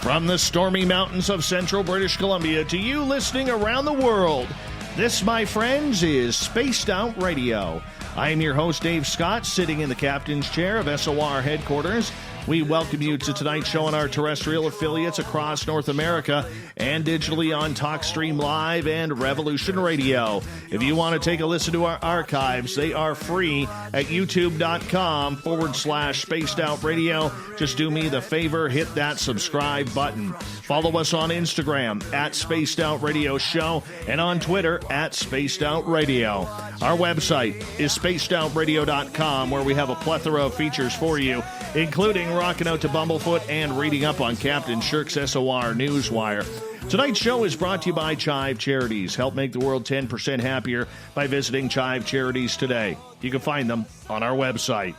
From the stormy mountains of central British Columbia to you listening around the world, this, my friends, is Spaced Out Radio. I am your host, Dave Scott, sitting in the captain's chair of SOR headquarters. We welcome you to tonight's show on our terrestrial affiliates across North America and digitally on TalkStream Live and Revolution Radio. If you want to take a listen to our archives, they are free at youtube.com/Spaced Out Radio. Just do me the favor, hit that subscribe button. Follow us on Instagram at Spaced Out Radio Show and on Twitter at Spaced Out Radio. Our website is spacedoutradio.com, where we have a plethora of features for you, including rocking out to Bumblefoot and reading up on Captain Shirk's SOR Newswire. Tonight's show is brought to you by Chive Charities. Help make the world 10% happier by visiting Chive Charities today. You can find them on our website.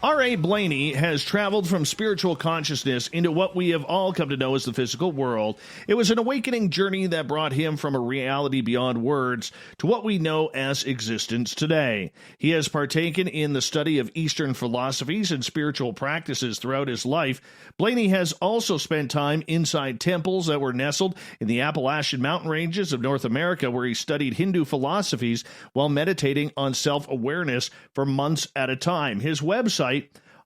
A Blayney has traveled from spiritual consciousness into what we have all come to know as the physical world. It was an awakening journey that brought him from a reality beyond words to what we know as existence today. He has partaken in the study of Eastern philosophies and spiritual practices throughout his life. Blayney has also spent time inside temples that were nestled in the Appalachian mountain ranges of North America, where he studied Hindu philosophies while meditating on self-awareness for months at a time. His website,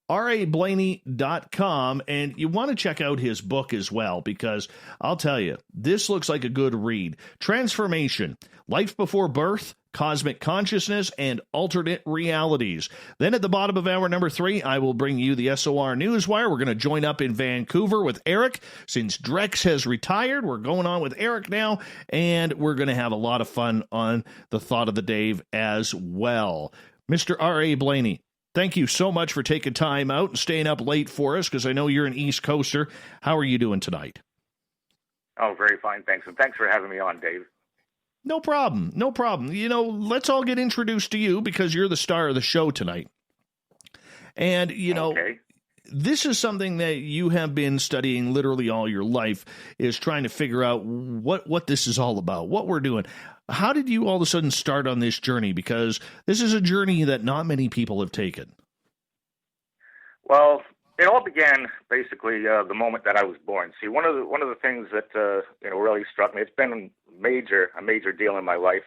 rablayney.com, and you want to check out his book as well, because I'll tell you, this looks like a good read. Transformation, Life Before Birth, Cosmic Consciousness, and Alternate Realities. Then at the bottom of hour number 3, I will bring you the SOR Newswire. We're going to join up in Vancouver with Eric. Since Drex has retired, we're going on with Eric now, and we're going to have a lot of fun on the Thought of the Dave as well. Mr. R.A. Blayney, thank you so much for taking time out and staying up late for us, because I know you're an East Coaster. How are you doing tonight? Oh, very fine, thanks. And thanks for having me on, Dave. No problem. No problem. You know, let's all get introduced to you, because you're the star of the show tonight. And, you know, This is something that you have been studying literally all your life, is trying to figure out what this is all about, what we're doing. How did you all of a sudden start on this journey? Because this is a journey that not many people have taken. Well, it all began basically the moment that I was born. See, one of the things that really struck me. It's been a major deal in my life,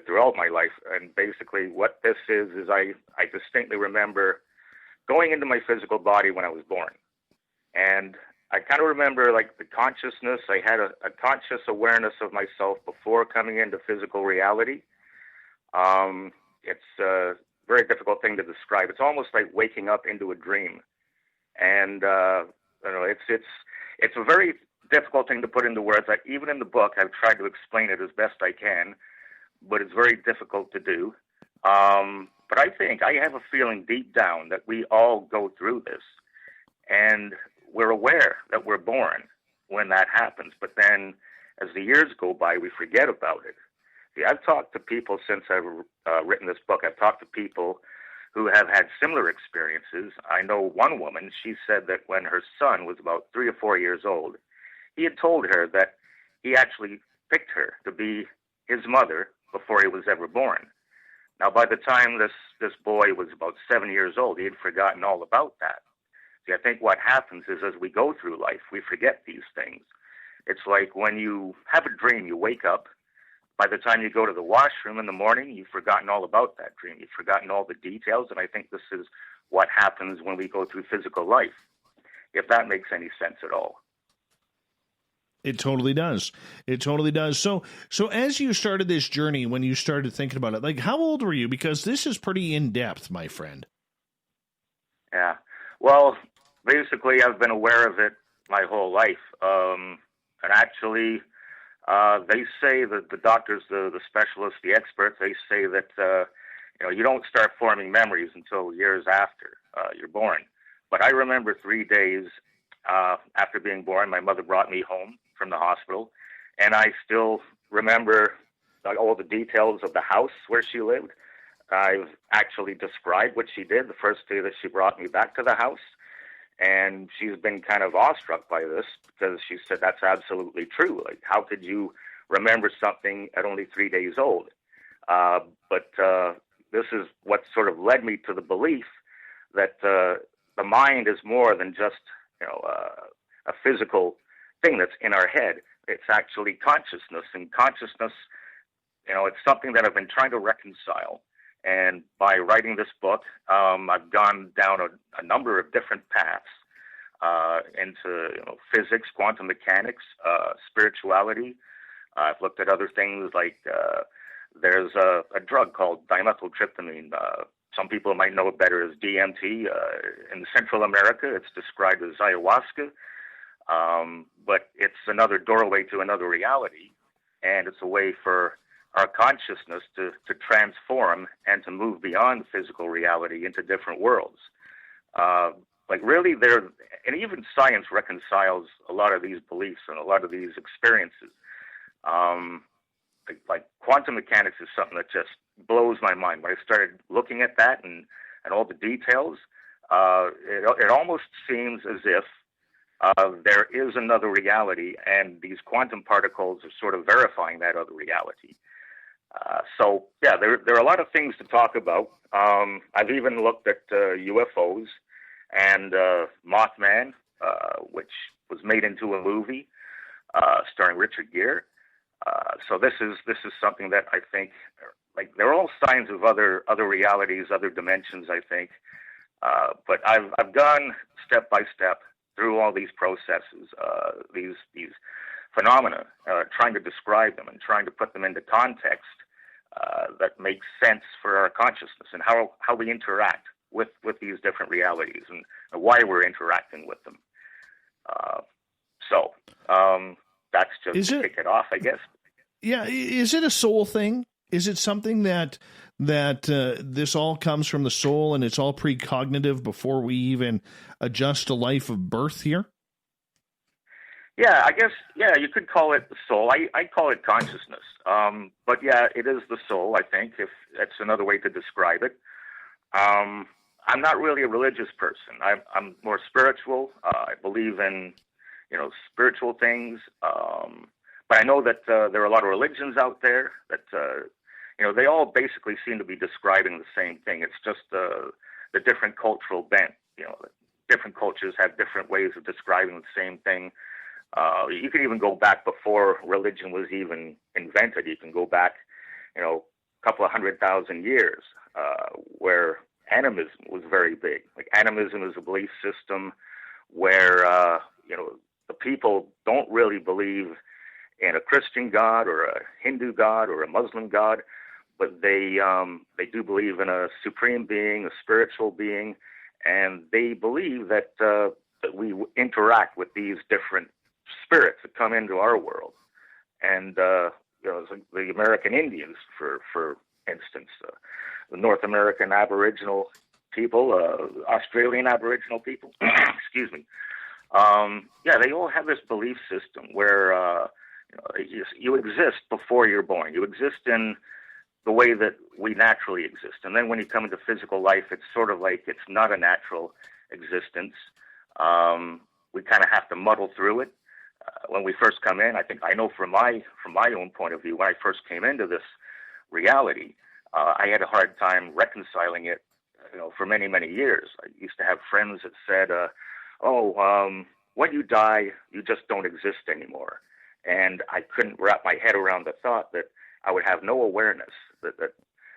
throughout my life, and basically what this is I distinctly remember going into my physical body when I was born, and I kind of remember like the consciousness. I had a conscious awareness of myself before coming into physical reality. It's a very difficult thing to describe. It's almost like waking up into a dream, and it's a very difficult thing to put into words. Even in the book, I've tried to explain it as best I can, but it's very difficult to do. But I think I have a feeling deep down that we all go through this, and we're aware that we're born when that happens. But then as the years go by, we forget about it. See, I've talked to people since I've written this book. I've talked to people who have had similar experiences. I know one woman, she said that when her son was about 3 or 4 years old, he had told her that he actually picked her to be his mother before he was ever born. Now, by the time this boy was about 7 years old, he had forgotten all about that. See, I think what happens is as we go through life, we forget these things. It's like when you have a dream, you wake up. By the time you go to the washroom in the morning, you've forgotten all about that dream. You've forgotten all the details, and I think this is what happens when we go through physical life, if that makes any sense at all. It totally does. It totally does. So as you started this journey, when you started thinking about it, like, how old were you? Because this is pretty in-depth, my friend. Yeah. Well, basically, I've been aware of it my whole life. And actually, they say that the doctors, the specialists, the experts, they say that, you don't start forming memories until years after you're born. But I remember 3 days after being born, my mother brought me home from the hospital, and I still remember all the details of the house where she lived. I've actually described what she did the first day that she brought me back to the house, and she's been kind of awestruck by this because she said that's absolutely true. Like, how could you remember something at only 3 days old? But this is what sort of led me to the belief that the mind is more than just a physical thing that's in our head. It's actually consciousness, and consciousness, it's something that I've been trying to reconcile. And by writing this book, I've gone down a number of different paths into physics, quantum mechanics, spirituality. I've looked at other things like there's a drug called dimethyltryptamine. Some people might know it better as DMT. In Central America, it's described as ayahuasca, but it's another doorway to another reality, and it's a way for our consciousness to transform and to move beyond physical reality into different worlds. Really, and even science reconciles a lot of these beliefs and a lot of these experiences. Like quantum mechanics is something that just blows my mind. When I started looking at that and all the details, it almost seems as if there is another reality, and these quantum particles are sort of verifying that other reality. There are a lot of things to talk about. I've even looked at UFOs and Mothman, which was made into a movie starring Richard Gere. So this is something that I think, they're all signs of other realities, other dimensions, I think. But I've gone step by step through all these processes, these phenomena, trying to describe them and trying to put them into context that makes sense for our consciousness and how we interact with these different realities and why we're interacting with them. That's just to kick it off, I guess. Yeah, is it a soul thing? Is it something that this all comes from the soul and it's all precognitive before we even adjust to life of birth here? Yeah, I guess, you could call it the soul. I call it consciousness. But yeah, it is the soul, I think, if that's another way to describe it. I'm not really a religious person. I'm more spiritual. I believe in, spiritual things. But I know that there are a lot of religions out there that, they all basically seem to be describing the same thing. It's just the different cultural bent. Different cultures have different ways of describing the same thing. You can even go back before religion was even invented. You can go back, a couple of 100,000 years, where animism was very big. Like animism is a belief system where, the people don't really believe in a Christian God or a Hindu God or a Muslim God, but they do believe in a supreme being, a spiritual being, and they believe that we interact with these different spirits that come into our world. And it's like the American Indians, for instance, the North American Aboriginal people, Australian Aboriginal people, excuse me. They all have this belief system where you exist before you're born. You exist in the way that we naturally exist. And then when you come into physical life, it's sort of like it's not a natural existence. We kind of have to muddle through it. When we first come in, I know from my own point of view, when I first came into this reality, I had a hard time reconciling it, for many, many years. I used to have friends that said, when you die, you just don't exist anymore. And I couldn't wrap my head around the thought that I would have no awareness. That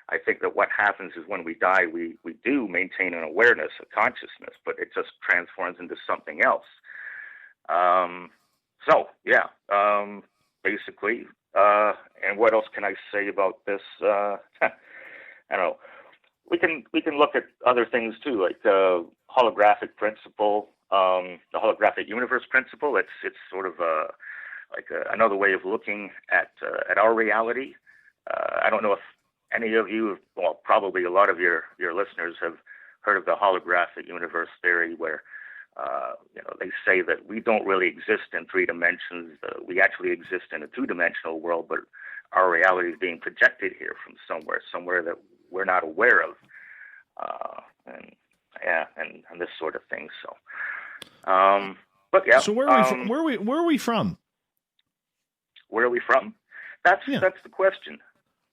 I think that what happens is when we die, we do maintain an awareness, a consciousness, but it just transforms into something else. Basically, and what else can I say about this? I don't know. We can look at other things too, like the holographic principle, the holographic universe principle. It's sort of another way of looking at our reality. I don't know if any of you, well, probably a lot of your listeners have heard of the holographic universe theory, where they say that we don't really exist in three dimensions. We actually exist in a two-dimensional world, but our reality is being projected here from somewhere that we're not aware of, and this sort of thing. So, So where are we from? Where are we from? That's the question.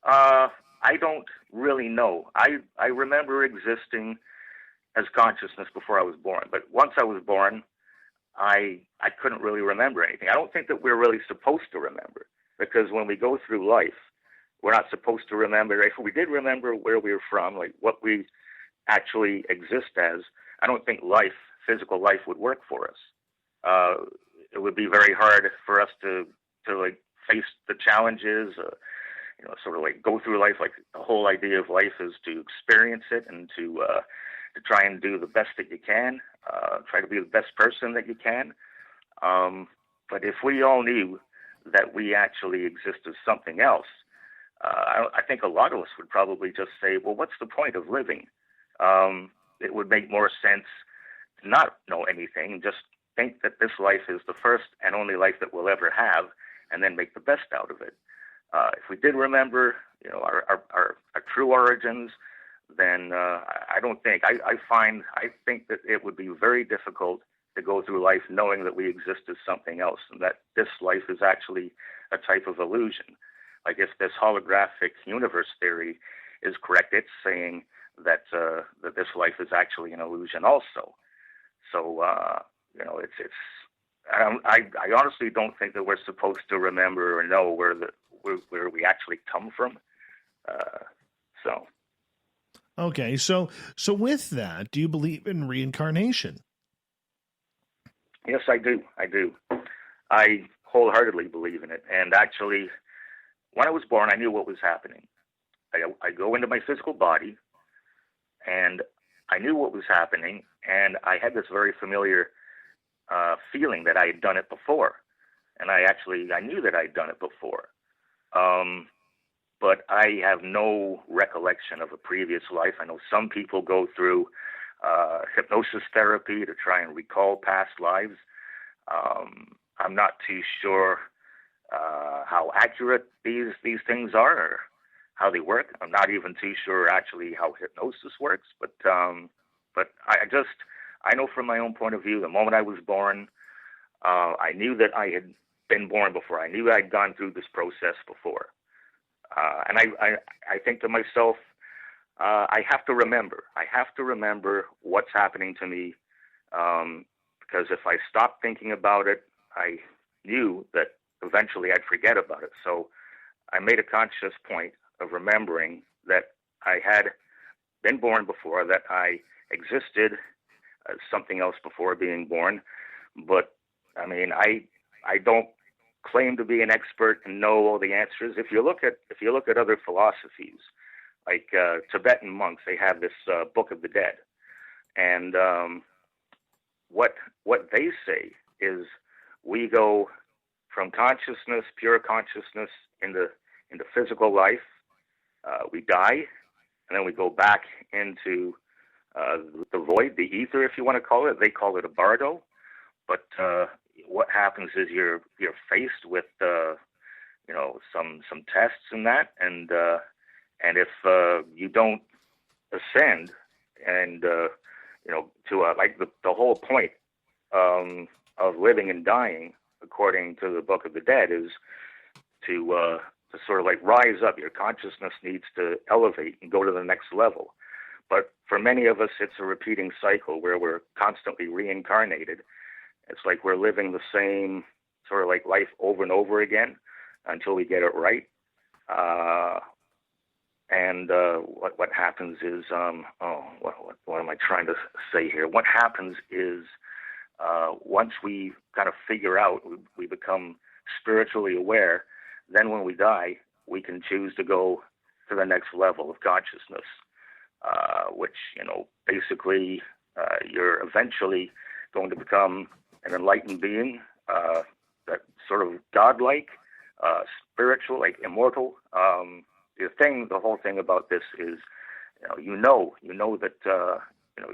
I don't really know. I remember existing as consciousness before I was born, but once I was born, I couldn't really remember anything. I don't think that we're really supposed to remember, because when we go through life, we're not supposed to remember. If we did remember where we were from, like what we actually exist as, I don't think physical life would work for us. It would be very hard for us to like face the challenges, sort of like go through life. Like the whole idea of life is to experience it and to try and do the best that you can, try to be the best person that you can. But if we all knew that we actually exist as something else, I think a lot of us would probably just say, well, what's the point of living? It would make more sense to not know anything, just think that this life is the first and only life that we'll ever have, and then make the best out of it. If we did remember, our true origins, then I don't think I think that it would be very difficult to go through life knowing that we exist as something else, and that this life is actually a type of illusion. Like if this holographic universe theory is correct, it's saying that that this life is actually an illusion also. So it's I honestly don't think that we're supposed to remember or know where we actually come from. Okay, so with that, do you believe in reincarnation? Yes, I do. I wholeheartedly believe in it. And actually, when I was born, I knew what was happening. I go into my physical body, and I knew what was happening, and I had this very familiar feeling that I had done it before. And I knew that I'd done it before. But I have no recollection of a previous life. I know some people go through hypnosis therapy to try and recall past lives. I'm not too sure how accurate these things are or how they work. I'm not even too sure actually how hypnosis works. But I know from my own point of view, the moment I was born, I knew that I had been born before. I knew I'd gone through this process before. And I think to myself, I have to remember. I have to remember what's happening to me, because if I stopped thinking about it, I knew that eventually I'd forget about it. So I made a conscious point of remembering that I had been born before, that I existed as something else before being born. But I mean, I don't claim to be an expert and know all the answers. If you look at other philosophies, like Tibetan monks, they have this Book of the Dead, and what they say is we go from consciousness, pure consciousness, into physical life. We die, and then we go back into the void, the ether, if you want to call it. They call it a bardo. But what happens is you're faced with some tests and that, and if you don't ascend, and to like the whole point of living and dying, according to the Book of the Dead, is to sort of like rise up. Your consciousness needs to elevate and go to the next level. But for many of us, it's a repeating cycle where we're constantly reincarnated. It's like we're living the same sort of like life over and over again until we get it right. And what happens is, what am I trying to say here? What happens is, once we kind of figure out, we become spiritually aware, then when we die, we can choose to go to the next level of consciousness, which, basically, you're eventually going to become an enlightened being, that sort of godlike, spiritual, like immortal. The whole thing about this is, you know that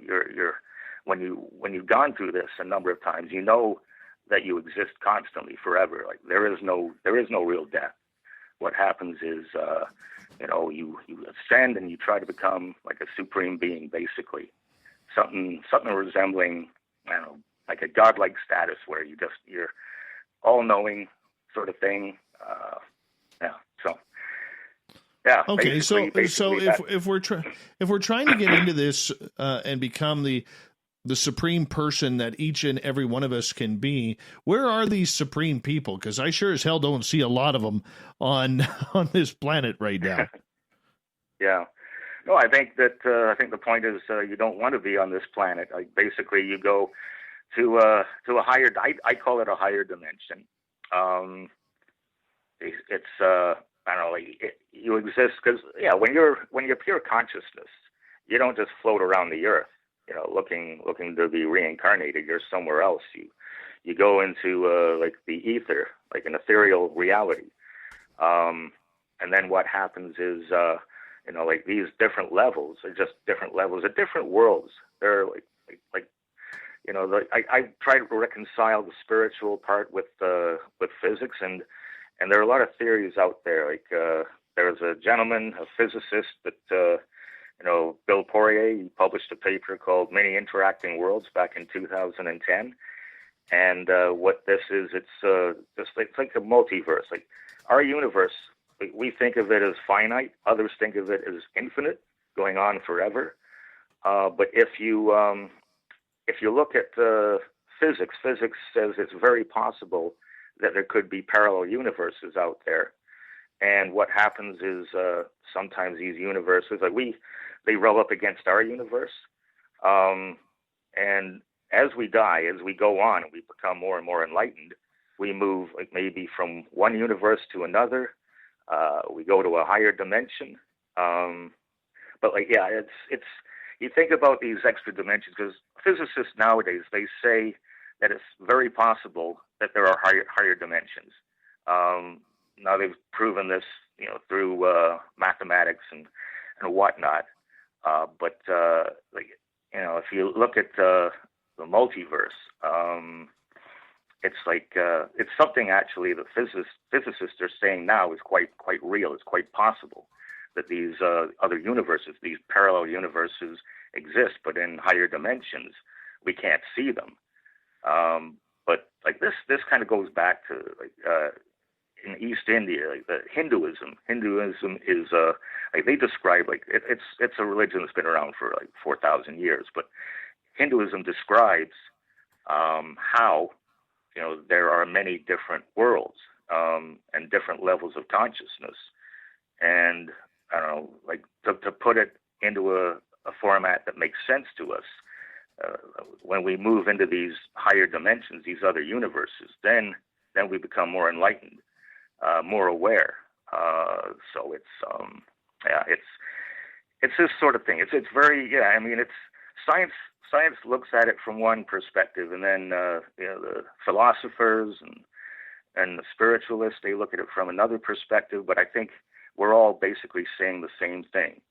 you're when you've gone through this a number of times, you know that you exist constantly forever. Like there is no real death. What happens is, you ascend and you try to become like a supreme being, basically, something resembling, I don't know, like a godlike status where you're all knowing sort of thing. Yeah. Okay, so basically if we're trying to get into this and become the the supreme person that each and every one of us can be. Where are these supreme people? Because I sure as hell don't see a lot of them on on this planet right now. Yeah. No, I think the point is you don't want to be on this planet. Like basically, you go to a higher. I call it a higher dimension. It's I don't know. You exist because when you're pure consciousness, you don't just float around the earth. Looking to be reincarnated. You're somewhere else. You go into like the ether, like an ethereal reality. And then what happens is, like these different levels are just different levels of different worlds. They're I try to reconcile the spiritual part with physics, and there are a lot of theories out there. Like there's a gentleman, a physicist that Bill Poirier. He published a paper called Many Interacting Worlds back in 2010. And what this is, it's like a multiverse. Like our universe, we think of it as finite. Others think of it as infinite, going on forever. But if you look at physics says it's very possible that there could be parallel universes out there. And what happens is sometimes these universes, they roll up against our universe. And as we die, as we go on, and we become more and more enlightened, we move maybe from one universe to another. We go to a higher dimension. But it's you think about these extra dimensions, because physicists nowadays, they say that it's very possible that there are higher dimensions. Now they've proven this, through mathematics and whatnot. But if you look at the multiverse, it's something actually that physicists are saying now is quite real. It's quite possible that these other universes, these parallel universes exist, but in higher dimensions. We can't see them. But this kind of goes back to in East India, the Hinduism. Hinduism is they describe it's a religion that's been around for 4,000 years. But Hinduism describes how there are many different worlds and different levels of consciousness. And I don't know, to put it into a format that makes sense to us. When we move into these higher dimensions, these other universes, then we become more enlightened, more aware. So it's this sort of thing. It's very it's science. Science looks at it from one perspective, and then the philosophers and the spiritualists, they look at it from another perspective. But I think we're all basically saying the same thing.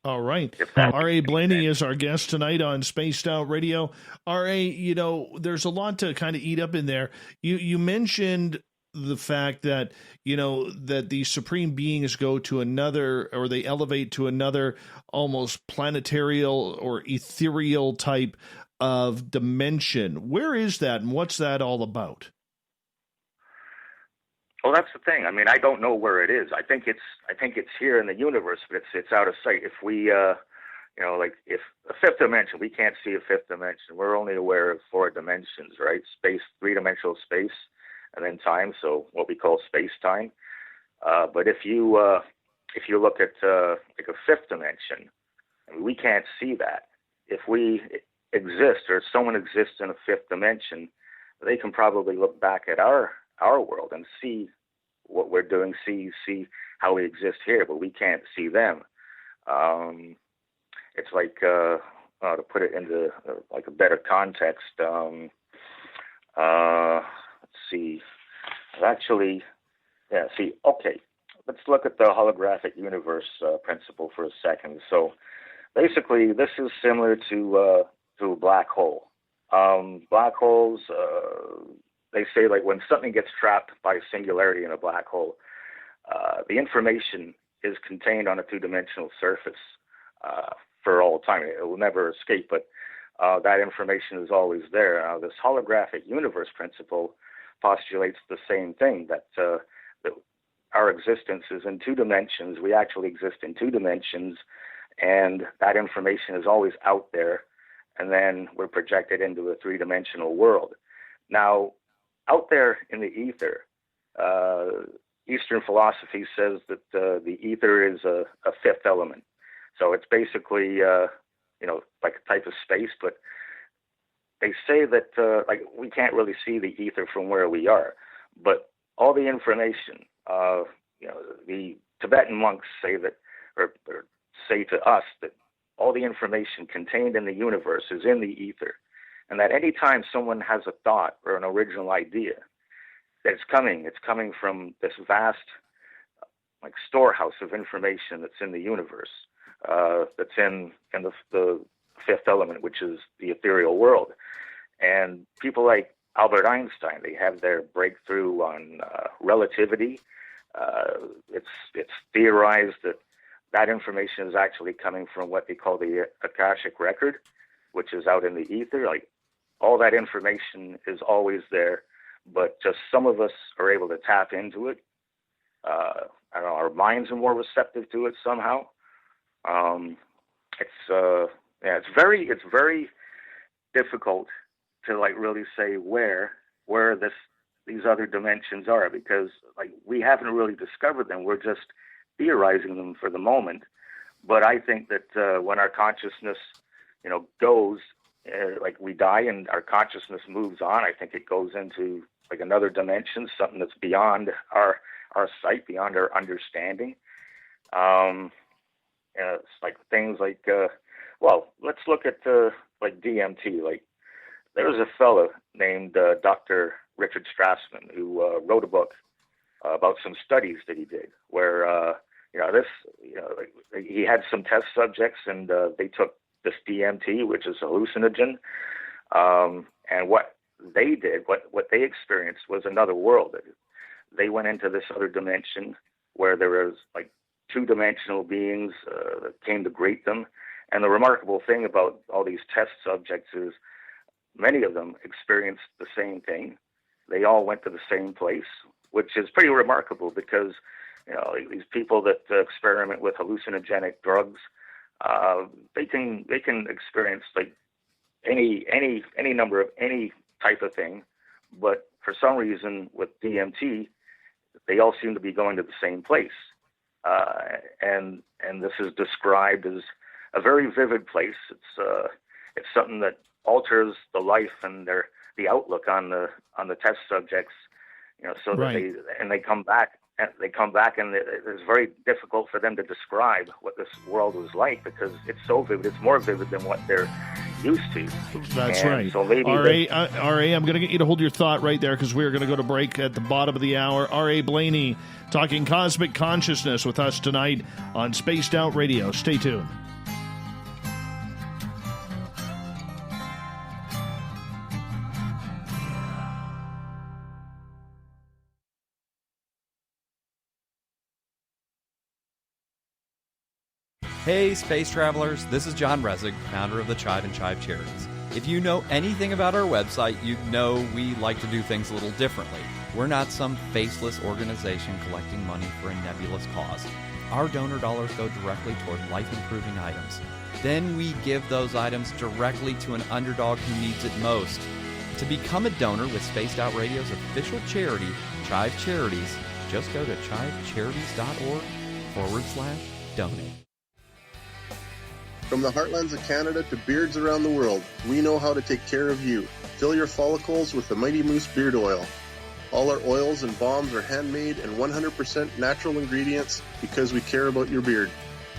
All right. R.A. Blayney is our guest tonight on Spaced Out Radio. R.A., there's a lot to kind of eat up in there. You mentioned the fact that, that these supreme beings go to another, or they elevate to another almost planetarial or ethereal type of dimension. Where is that, and what's that all about? Well, that's the thing. I mean, I don't know where it is. I think it's here in the universe, but it's out of sight. If we, if a fifth dimension, we can't see a fifth dimension. We're only aware of four dimensions, right? Space, three-dimensional space, and then time. So what we call space-time. But if you look at a fifth dimension, I mean, we can't see that. If we exist, or if someone exists in a fifth dimension, they can probably look back at our world and see what we're doing, see how we exist here, but we can't see them. It's to put it into a better context. Let's see. Okay. Let's look at the holographic universe principle for a second. So basically, this is similar to a black hole. Black holes. They say when something gets trapped by a singularity in a black hole, the information is contained on a two-dimensional surface for all time. It will never escape, but that information is always there. Now, this holographic universe principle postulates the same thing, that our existence is in two dimensions. We actually exist in two dimensions, and that information is always out there, and then we're projected into a three-dimensional world. Now, out there in the ether, Eastern philosophy says that the ether is a fifth element. So it's basically, like a type of space, but they say that we can't really see the ether from where we are, but all the information, the Tibetan monks say that, or say to us that all the information contained in the universe is in the ether, and that any time someone has a thought or an original idea, that it's coming from this vast, storehouse of information that's in the universe, that's in the fifth element, which is the ethereal world. And people like Albert Einstein, they have their breakthrough on relativity. It's theorized that information is actually coming from what they call the Akashic record, which is out in the ether. All that information is always there, but just some of us are able to tap into it. I don't know, our minds are more receptive to it somehow. It's very difficult to really say where these other dimensions are, because we haven't really discovered them. We're just theorizing them for the moment. But I think that when our consciousness, goes, we die and our consciousness moves on, I think it goes into another dimension, something that's beyond our sight, beyond our understanding. It's things let's look at DMT. There was a fellow named Dr. Richard Strassman who wrote a book about some studies that he did where, he had some test subjects and they took this DMT, which is a hallucinogen. And what they did, what they experienced was another world. They went into this other dimension where there was two-dimensional beings that came to greet them. And the remarkable thing about all these test subjects is many of them experienced the same thing. They all went to the same place, which is pretty remarkable because, these people that experiment with hallucinogenic drugs, they can experience any number of any type of thing, but for some reason with DMT, they all seem to be going to the same place. And this is described as a very vivid place. It's something that alters the life and the outlook on the test subjects, so that right. they come back and it's very difficult for them to describe what this world was like because it's so vivid. It's more vivid than what they're used to. That's right. So maybe R.A., I'm going to get you to hold your thought right there because we're going to go to break at the bottom of the hour. R.A. Blayney talking cosmic consciousness with us tonight on Spaced Out Radio. Stay tuned. Hey, space travelers, this is John Resig, founder of the Chive and Chive Charities. If you know anything about our website, you'd know we like to do things a little differently. We're not some faceless organization collecting money for a nebulous cause. Our donor dollars go directly toward life-improving items. Then we give those items directly to an underdog who needs it most. To become a donor with Spaced Out Radio's official charity, Chive Charities, just go to chivecharities.org/donate. From the heartlands of Canada to beards around the world, we know how to take care of you. Fill your follicles with the Mighty Moose Beard Oil. All our oils and balms are handmade and 100% natural ingredients because we care about your beard.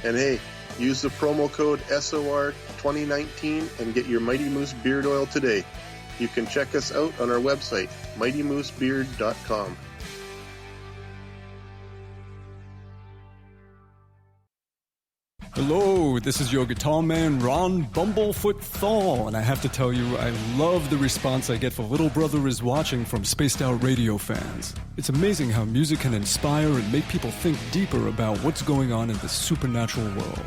And hey, use the promo code SOR2019 and get your Mighty Moose Beard Oil today. You can check us out on our website, mightymoosebeard.com. Hello, this is your guitar man, Ron Bumblefoot Thal, and I have to tell you, I love the response I get for Little Brother is Watching from Spaced Out Radio fans. It's amazing how music can inspire and make people think deeper about what's going on in the supernatural world.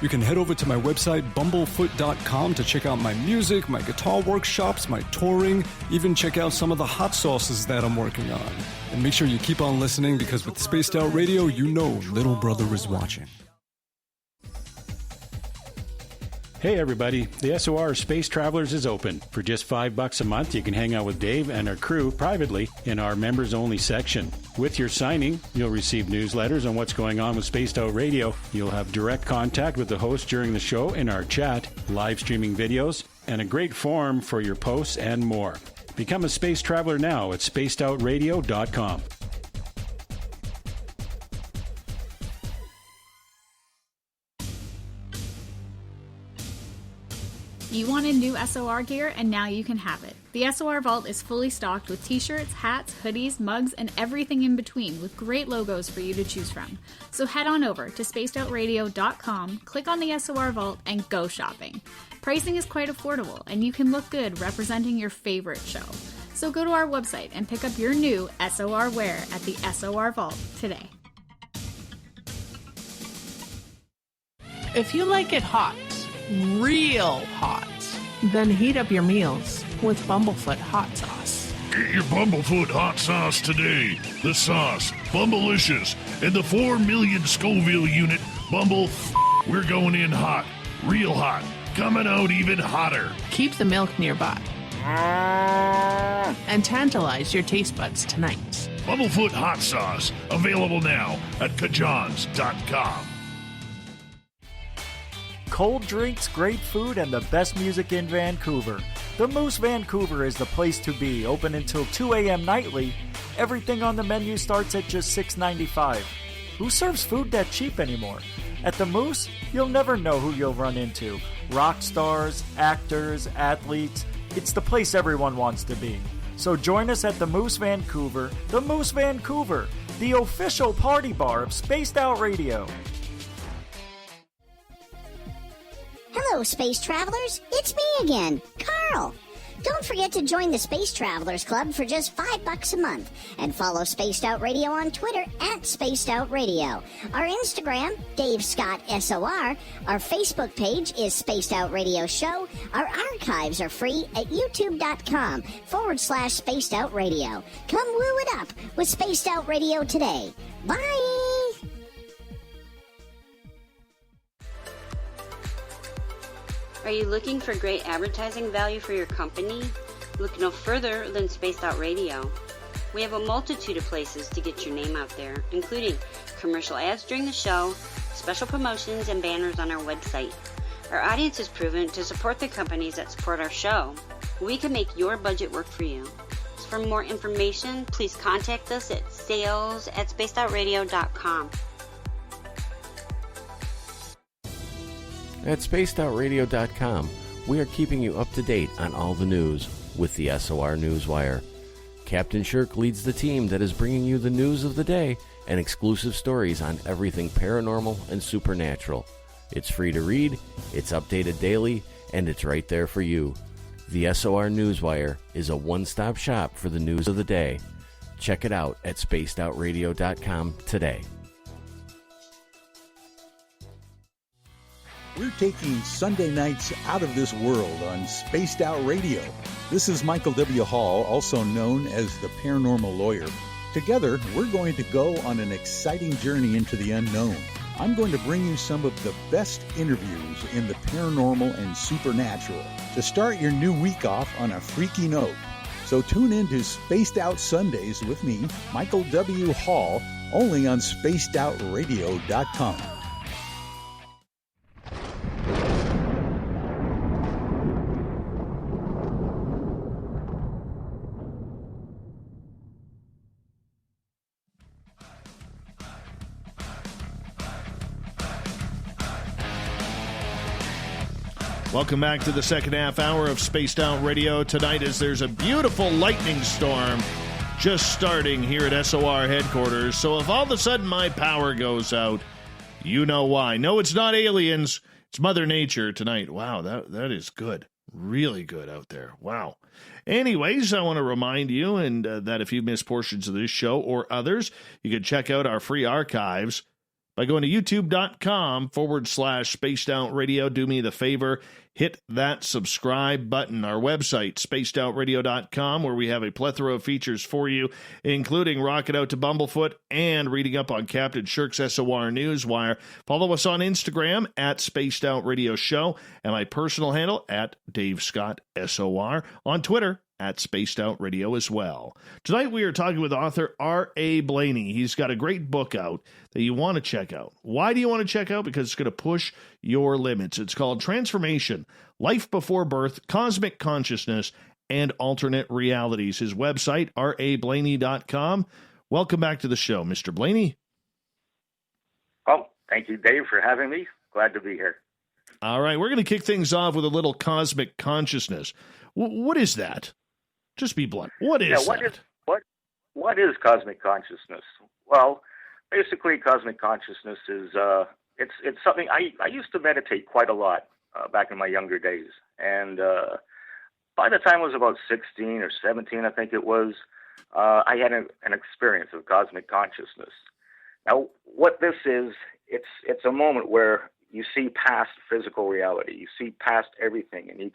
You can head over to my website, bumblefoot.com, to check out my music, my guitar workshops, my touring, even check out some of the hot sauces that I'm working on. And make sure you keep on listening because with Spaced Out Radio, you know Little Brother is watching. Hey everybody, the SOR Space Travelers is open. For just $5 a month, you can hang out with Dave and our crew privately in our members-only section. With your signing, you'll receive newsletters on what's going on with Spaced Out Radio. You'll have direct contact with the host during the show in our chat, live streaming videos, and a great forum for your posts and more. Become a space traveler now at spacedoutradio.com. You wanted new SOR gear, and now you can have it. The SOR Vault is fully stocked with t-shirts, hats, hoodies, mugs, and everything in between, with great logos for you to choose from. So head on over to spacedoutradio.com, click on the SOR Vault, and go shopping. Pricing is quite affordable, and you can look good representing your favorite show. So go to our website and pick up your new SOR wear at the SOR Vault today. If you like it hot, real hot, then heat up your meals with Bumblefoot hot sauce. Get your Bumblefoot hot sauce today. The sauce, Bumblicious, and the 4 million Scoville unit Bumble. We're going in hot, real hot, coming out even hotter. Keep the milk nearby and tantalize your taste buds tonight. Bumblefoot hot sauce, available now at kajans.com. Cold drinks, great food, and the best music in Vancouver. The Moose Vancouver is the place to be, open until 2 a.m. nightly. Everything on the menu starts at just $6.95. Who serves food that cheap anymore? At the Moose, you'll never know who you'll run into. Rock stars, actors, athletes. It's the place everyone wants to be. So join us at the Moose Vancouver, the official party bar of Spaced Out Radio. Hello, Space Travelers. It's me again, Carl. Don't forget to join the Space Travelers Club for just $5 a month and follow Spaced Out Radio on Twitter at Spaced Out Radio. Our Instagram, Dave Scott SOR. Our Facebook page is Spaced Out Radio Show. Our archives are free at youtube.com/Spaced Out Radio. Come woo it up with Spaced Out Radio today. Bye! Are you looking for great advertising value for your company? Look no further than Spaced Out Radio. We have a multitude of places to get your name out there, including commercial ads during the show, special promotions, and banners on our website. Our audience is proven to support the companies that support our show. We can make your budget work for you. So for more information, please contact us at sales@spacedoutradio.com. At spacedoutradio.com, we are keeping you up to date on all the news with the SOR Newswire. Captain Shirk leads the team that is bringing you the news of the day and exclusive stories on everything paranormal and supernatural. It's free to read, it's updated daily, and it's right there for you. The SOR Newswire is a one-stop shop for the news of the day. Check it out at spacedoutradio.com today. We're taking Sunday nights out of this world on Spaced Out Radio. This is Michael W. Hall, also known as the Paranormal Lawyer. Together, we're going to go on an exciting journey into the unknown. I'm going to bring you some of the best interviews in the paranormal and supernatural to start your new week off on a freaky note. So tune in to Spaced Out Sundays with me, Michael W. Hall, only on spacedoutradio.com. Welcome back to the second half hour of Spaced Out Radio tonight, as there's a beautiful lightning storm just starting here at SOR headquarters. So if all of a sudden my power goes out, you know why. No, it's not aliens. It's Mother Nature tonight. Wow, that is good. Really good out there. Wow. Anyways, I want to remind you that if you've missed portions of this show or others, you can check out our free archives by going to youtube.com/spaced out radio. Do me the favor, hit that subscribe button. Our website, spacedoutradio.com, where we have a plethora of features for you, including rocking out to Bumblefoot and reading up on Captain Shirk's SOR Newswire. Follow us on Instagram at Spaced Out Radio Show, and my personal handle at Dave Scott SOR. On Twitter, at Spaced Out Radio as well. Tonight we are talking with author A Blayney. He's got a great book out that you want to check out. Why do you want to check out? Because it's going to push your limits. It's called Transformation, Life Before Birth, Cosmic Consciousness, and Alternate Realities. His website, rablayney.com. Welcome back to the show, Mr. Blayney. Oh, thank you, Dave, for having me. Glad to be here. All right, we're going to kick things off with a little cosmic consciousness. What is that? Just be blunt. What is that? What is cosmic consciousness? Well, basically, cosmic consciousness is it's something I used to meditate quite a lot back in my younger days, and by the time I was about 16 or 17, I think it was, I had an experience of cosmic consciousness. Now, what this is, it's a moment where you see past physical reality. You see past everything, and you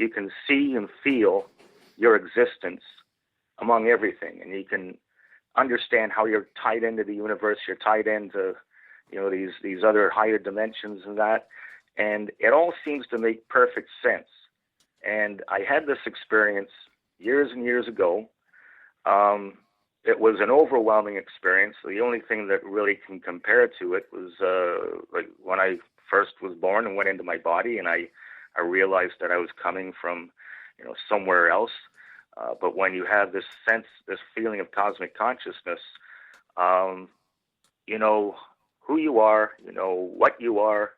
can see and feel your existence among everything, and you can understand how you're tied into the universe. You're tied into, these other higher dimensions and that, and it all seems to make perfect sense. And I had this experience years and years ago. It was an overwhelming experience. The only thing that really can compare to it was like when I first was born and went into my body, and I realized that I was coming from, somewhere else. But when you have this sense, this feeling of cosmic consciousness, you know who you are, you know what you are.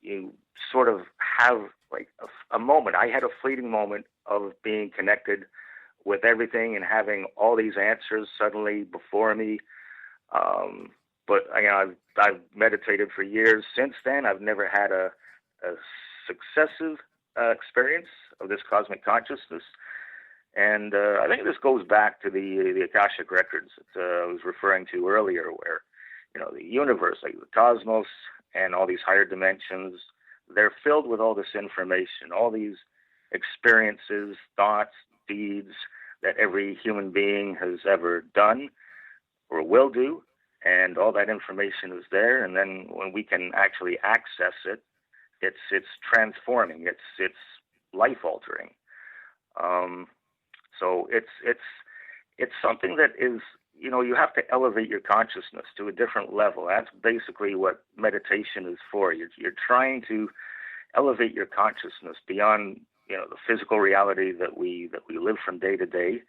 You sort of have like a moment. I had a fleeting moment of being connected with everything and having all these answers suddenly before me. But I've meditated for years since then. I've never had a successive experience of this cosmic consciousness. And I think this goes back to the Akashic records that I was referring to earlier, where, the universe, like the cosmos and all these higher dimensions, they're filled with all this information, all these experiences, thoughts, deeds that every human being has ever done or will do. And all that information is there. And then when we can actually access it, it's transforming. It's life altering. So it's something that is, you have to elevate your consciousness to a different level. That's basically what meditation is for. You're trying to elevate your consciousness beyond, the physical reality that we live from day to day.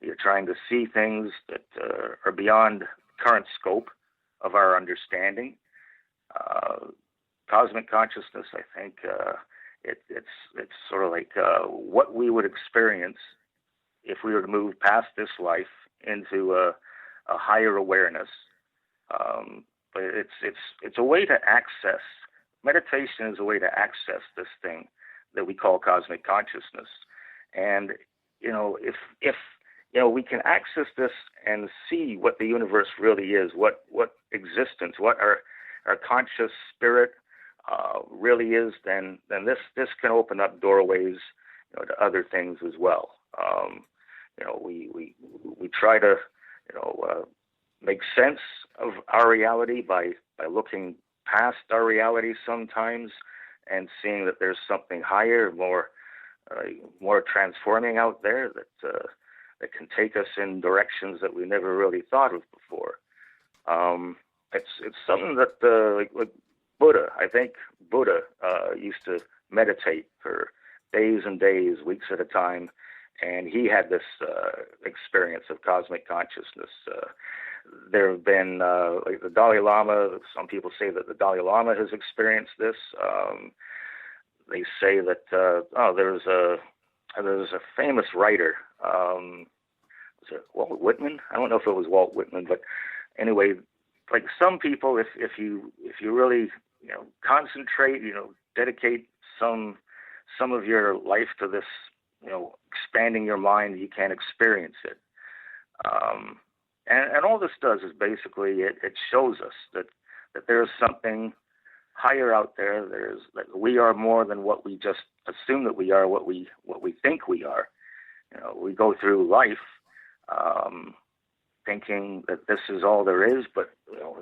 You're trying to see things that are beyond current scope of our understanding. Cosmic consciousness, I think, it's sort of like what we would experience if we were to move past this life into a higher awareness. But it's a way to access. Meditation is a way to access this thing that we call cosmic consciousness. And if we can access this and see what the universe really is, what existence, what our conscious spirit really is, then this can open up doorways, to other things as well. We try to, make sense of our reality by looking past our reality sometimes and seeing that there's something higher, more transforming out there that can take us in directions that we never really thought of before. It's something that like Buddha, I think Buddha used to meditate for days and days, weeks at a time, and he had this experience of cosmic consciousness. There have been like the Dalai Lama. Some people say that the Dalai Lama has experienced this. They say that there's a famous writer. Was it Walt Whitman? I don't know if it was Walt Whitman, but anyway, like some people, if you really concentrate, dedicate some of your life to this, expanding your mind, you can experience it. And all this does is basically it shows us that there's something higher out there. There's that we are more than what we just assume that we are, what we think we are. We go through life thinking that this is all there is, but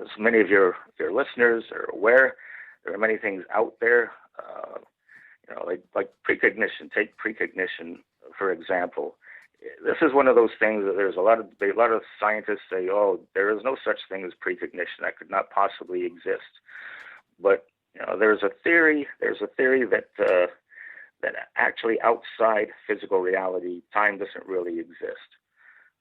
as many of your listeners are aware, there are many things out there. Like precognition. Take precognition for example. This is one of those things that there's a lot of debate. A lot of scientists say, "Oh, there is no such thing as precognition. That could not possibly exist." But there's a theory. There's a theory that that actually outside physical reality, time doesn't really exist.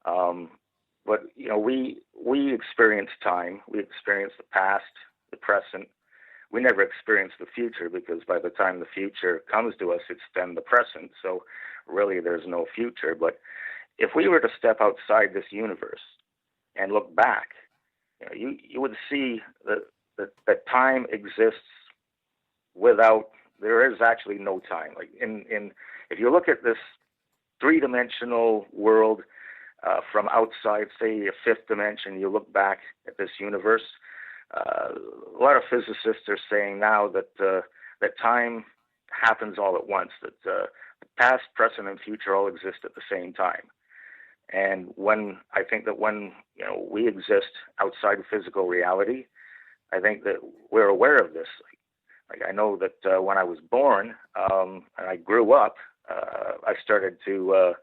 But we experience time. We experience the past, the present. We never experience the future because by the time the future comes to us, it's then the present. So really, there's no future. But if we were to step outside this universe and look back, you would see that time exists without. There is actually no time. Like if you look at this three-dimensional world from outside, say a fifth dimension, you look back at this universe. A lot of physicists are saying now that that time happens all at once. That the past, present, and future all exist at the same time. And when we exist outside of physical reality, I think that we're aware of this. Like I know that when I was born and I grew up, I started to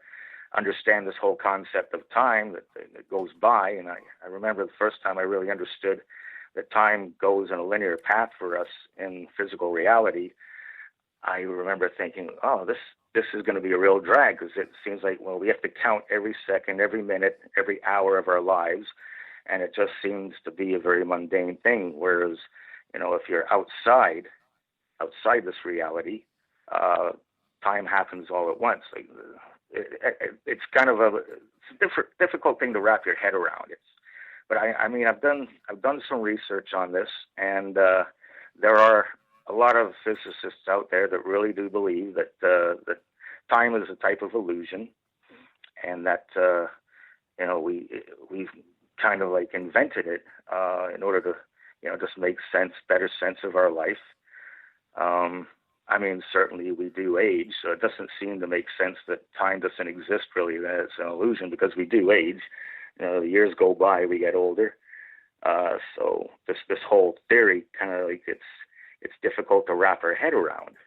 understand this whole concept of time that goes by. And I remember the first time I really understood that time goes in a linear path for us in physical reality. I remember thinking, oh, this is going to be a real drag because it seems like, well, we have to count every second, every minute, every hour of our lives. And it just seems to be a very mundane thing. Whereas, if you're outside this reality, time happens all at once. Like, it's kind of a difficult thing to wrap your head around. But I've done some research on this, and there are a lot of physicists out there that really do believe that that time is a type of illusion, and that we've kind of like invented it in order to just make better sense of our life. Certainly we do age, so it doesn't seem to make sense that time doesn't exist really, that it's an illusion, because we do age. The years go by, we get older. So this whole theory kind of like it's difficult to wrap our head around.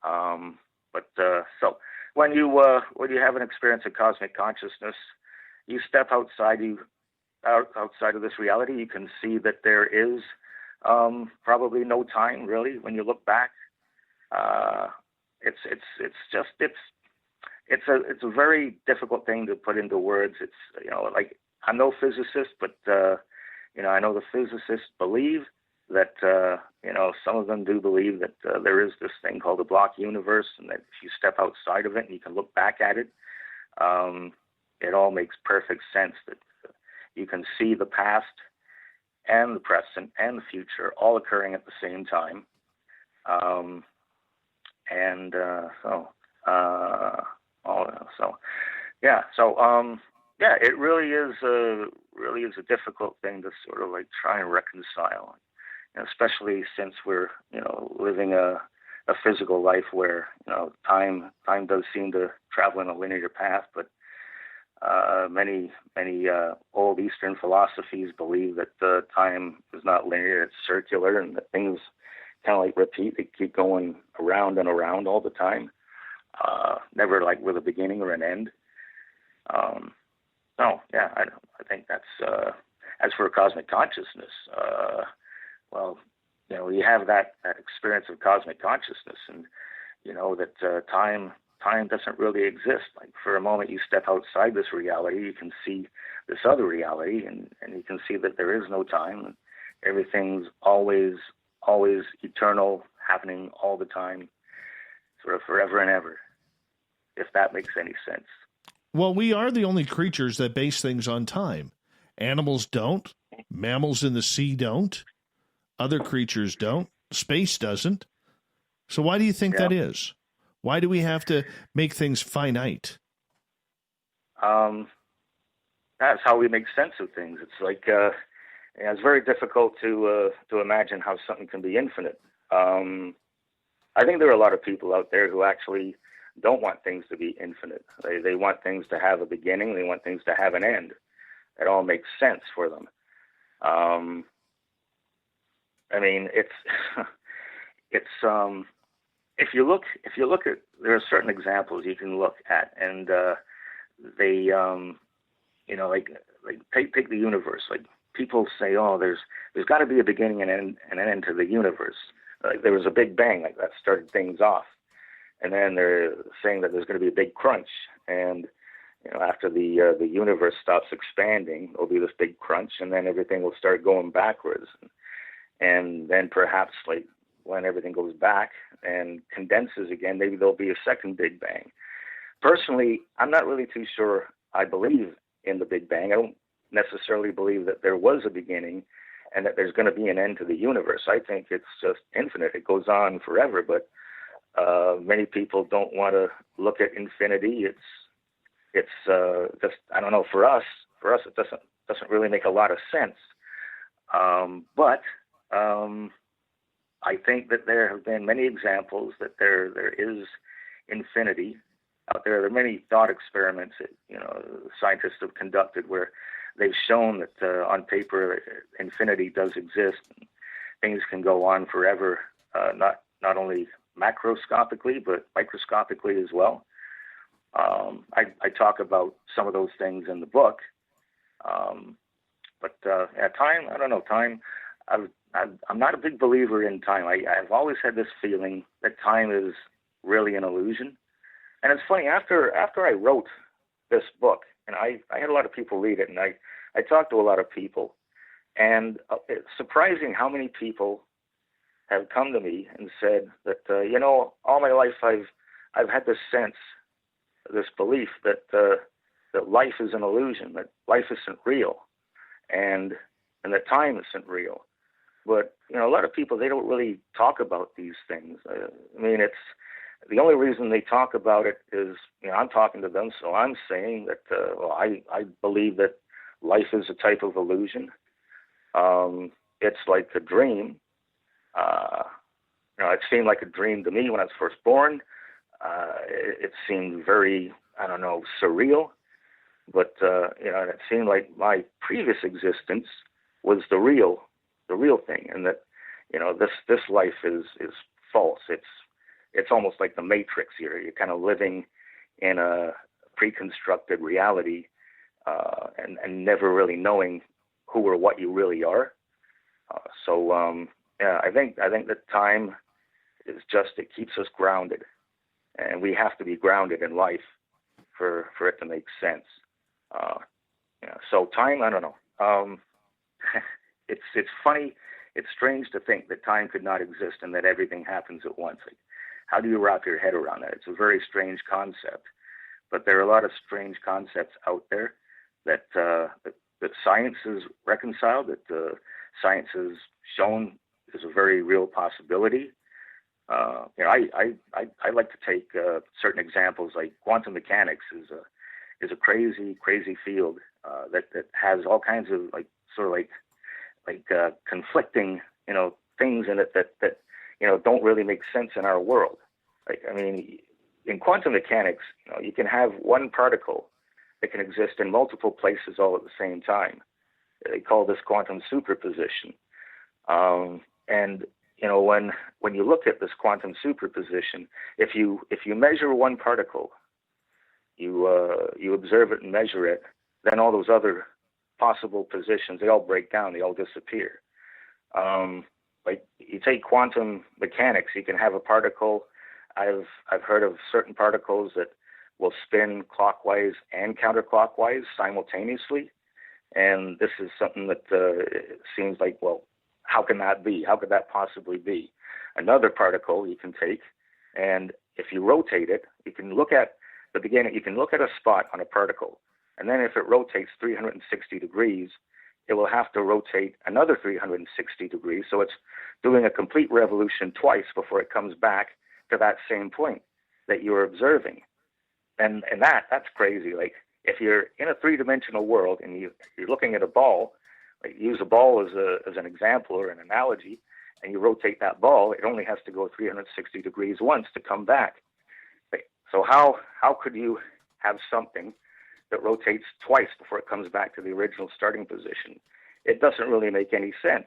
So when you have an experience of cosmic consciousness, you step outside of this reality, you can see that there is probably no time really when you look back. It's a very difficult thing to put into words. It's like I'm no physicist, but I know the physicists believe that some of them do believe that there is this thing called a block universe, and that if you step outside of it and you can look back at it, it all makes perfect sense. That you can see the past and the present and the future all occurring at the same time. It really is a difficult thing to sort of like try and reconcile, especially since we're living a physical life where time does seem to travel in a linear path, but many old Eastern philosophies believe that time is not linear; it's circular, and that things kind of like repeat. They keep going around and around all the time, never like with a beginning or an end. I think that's as for cosmic consciousness. You have that experience of cosmic consciousness, and that time doesn't really exist. Like for a moment, you step outside this reality, you can see this other reality, and you can see that there is no time. And everything's always eternal, happening all the time, sort of forever and ever, if that makes any sense. Well, we are the only creatures that base things on time. Animals don't. Mammals in the sea don't. Other creatures don't. Space doesn't. So why do you think that is? Why do we have to make things finite? that's how we make sense of things. It's like it's very difficult to imagine how something can be infinite. I think there are a lot of people out there who actually don't want things to be infinite. They want things to have a beginning. They want things to have an end. It all makes sense for them. I mean, it's if you look at, there are certain examples you can look at, and they like take the universe. Like, people say, oh, there's got to be a beginning and an end to the universe. Like, there was a big bang, like that started things off, and then they're saying that there's going to be a big crunch, and after the universe stops expanding, there'll be this big crunch, and then everything will start going backwards, and then perhaps, like, when everything goes back and condenses again, maybe there'll be a second big bang. Personally, I'm not really too sure I believe in the Big Bang. I don't necessarily believe that there was a beginning and that there's going to be an end to the universe. I think it's just infinite. It goes on forever, but many people don't want to look at infinity. It's just, I don't know, for us it doesn't really make a lot of sense. But I think that there have been many examples that there is infinity out there. There are many thought experiments that scientists have conducted where they've shown that on paper infinity does exist. And things can go on forever, not only macroscopically but microscopically as well. I talk about some of those things in the book. But time, I don't know, time. I'm not a big believer in time. I've always had this feeling that time is really an illusion. And it's funny, after I wrote this book, and I had a lot of people read it, and I talked to a lot of people, and it's surprising how many people have come to me and said that, all my life I've had this sense, this belief that life is an illusion, that life isn't real, and that time isn't real. But, a lot of people, they don't really talk about these things. I mean, it's the only reason they talk about it is, I'm talking to them, so I'm saying that, I believe that life is a type of illusion. It's like a dream. It seemed like a dream to me when I was first born. It seemed very, surreal. But, it seemed like my previous existence was the real thing, and that, this life is false. It's almost like the Matrix here. You're kind of living in a pre-constructed reality, and never really knowing who or what you really are. I think that time is just, it keeps us grounded, and we have to be grounded in life for it to make sense. So time, I don't know. It's funny. It's strange to think that time could not exist and that everything happens at once. Like, how do you wrap your head around that? It's a very strange concept. But there are a lot of strange concepts out there that science has reconciled, that science has shown is a very real possibility. I like to take certain examples, like quantum mechanics is a crazy field that has all kinds of conflicting things in it that don't really make sense in our world. Like, I mean, in quantum mechanics, you can have one particle that can exist in multiple places all at the same time. They call this quantum superposition. And when you look at this quantum superposition, if you measure one particle, you observe it and measure it, then all those other possible positions, they all break down, they all disappear. Like, you take quantum mechanics, you can have a particle. I've heard of certain particles that will spin clockwise and counterclockwise simultaneously, and this is something that seems like, well, how can that be? How could that possibly be? Another particle you can take, and if you rotate it, you can look at the beginning. You can look at a spot on a particle, and then if it rotates 360 degrees, it will have to rotate another 360 degrees. So it's doing a complete revolution twice before it comes back to that same point that you're observing. And that's crazy. Like, if you're in a three-dimensional world and you're looking at a ball, like use a ball as an example or an analogy, and you rotate that ball, it only has to go 360 degrees once to come back. So how could you have something that rotates twice before it comes back to the original starting position? It doesn't really make any sense.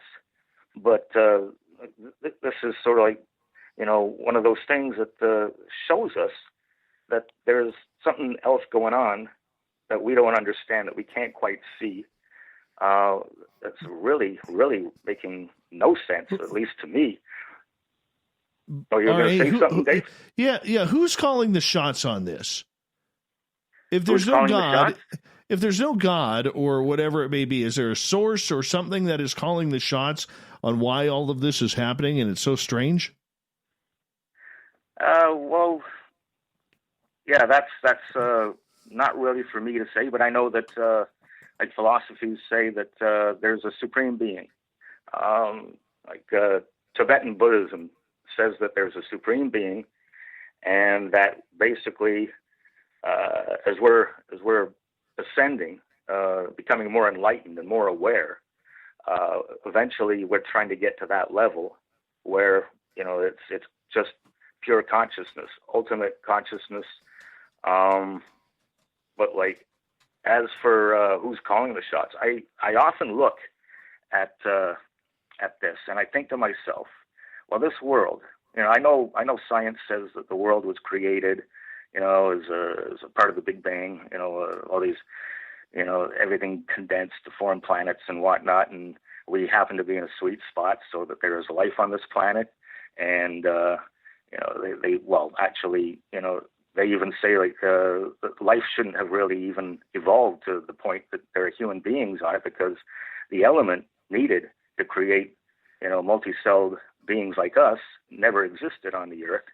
But this is sort of like, one of those things that shows us that there's something else going on that we don't understand, that we can't quite see. That's really, really making no sense, at least to me. Oh, you're going to say something, Dave? Yeah. Who's calling the shots on this? If there's no God, or whatever it may be, is there a source or something that is calling the shots on why all of this is happening and it's so strange? Well, yeah, that's not really for me to say, but I know that like philosophies say that there's a supreme being. Tibetan Buddhism says that there's a supreme being, and that basically as we're ascending, becoming more enlightened and more aware, eventually we're trying to get to that level where it's just pure consciousness, ultimate consciousness. But like, as for who's calling the shots, I often look at this and I think to myself, well, this world, I know science says that the world was created, as a part of the Big Bang, all these, everything condensed to form planets and whatnot, and we happen to be in a sweet spot so that there is life on this planet, and they even say that life shouldn't have really even evolved to the point that there are human beings on it, because the element needed to create, multi-celled beings like us never existed on the earth.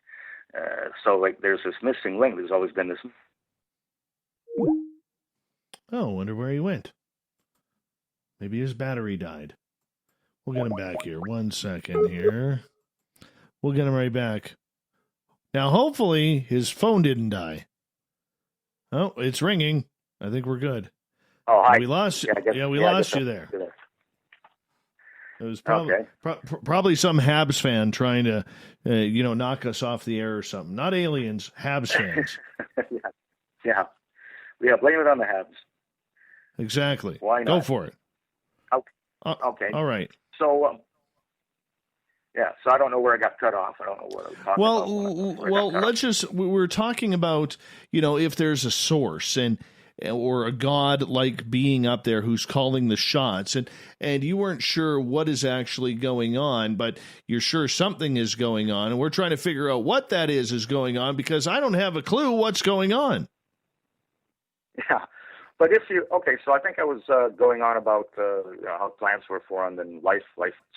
So there's this missing link. There's always been this. Oh, wonder where he went. Maybe his battery died. We'll get him back here. 1 second here. We'll get him right back. Now, hopefully, his phone didn't die. Oh, it's ringing. I think we're good. Oh, hi. We lost you. We lost you there. It was probably some Habs fan trying to, knock us off the air or something. Not aliens, Habs fans. Yeah. Blame it on the Habs. Exactly. Why not? Go for it. Okay. All right. So, so I don't know where I got cut off. I don't know what I was talking about. We're talking about, if there's a source or a God-like being up there who's calling the shots, and you weren't sure what is actually going on, but you're sure something is going on, and we're trying to figure out what that is going on, because I don't have a clue what's going on. Yeah. But so I think I was going on about how plants were formed and life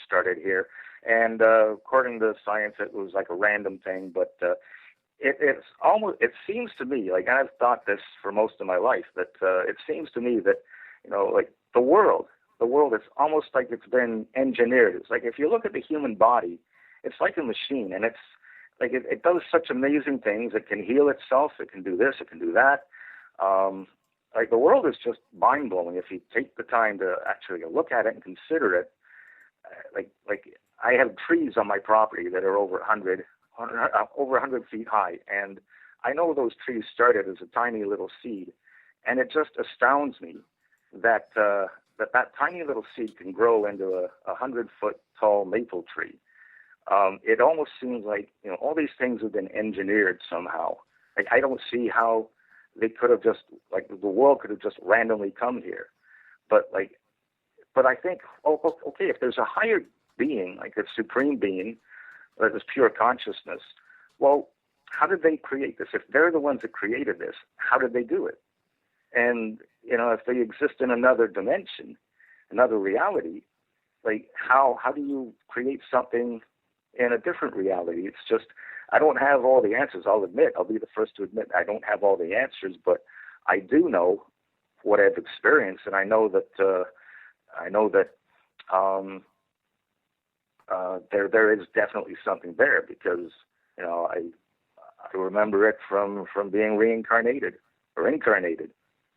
started here. And according to science, it was like a random thing, but it seems to me, like, I've thought this for most of my life, that it seems to me that, the world is almost like it's been engineered. It's like, if you look at the human body, it's like a machine, and it's like, it does such amazing things. It can heal itself. It can do this. It can do that. The world is just mind-blowing if you take the time to actually look at it and consider it. Like I have trees on my property that are over 100 feet high, and I know those trees started as a tiny little seed, and it just astounds me that that tiny little seed can grow into a 100-foot tall maple tree. It almost seems like all these things have been engineered somehow. Like, I don't see how they could have just, the world could have just randomly come here. But I think, okay, if there's a higher being, like a supreme being, that is pure consciousness, well, how did they create this? If they're the ones that created this, how did they do it? And, if they exist in another dimension, another reality, how do you create something in a different reality? It's just, I don't have all the answers. I'll be the first to admit I don't have all the answers, but I do know what I've experienced, and I know that there is definitely something there, because I remember it from being reincarnated or incarnated,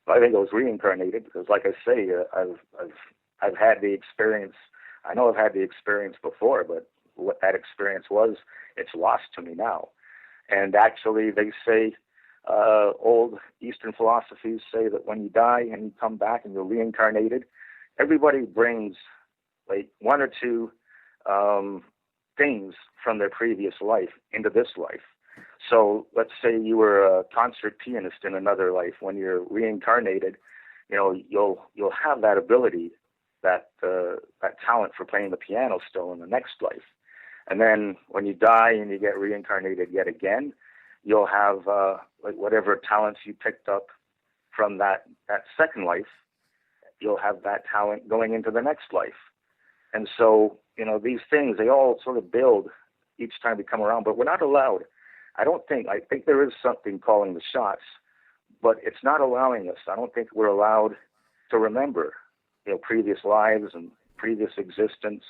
I think I was reincarnated because, like I say, I've had the experience. I know I've had the experience before, but what that experience was, it's lost to me now. And actually, they say, old Eastern philosophies say that when you die and you come back and you're reincarnated, everybody brings like one or two things from their previous life into this life. So let's say you were a concert pianist in another life. When you're reincarnated, you'll have that ability, that talent for playing the piano still in the next life. And then when you die and you get reincarnated yet again, you'll have like whatever talents you picked up from that second life, you'll have that talent going into the next life. And so, these things, they all sort of build each time we come around, but we're not allowed. I think there is something calling the shots, but it's not allowing us. I don't think we're allowed to remember, previous lives and previous existence.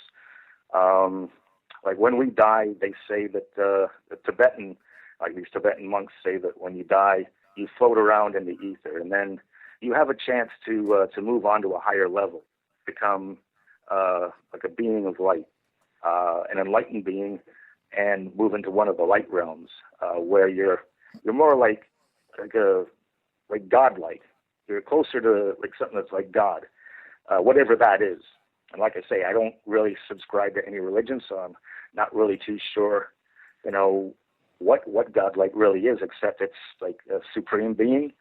Like when we die, they say that the these Tibetan monks say that when you die, you float around in the ether, and then you have a chance to move on to a higher level, become like a being of light, an enlightened being, and move into one of the light realms, where you're more like godlike. You're closer to like something that's like God, whatever that is. And like I say, I don't really subscribe to any religion, so I'm not really too sure, what godlike really is, except it's like a supreme being.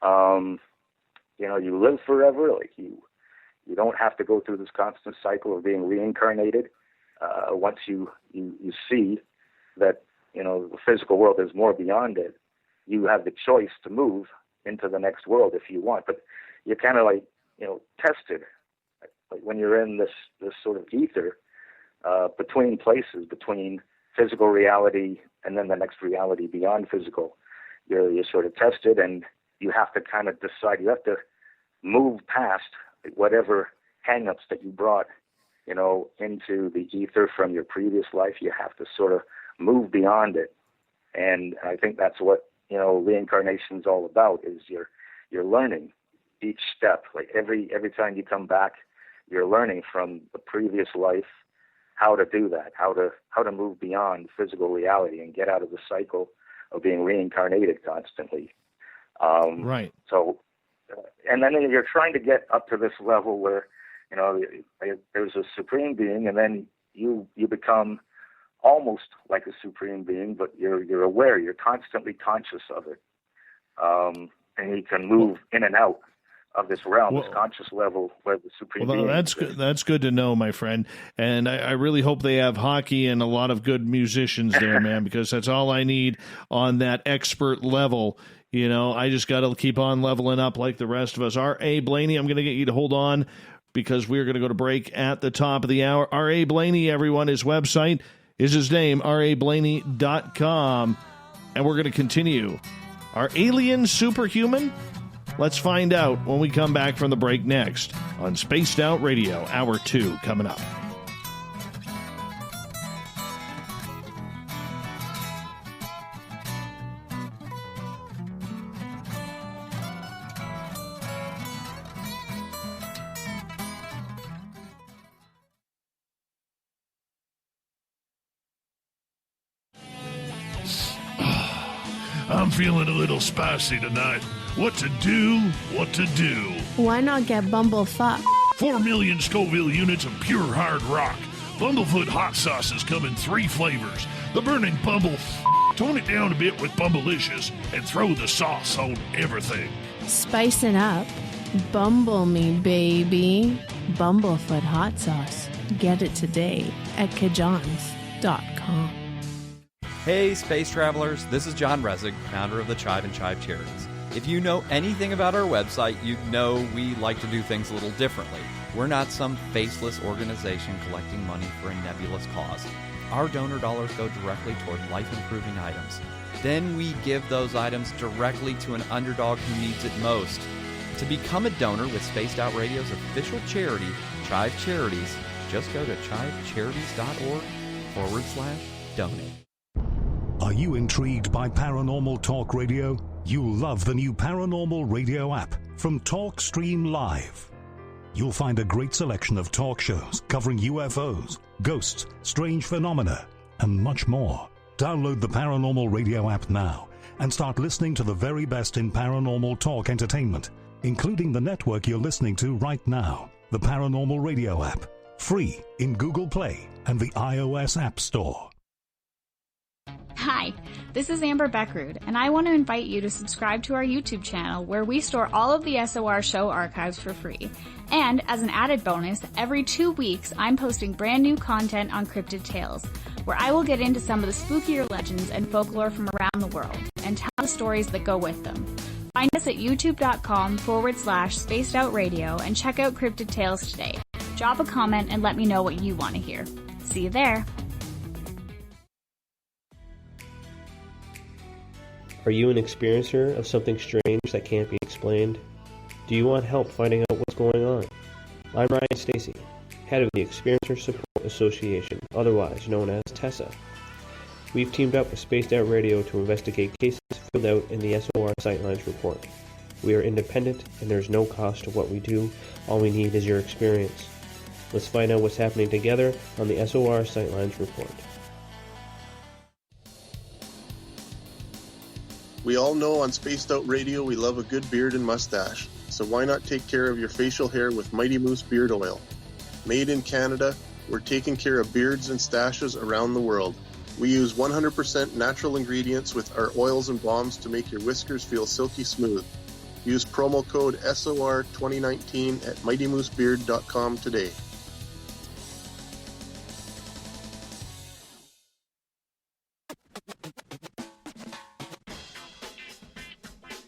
You live forever. Like you don't have to go through this constant cycle of being reincarnated. Once you see that, the physical world is more beyond it, you have the choice to move into the next world if you want. But you're kind of tested. Like when you're in this sort of ether, between places, between physical reality and then the next reality beyond physical, you're sort of tested, and you have to kind of decide. You have to move past whatever hang-ups that you brought, into the ether from your previous life. You have to sort of move beyond it. And I think that's what, reincarnation is all about, is you're learning each step. Like every time you come back, you're learning from the previous life how to do that, how to move beyond physical reality and get out of the cycle of being reincarnated constantly. Right. So, and then you're trying to get up to this level where, there's a supreme being, and then you become almost like a supreme being, but you're aware, you're constantly conscious of it. And you can move in and out of this realm, this conscious level where the supreme being that's exists. good. That's good to know, my friend. And I really hope they have hockey and a lot of good musicians there, man, because that's all I need on that expert level. I just got to keep on leveling up like the rest of us. A Blayney, I'm going to get you to hold on because we're going to go to break at the top of the hour. A Blayney, everyone, his website is his name, rablayney.com. And we're going to continue. Are aliens superhuman? Let's find out when we come back from the break next on Spaced Out Radio, Hour 2 coming up. I'm feeling a little spicy tonight. What to do? Why not get Bumblefuck? 4 million Scoville units of pure hard rock. Bumblefoot hot sauces come in 3 flavors. The burning Bumble. Tone it down a bit with Bumblicious and throw the sauce on everything. Spice it up. Bumble me, baby. Bumblefoot hot sauce. Get it today at kajans.com. Hey, space travelers, this is John Resig, founder of the Chive and Chive Charities. If you know anything about our website, you know we like to do things a little differently. We're not some faceless organization collecting money for a nebulous cause. Our donor dollars go directly toward life-improving items. Then we give those items directly to an underdog who needs it most. To become a donor with Spaced Out Radio's official charity, Chive Charities, just go to chivecharities.org/donate. Are you intrigued by Paranormal Talk Radio? You'll love the new Paranormal Radio app. from TalkStream Live. You'll find a great selection of talk shows covering UFOs, ghosts, strange phenomena, and much more. Download the Paranormal Radio app now and start listening to the very best in paranormal talk entertainment, including the network you're listening to right now, the Paranormal Radio app, free in Google Play and the iOS App Store. Hi, this is Amber Beckrud, and I want to invite you to subscribe to our YouTube channel where we store all of the SOR show archives for free. And as an added bonus, every 2 weeks I'm posting brand new content on Cryptid Tales, where I will get into some of the spookier legends and folklore from around the world and tell the stories that go with them. Find us at youtube.com/spacedoutradio and check out Cryptid Tales today. Drop a comment and let me know what you want to hear. See you there. Are you an experiencer of something strange that can't be explained? Do you want help finding out what's going on? I'm Ryan Stacy, head of the Experiencer Support Association, otherwise known as TESSA. We've teamed up with Spaced Out Radio to investigate cases filled out in the SOR Sightlines report. We are independent and there's no cost to what we do. All we need is your experience. Let's find out what's happening together on the SOR Sightlines report. We all know on Spaced Out Radio we love a good beard and mustache, so why not take care of your facial hair with Mighty Moose Beard Oil? Made in Canada, we're taking care of beards and stashes around the world. We use 100% natural ingredients with our oils and balms to make your whiskers feel silky smooth. Use promo code SOR2019 at mightymoosebeard.com today.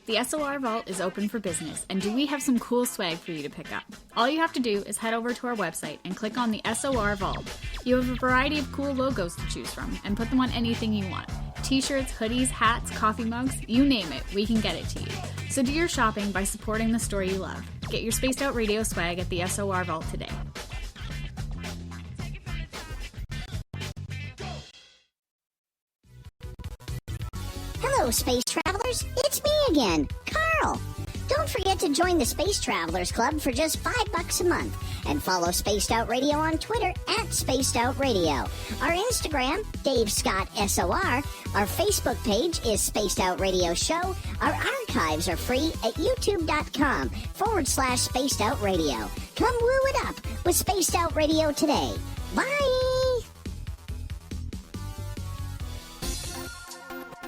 The SOR Vault is open for business, and do we have some cool swag for you to pick up? All you have to do is head over to our website and click on the SOR Vault. You have a variety of cool logos to choose from, and put them on anything you want. T-shirts, hoodies, hats, coffee mugs, you name it, we can get it to you. So do your shopping by supporting the store you love. Get your Spaced Out Radio swag at the SOR Vault today. Hello, Space Travelers. It's me again, Carl. Don't forget to join the Space Travelers Club for just $5 a month and follow Spaced Out Radio on Twitter at Spaced Out Radio. Our Instagram, Dave Scott SOR. Our Facebook page is Spaced Out Radio Show. Our archives are free at youtube.com/Spaced Out Radio. Come woo it up with Spaced Out Radio today. Bye!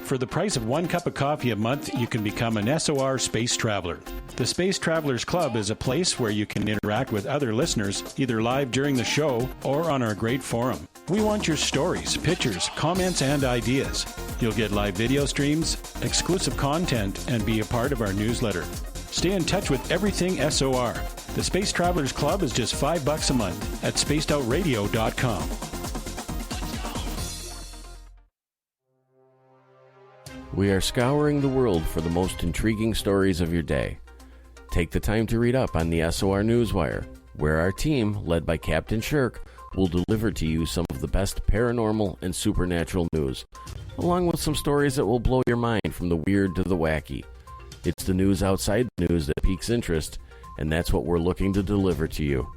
For the price of 1 cup of coffee a month, you can become an SOR Space Traveler. The Space Travelers Club is a place where you can interact with other listeners, either live during the show or on our great forum. We want your stories, pictures, comments, and ideas. You'll get live video streams, exclusive content, and be a part of our newsletter. Stay in touch with everything SOR. The Space Travelers Club is just $5 a month at spacedoutradio.com. We are scouring the world for the most intriguing stories of your day. Take the time to read up on the SOR Newswire, where our team, led by Captain Shirk, will deliver to you some of the best paranormal and supernatural news, along with some stories that will blow your mind from the weird to the wacky. It's the news outside the news that piques interest, and that's what we're looking to deliver to you.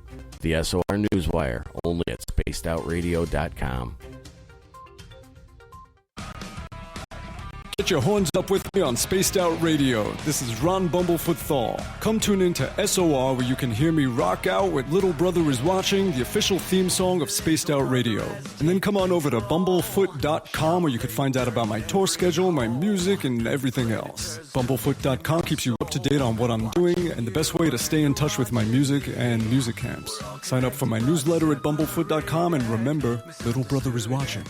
The SOR Newswire, only at spacedoutradio.com. Get your horns up with me on Spaced Out Radio. This is Ron Bumblefoot Thal. Come tune in to SOR where you can hear me rock out with Little Brother Is Watching, the official theme song of Spaced Out Radio. And then come on over to bumblefoot.com where you can find out about my tour schedule, my music, and everything else. Bumblefoot.com keeps you up to date on what I'm doing and the best way to stay in touch with my music and music camps. Sign up for my newsletter at bumblefoot.com and remember, Little Brother Is Watching.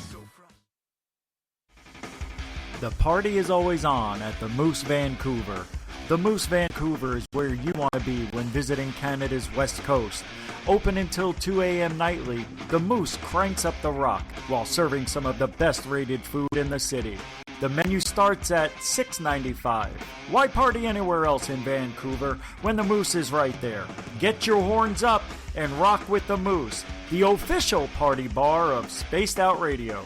The party is always on at the Moose Vancouver. The Moose Vancouver is where you want to be when visiting Canada's West Coast. Open until 2 a.m. nightly, the Moose cranks up the rock while serving some of the best rated food in the city. The menu starts at $6.95. Why party anywhere else in Vancouver when the Moose is right there? Get your horns up and rock with the Moose, the official party bar of Spaced Out Radio.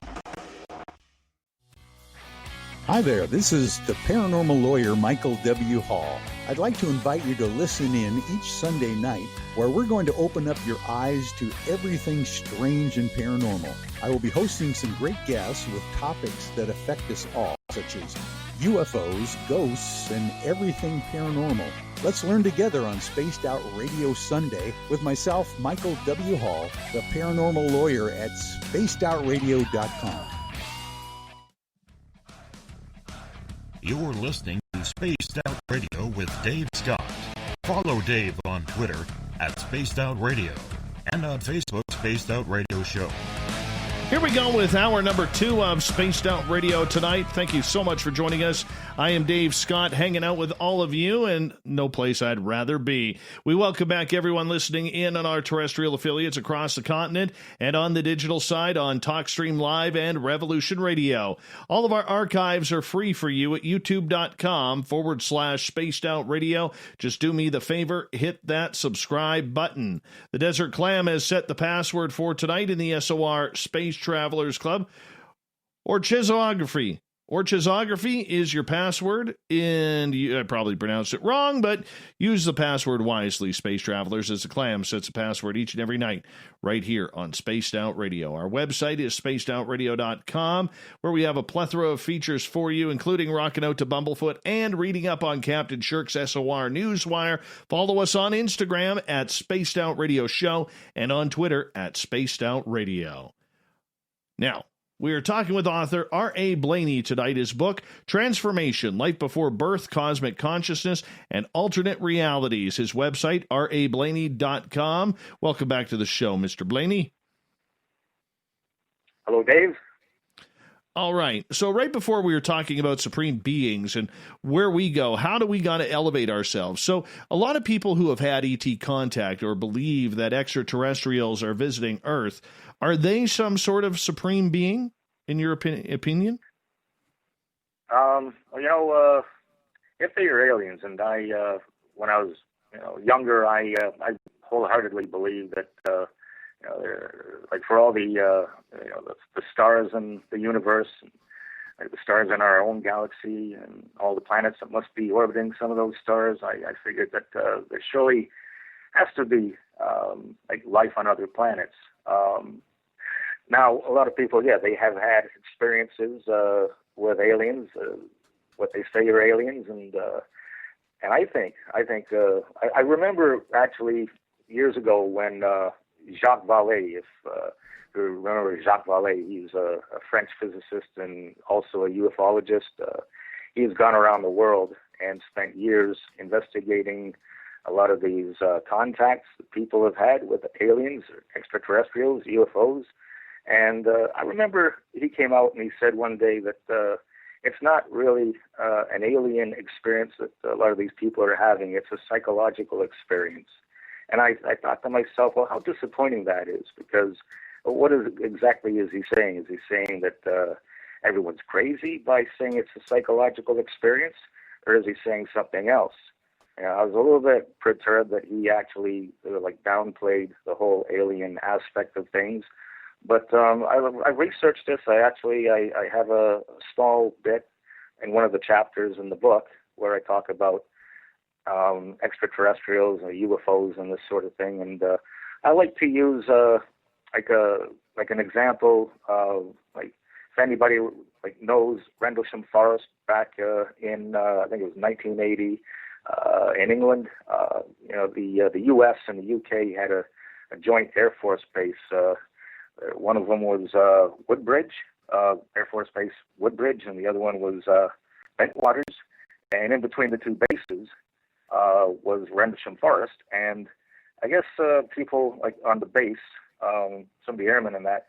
Hi there, this is the paranormal lawyer Michael W. Hall. I'd like to invite you to listen in each Sunday night where we're going to open up your eyes to everything strange and paranormal. I will be hosting some great guests with topics that affect us all, such as UFOs, ghosts, and everything paranormal. Let's learn together on Spaced Out Radio Sunday with myself, Michael W. Hall, the paranormal lawyer at spacedoutradio.com. You're listening to Spaced Out Radio with Dave Scott. Follow Dave on Twitter at Spaced Out Radio and on Facebook, Spaced Out Radio Show. Here we go with hour number 2 of Spaced Out Radio tonight. Thank you so much for joining us. I am Dave Scott, hanging out with all of you, and no place I'd rather be. We welcome back everyone listening in on our terrestrial affiliates across the continent and on the digital side on TalkStream Live and Revolution Radio. All of our archives are free for you at youtube.com/Spaced Out Radio. Just do me the favor, hit that subscribe button. The Desert Clam has set the password for tonight in the SOR Space Travelers Club, or Chizography. Or Chizography is your password, and I probably pronounced it wrong, but use the password wisely, Space Travelers, as the Clam sets a password each and every night right here on Spaced Out Radio. Our website is spacedoutradio.com, where we have a plethora of features for you, including rocking out to Bumblefoot and reading up on Captain Shirk's SOR Newswire. Follow us on Instagram at Spaced Out Radio Show and on Twitter at Spaced Out Radio. Now, we are talking with author A Blayney tonight. His book, Transformation, Life Before Birth, Cosmic Consciousness, and Alternate Realities. His website, rablayney.com. Welcome back to the show, Mr. Blayney. Hello, Dave. All right. So right before we were talking about supreme beings and where we go, how do we got to elevate ourselves? So a lot of people who have had ET contact or believe that extraterrestrials are visiting Earth, are they some sort of supreme being, in your opinion? If they are aliens, and when I was younger, I wholeheartedly believed that they're, like, for all the stars in the universe, and, like, the stars in our own galaxy, and all the planets that must be orbiting some of those stars, I figured that there surely has to be life on other planets. Now, a lot of people, they have had experiences with aliens, what they say are aliens, and I remember actually years ago when Jacques Vallée, if you remember Jacques Vallée, he's a French physicist and also a ufologist. He's gone around the world and spent years investigating a lot of these contacts that people have had with aliens, extraterrestrials, UFOs. And I remember he came out and he said one day that it's not really an alien experience that a lot of these people are having. It's a psychological experience. And I thought to myself, well, how disappointing that is, because what exactly is he saying? Is he saying that everyone's crazy by saying it's a psychological experience, or is he saying something else? I was a little bit perturbed that he actually downplayed the whole alien aspect of things. But I researched this. I have a small bit in one of the chapters in the book where I talk about extraterrestrials and UFOs and this sort of thing. And I like to use an example of, if anybody knows Rendlesham Forest back in I think it was 1980 in England. The U.S. and the U.K. had a joint Air Force base. One of them was Woodbridge, Air Force Base Woodbridge, and the other one was Bentwaters. And in between the two bases was Rendlesham Forest. And I guess people on the base, some of the airmen in that,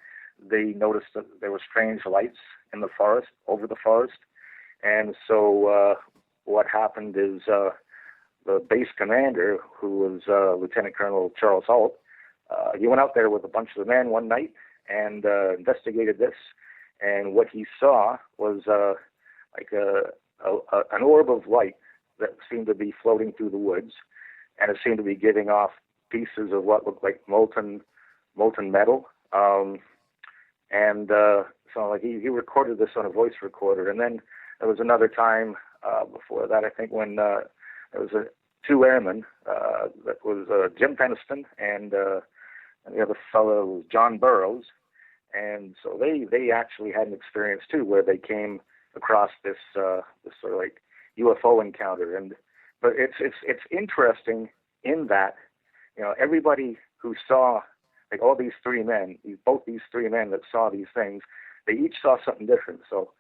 they noticed that there were strange lights in the forest, over the forest. And so what happened is the base commander, who was Lieutenant Colonel Charles Holt, he went out there with a bunch of the men one night and investigated this. And what he saw was an orb of light that seemed to be floating through the woods, and it seemed to be giving off pieces of what looked like molten metal. And so like he recorded this on a voice recorder. And then there was another time before that, I think, when there was two airmen. That was Jim Peniston and the other fellow was John Burroughs. And so they actually had an experience too, where they came across this sort of like UFO encounter. But it's interesting in that, you know, everybody who saw, like all these three men, both these three men that saw these things, they each saw something different. So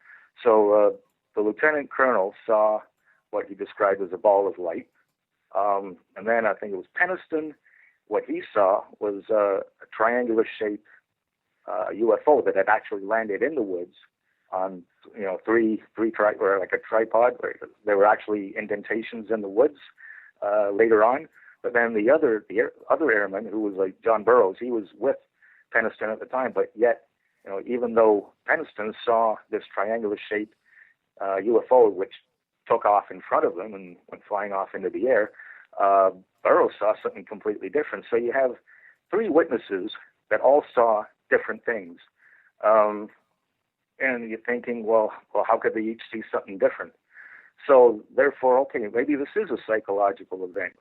the lieutenant colonel saw what he described as a ball of light. And then I think it was Peniston. What he saw was a triangular shaped UFO that had actually landed in the woods on, you know, or like a tripod. Where there were actually indentations in the woods later on. But then the other airman, who was like John Burroughs, he was with Peniston at the time. But yet, you know, even though Peniston saw this triangular shaped UFO, which took off in front of them and went flying off into the air, Burroughs saw something completely different. So you have three witnesses that all saw different things. And you're thinking, well, how could they each see something different? So therefore, okay, maybe this is a psychological event.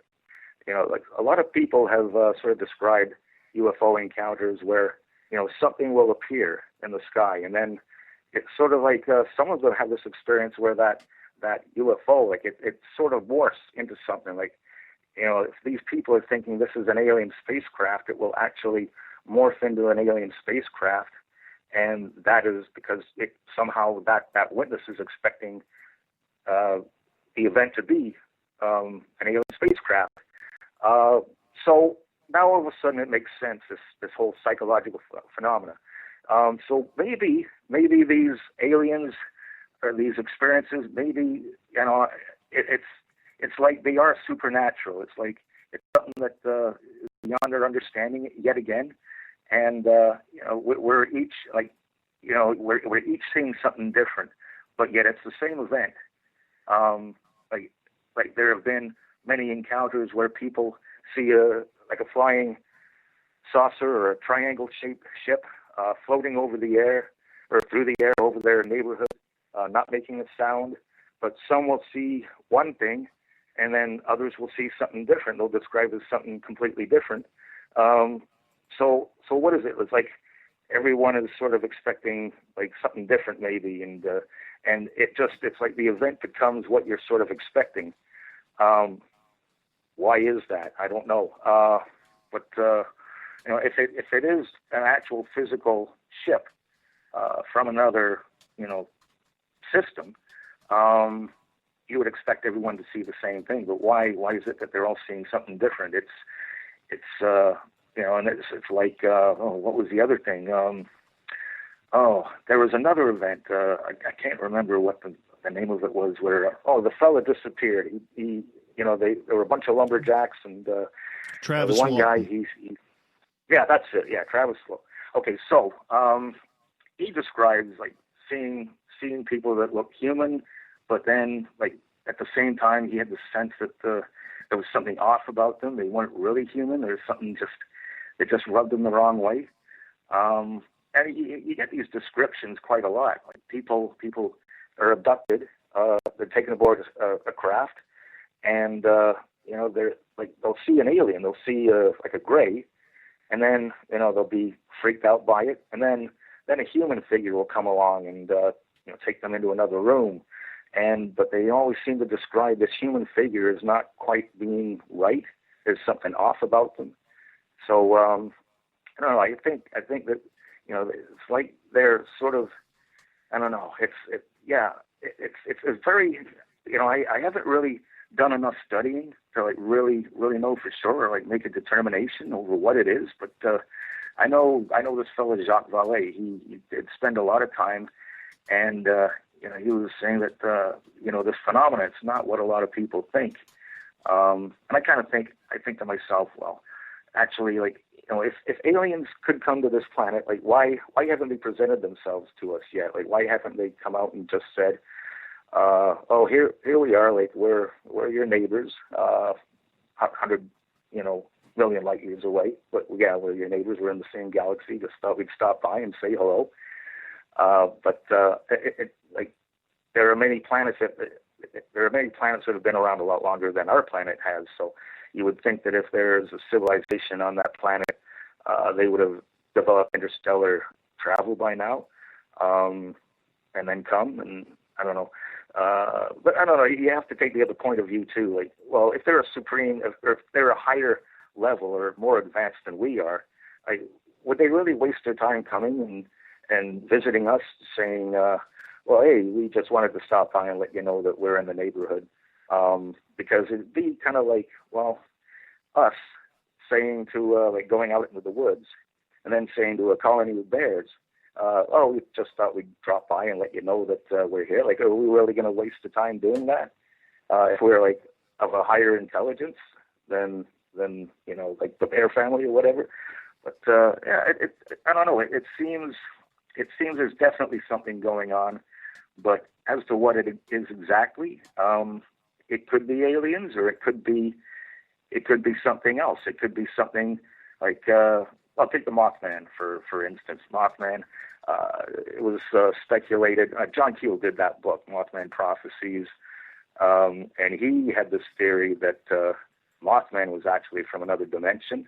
You know, like a lot of people have sort of described UFO encounters where, you know, something will appear in the sky, and then it's sort of like some of them have this experience where that UFO, like it sort of morphs into something. Like, you know, if these people are thinking this is an alien spacecraft, it will actually morph into an alien spacecraft, and that is because it somehow that witness is expecting the event to be an alien spacecraft. So now all of a sudden it makes sense, this whole psychological phenomena. So maybe these aliens or these experiences, maybe, you know, it's like they are supernatural. It's like it's something that is beyond our understanding yet again. And you know, we're each like, you know, we're each seeing something different, but yet it's the same event. Like there have been many encounters where people see a flying saucer or a triangle-shaped ship floating over the air or through the air over their neighborhood, not making a sound. But some will see one thing, and then others will see something different. They'll describe it as something completely different. So what is it? It's like everyone is sort of expecting like something different, maybe, and it's like the event becomes what you're sort of expecting. Why is that? I don't know. But you know, if it is an actual physical ship from another, you know, system, you would expect everyone to see the same thing. But why is it that they're all seeing something different? It's you know, and it's like what was the other thing? There was another event. I can't remember what the name of it was. Where the fella disappeared. He you know, there were a bunch of lumberjacks and Travis the one Sloan. guy. Yeah, that's it. Yeah, Travis Sloan. Okay, so he describes like seeing people that look human, but then like at the same time he had the sense that there was something off about them. They weren't really human. There's something that just rubbed them the wrong way. And you get these descriptions quite a lot. Like people are abducted. They're taken aboard a craft, and you know, they'll see an alien. They'll see like a gray, and then, you know, they'll be freaked out by it, and then a human figure will come along and you know, take them into another room. But they always seem to describe this human figure as not quite being right. There's something off about them. So I don't know. I think that, you know, it's like they're sort of, I don't know. It's very, you know, I haven't really done enough studying to like really know for sure, or like make a determination over what it is. But I know this fellow Jacques Vallée. He did spend a lot of time, and you know, he was saying that you know, this phenomenon, it's not what a lot of people think. And I think to myself, well, actually, like, you know, if aliens could come to this planet, like why haven't they presented themselves to us yet? Like, why haven't they come out and just said, here we are, like we're your neighbors, 100, you know, million light years away, but yeah, we're your neighbors. We're in the same galaxy. Just thought we'd stop by and say hello. But like there are many planets that have been around a lot longer than our planet has. So you would think that if there's a civilization on that planet, they would have developed interstellar travel by now, and then come. And I don't know. But I don't know. You have to take the other point of view too. Like, well, if they're if they're a higher level or more advanced than we are, would they really waste their time coming and visiting us, saying, "Well, hey, we just wanted to stop by and let you know that we're in the neighborhood," because it'd be kind of like, well, us saying to like going out into the woods and then saying to a colony of bears, "Oh, we just thought we'd drop by and let you know that we're here." Like, are we really going to waste the time doing that? If we're like of a higher intelligence than like the bear family or whatever. But yeah, I don't know. It seems there's definitely something going on, but as to what it is exactly, it could be aliens, or it could be something else. It could be something like I'll take the Mothman for instance. Mothman. It was speculated. John Keel did that book, Mothman Prophecies, and he had this theory that Mothman was actually from another dimension,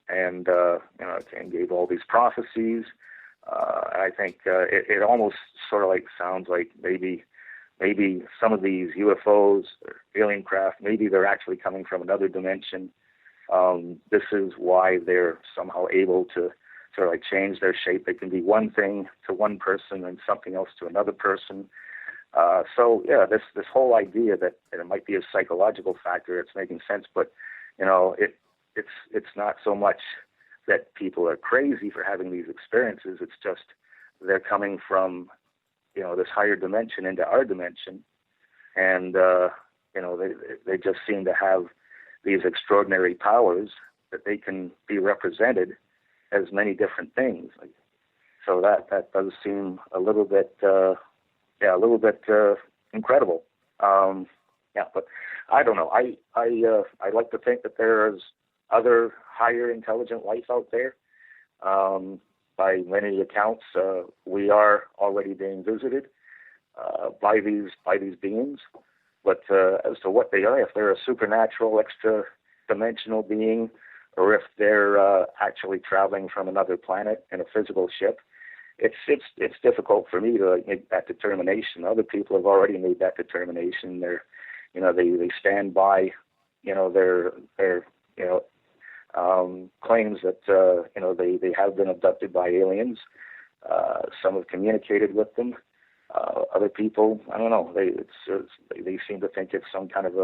and gave all these prophecies. I think it almost sort of like sounds like maybe some of these UFOs or alien craft, maybe they're actually coming from another dimension. This is why they're somehow able to sort of like change their shape. They can be one thing to one person and something else to another person. So yeah, this whole idea that it might be a psychological factor, it's making sense. But it's not so much that people are crazy for having these experiences. It's just they're coming from this higher dimension into our dimension, and they just seem to have these extraordinary powers that they can be represented as many different things. So that does seem a little bit incredible. But I don't know. I like to think that there's other higher intelligent life out there. By many accounts, we are already being visited by these beings. But as to what they are, if they're a supernatural, extra-dimensional being, or if they're actually traveling from another planet in a physical ship, it's difficult for me to make that determination. Other people have already made that determination. They stand by their claims that they have been abducted by aliens. Some have communicated with them. Other people, I don't know. They seem to think it's some kind of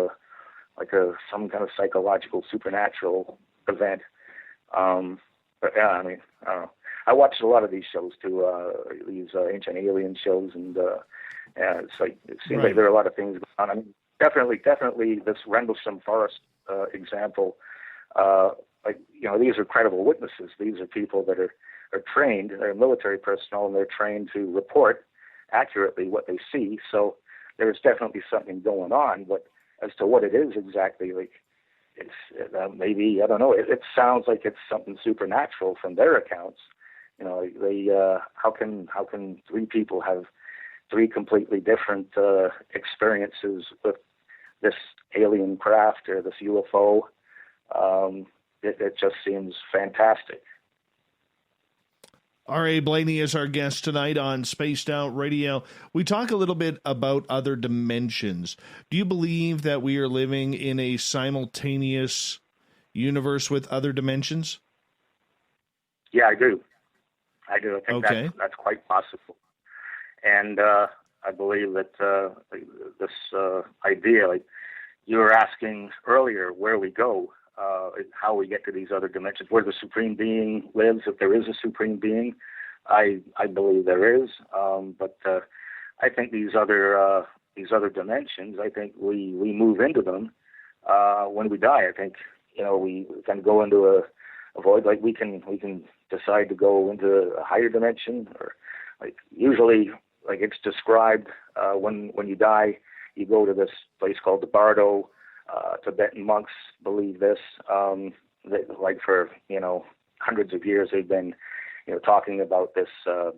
some kind of psychological supernatural event. But yeah, I mean, I don't know. I watched a lot of these shows too, these ancient alien shows, and it's like it seems like there are a lot of things going on. I mean, definitely this Rendlesham Forest example. These are credible witnesses. These are people that are trained. They're military personnel, and they're trained to report accurately what they see. So there's definitely something going on. But as to what it is exactly, it's maybe, I don't know. It sounds like it's something supernatural from their accounts. How can three people have three completely different experiences with this alien craft or this UFO? It just seems fantastic. A Blayney is our guest tonight on Spaced Out Radio. We talk a little bit about other dimensions. Do you believe that we are living in a simultaneous universe with other dimensions? Yeah, I do. I think that's quite possible. And I believe that this idea, like you were asking earlier, where we go, how we get to these other dimensions, where the Supreme Being lives, if there is a Supreme Being, I believe there is. But I think these other dimensions, I think we move into them when we die. I think we can go into a void. Like we can decide to go into a higher dimension, or like usually like it's described when you die, you go to this place called the Bardo. Tibetan monks believe this. Like for hundreds of years, they've been talking about this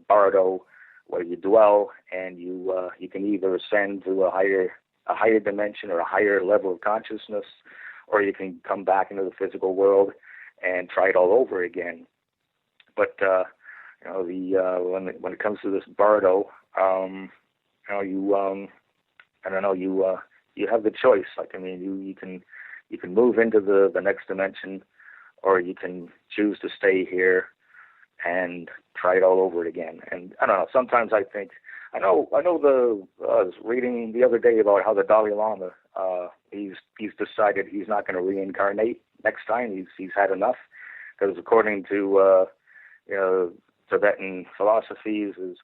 bardo, where you dwell and you can either ascend to a higher dimension or a higher level of consciousness, or you can come back into the physical world and try it all over again. But when it comes to this bardo, you have the choice. Like, I mean, you can move into the next dimension, or you can choose to stay here and try it all over again. And I don't know. Sometimes I think I know. I was reading the other day about how the Dalai Lama he's decided he's not going to reincarnate next time. He's had enough, because according to Tibetan philosophies, is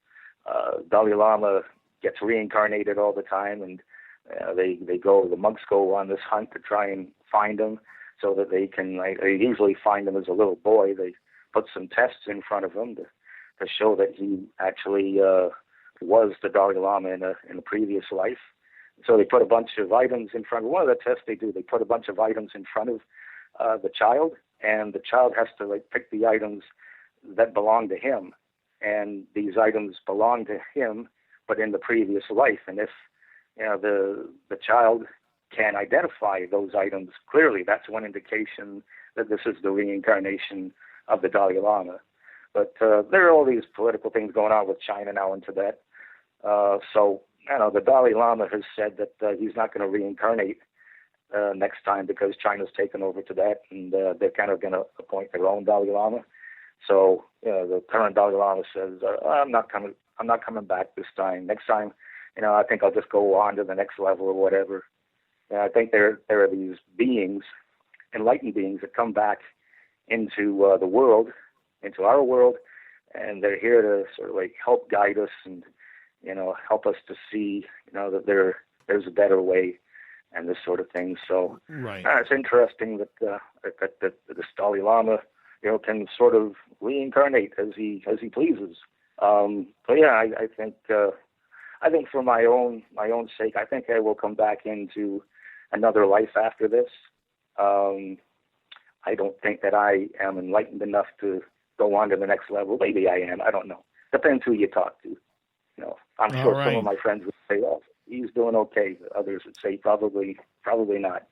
Dalai Lama gets reincarnated all the time, and the monks go on this hunt to try and find him, so that they can. They usually find him as a little boy. They put some tests in front of him to show that he actually was the Dalai Lama in a previous life. So they put a bunch of items in front of one of the tests they do. They put a bunch of items in front of the child, and the child has to pick the items that belong to him, and these items belong to him, but in the previous life. And if the child can identify those items clearly, that's one indication that this is the reincarnation of the Dalai Lama. But there are all these political things going on with China now in Tibet. So the Dalai Lama has said that he's not going to reincarnate next time, because China's taken over Tibet, and they're kind of going to appoint their own Dalai Lama. So the current Dalai Lama says, I'm not coming back this time. Next time, I think I'll just go on to the next level or whatever. I think there are these beings, enlightened beings, that come back into the world, into our world, and they're here to sort of help guide us and help us to see that there's a better way and this sort of thing. So right. It's interesting that this Dalai Lama can sort of reincarnate as he pleases. But yeah, I think for my own sake, I think I will come back into another life after this. I don't think that I am enlightened enough to go on to the next level. Maybe I am. I don't know. Depends who you talk to. I'm sure right. Some of my friends would say, "Oh, he's doing okay." Others would say, "Probably not."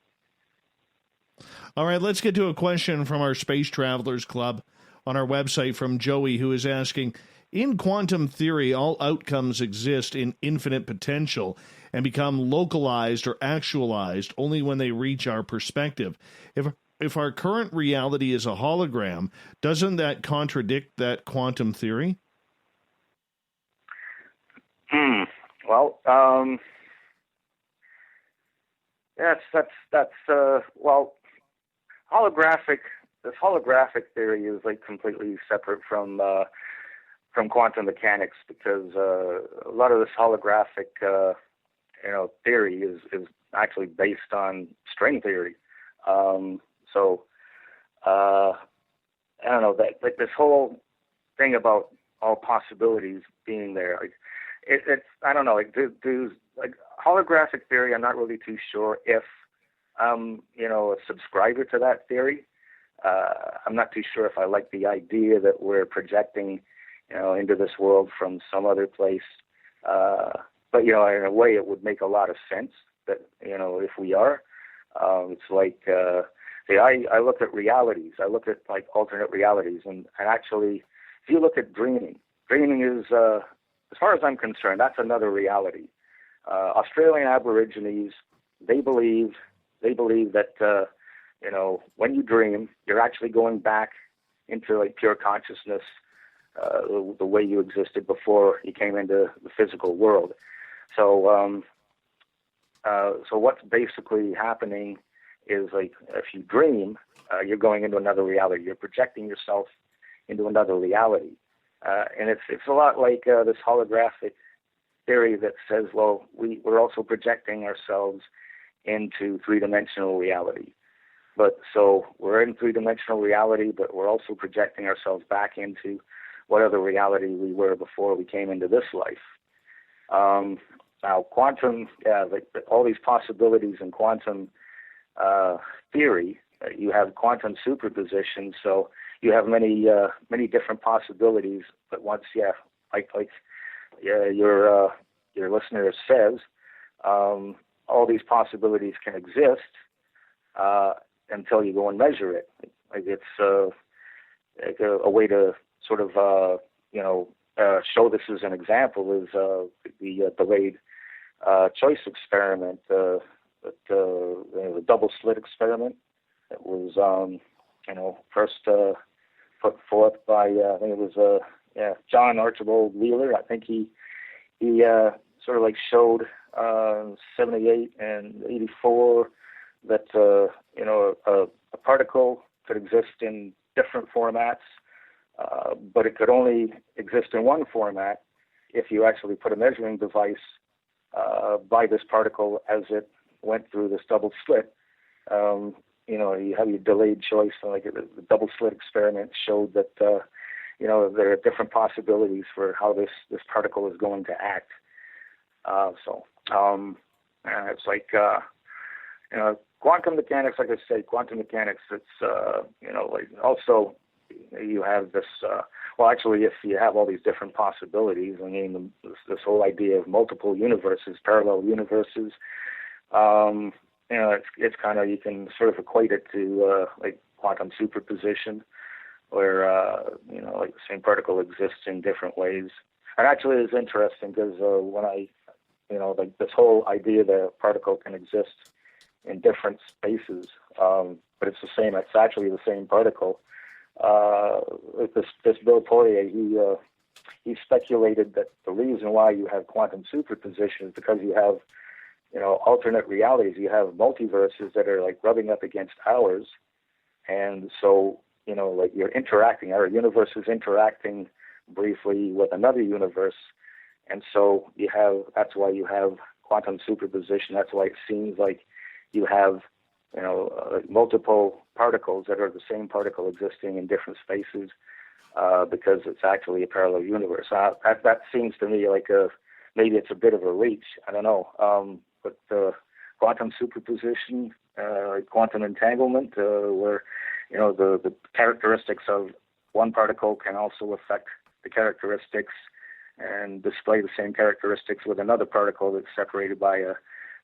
All right, let's get to a question from our Space Travelers Club on our website from Joey, who is asking, in quantum theory, all outcomes exist in infinite potential and become localized or actualized only when they reach our perspective. If our current reality is a hologram, doesn't that contradict that quantum theory? Well, this holographic theory is completely separate from quantum mechanics, because a lot of this holographic theory is actually based on string theory. So I don't know, that this whole thing about all possibilities being there, it's I don't know, holographic theory. I'm not really too sure if I'm a subscriber to that theory. I'm not too sure if I like the idea that we're projecting into this world from some other place. But in a way, it would make a lot of sense that if we are, it's I look at realities. I look at alternate realities, and actually, if you look at dreaming is, as far as I'm concerned, that's another reality. Australian Aborigines, they believe that when you dream, you're actually going back into pure consciousness, the way you existed before you came into the physical world. So what's basically happening is if you dream, you're going into another reality. You're projecting yourself into another reality, and it's a lot like this holographic theory that says, well, we're also projecting ourselves into three-dimensional reality. But so we're in three-dimensional reality, but we're also projecting ourselves back into whatever reality we were before we came into this life. Now, quantum, all these possibilities in quantum theory. You have quantum superposition, so you have many different possibilities. But once, your listener says, all these possibilities can exist until you go and measure it. Like it's like a way to sort of show this as an example is the delayed choice experiment, the double slit experiment. It was first put forth by I think it was John Archibald Wheeler. I think he sort of like showed 78 and 84 that a particle could exist in different formats, but it could only exist in one format if you actually put a measuring device by this particle as it went through this double slit. You have your delayed choice, like the double slit experiment showed that there are different possibilities for how this particle is going to act. It's like quantum mechanics. Like I say, quantum mechanics. It's like also you have this. Actually, if you have all these different possibilities, I mean, this whole idea of multiple universes, parallel universes. It's kind of, you can sort of equate it to like quantum superposition, where like the same particle exists in different ways. And actually, it's interesting because when I, like this whole idea that a particle can exist in different spaces, but it's the same. It's actually the same particle. This Bill Poirier, he speculated that the reason why you have quantum superposition is because you have alternate realities. You have multiverses that are like rubbing up against ours, and so like you're interacting. Our universe is interacting briefly with another universe, and so that's why you have quantum superposition. That's why it seems like you have multiple particles that are the same particle existing in different spaces, because it's actually a parallel universe. That seems to me like maybe it's a bit of a reach. I don't know. But quantum superposition, quantum entanglement, where the characteristics of one particle can also affect the characteristics and display the same characteristics with another particle that's separated by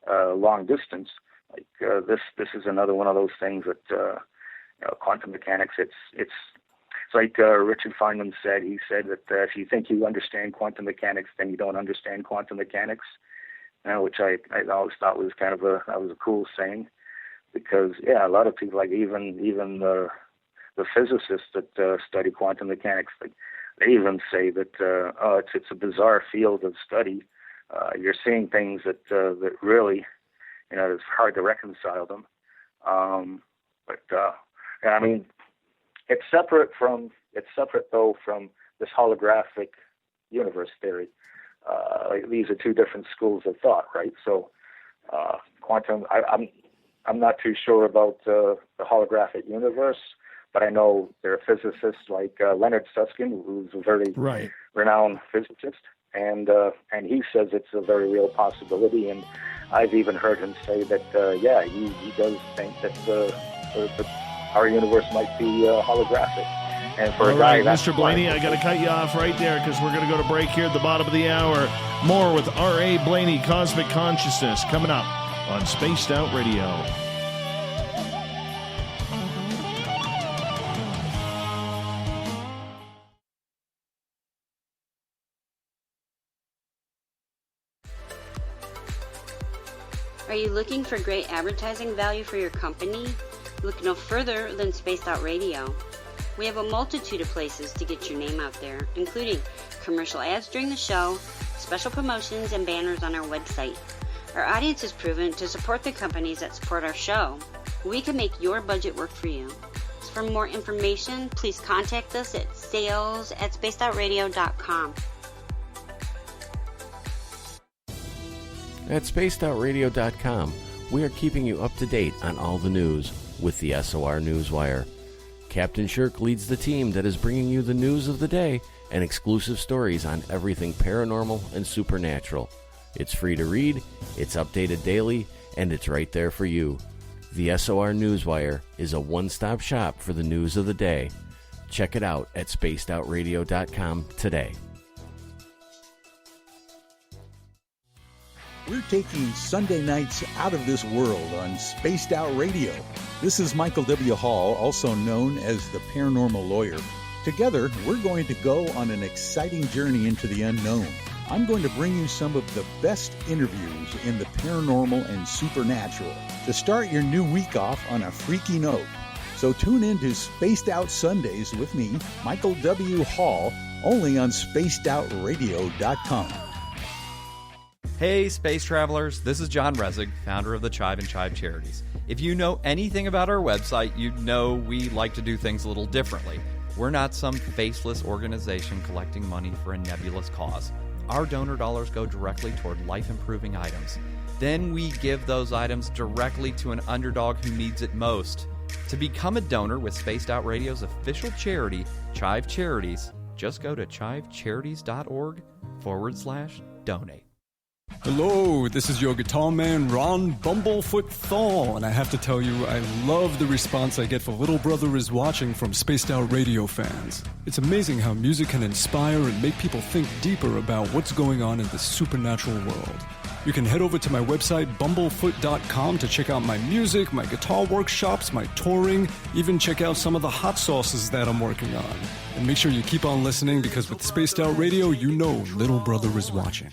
a long distance. Like this is another one of those things that quantum mechanics. It's like Richard Feynman said. He said that if you think you understand quantum mechanics, then you don't understand quantum mechanics. Which I always thought was kind of a cool saying, because a lot of people, like even the physicists that study quantum mechanics, like they even say that it's a bizarre field of study. You're seeing things that really it's hard to reconcile them. I mean, it's separate though from this holographic universe theory. These are two different schools of thought, right? So, quantum. I'm not too sure about the holographic universe, but I know there are physicists like Leonard Susskind, who's a very renowned physicist, and he says it's a very real possibility. And I've even heard him say that he does think that our universe might be holographic. And for all right, Mr. Blayney, I got to cut you off right there because we're going to go to break here at the bottom of the hour. More with R.A. Blayney, Cosmic Consciousness, coming up on Spaced Out Radio. Are you looking for great advertising value for your company? Look no further than Spaced Out Radio. We have a multitude of places to get your name out there, including commercial ads during the show, special promotions, and banners on our website. Our audience is proven to support the companies that support our show. We can make your budget work for you. So for more information, please contact us at sales@spacedoutradio.com. At spacedoutradio.com, we are keeping you up to date on all the news with the SOR Newswire. Captain Shirk leads the team that is bringing you the news of the day and exclusive stories on everything paranormal and supernatural. It's free to read, it's updated daily, and it's right there for you. The SOR Newswire is a one-stop shop for the news of the day. Check it out at spacedoutradio.com today. We're taking Sunday nights out of this world on Spaced Out Radio. This is Michael W. Hall, also known as the Paranormal Lawyer. Together, we're going to go on an exciting journey into the unknown. I'm going to bring you some of the best interviews in the paranormal and supernatural to start your new week off on a freaky note. So tune in to Spaced Out Sundays with me, Michael W. Hall, only on spacedoutradio.com. Hey, space travelers, this is John Resig, founder of the Chive and Chive Charities. If you know anything about our website, you know we like to do things a little differently. We're not some faceless organization collecting money for a nebulous cause. Our donor dollars go directly toward life-improving items. Then we give those items directly to an underdog who needs it most. To become a donor with Spaced Out Radio's official charity, Chive Charities, just go to chivecharities.org/donate. Hello, this is your guitar man, Ron Bumblefoot Thal, and I have to tell you, I love the response I get for Little Brother is Watching from Spaced Out Radio fans. It's amazing how music can inspire and make people think deeper about what's going on in the supernatural world. You can head over to my website, bumblefoot.com, to check out my music, my guitar workshops, my touring, even check out some of the hot sauces that I'm working on. And make sure you keep on listening, because with Spaced Out Radio, you know Little Brother is watching.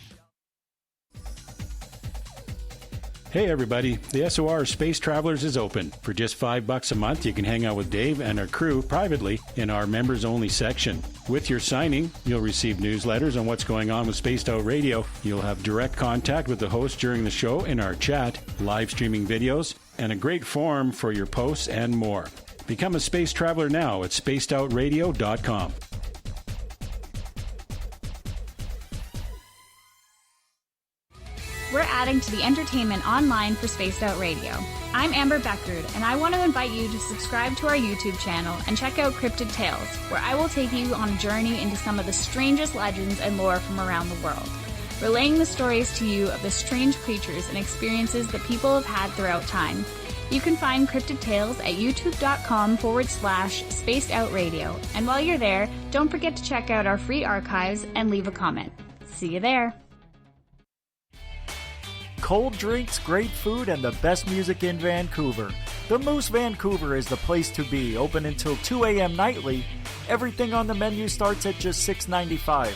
Hey everybody, the SOR Space Travelers is open. For just $5 a month, you can hang out with Dave and our crew privately in our members-only section. With your signing, you'll receive newsletters on what's going on with Spaced Out Radio. You'll have direct contact with the host during the show in our chat, live streaming videos, and a great forum for your posts and more. Become a space traveler now at spacedoutradio.com. We're adding to the entertainment online for Spaced Out Radio. I'm Amber Beckrud, and I want to invite you to subscribe to our YouTube channel and check out Cryptid Tales, where I will take you on a journey into some of the strangest legends and lore from around the world, relaying the stories to you of the strange creatures and experiences that people have had throughout time. You can find Cryptid Tales at youtube.com/Spaced Out Radio, and while you're there, don't forget to check out our free archives and leave a comment. See you there. Cold drinks, great food, and the best music in Vancouver. The Moose Vancouver is the place to be, open until 2 a.m. nightly. Everything on the menu starts at just $6.95.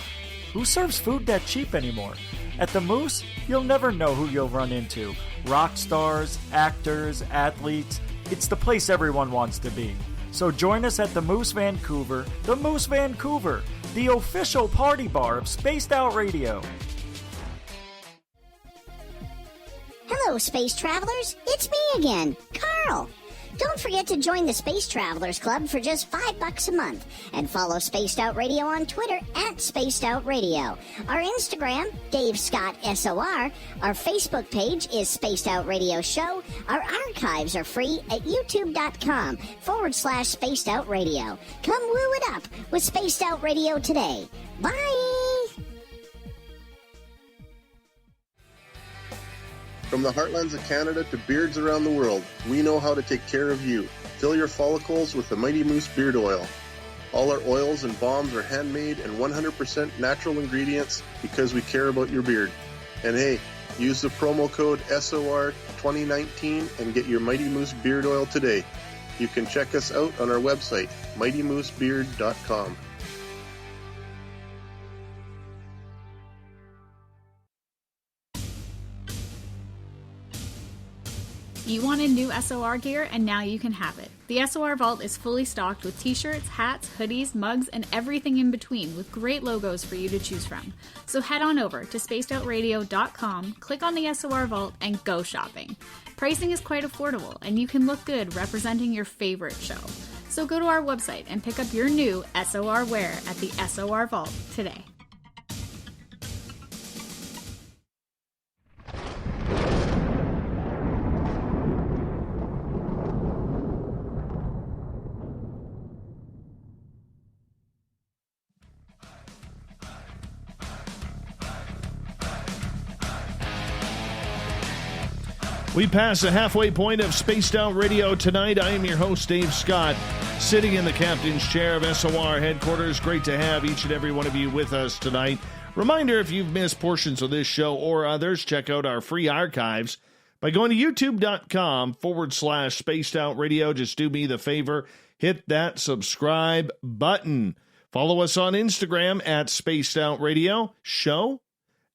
Who serves food that cheap anymore? At the Moose, you'll never know who you'll run into. Rock stars, actors, athletes. It's the place everyone wants to be. So join us at the Moose Vancouver, the official party bar of Spaced Out Radio. Hello, Space Travelers. It's me again, Carl. Don't forget to join the Space Travelers Club for just $5 a month and follow Spaced Out Radio on Twitter at Spaced Out Radio. Our Instagram, Dave Scott SOR. Our Facebook page is Spaced Out Radio Show. Our archives are free at youtube.com/Spaced Out Radio. Come woo it up with Spaced Out Radio today. Bye! From the heartlands of Canada to beards around the world, we know how to take care of you. Fill your follicles with the Mighty Moose Beard Oil. All our oils and balms are handmade and 100% natural ingredients because we care about your beard. And hey, use the promo code SOR2019 and get your Mighty Moose Beard Oil today. You can check us out on our website, mightymoosebeard.com. You wanted new SOR gear, and now you can have it. The SOR Vault is fully stocked with t-shirts, hats, hoodies, mugs, and everything in between, with great logos for you to choose from. So head on over to spacedoutradio.com, click on the SOR Vault, and go shopping. Pricing is quite affordable, and you can look good representing your favorite show. So go to our website and pick up your new SOR wear at the SOR Vault today. We pass the halfway point of Spaced Out Radio tonight. I am your host, Dave Scott, sitting in the captain's chair of SOR headquarters. Great to have each and every one of you with us tonight. Reminder, if you've missed portions of this show or others, check out our free archives by going to youtube.com/Spaced Out Radio. Just do me the favor, hit that subscribe button. Follow us on Instagram at Spaced Out Radio Show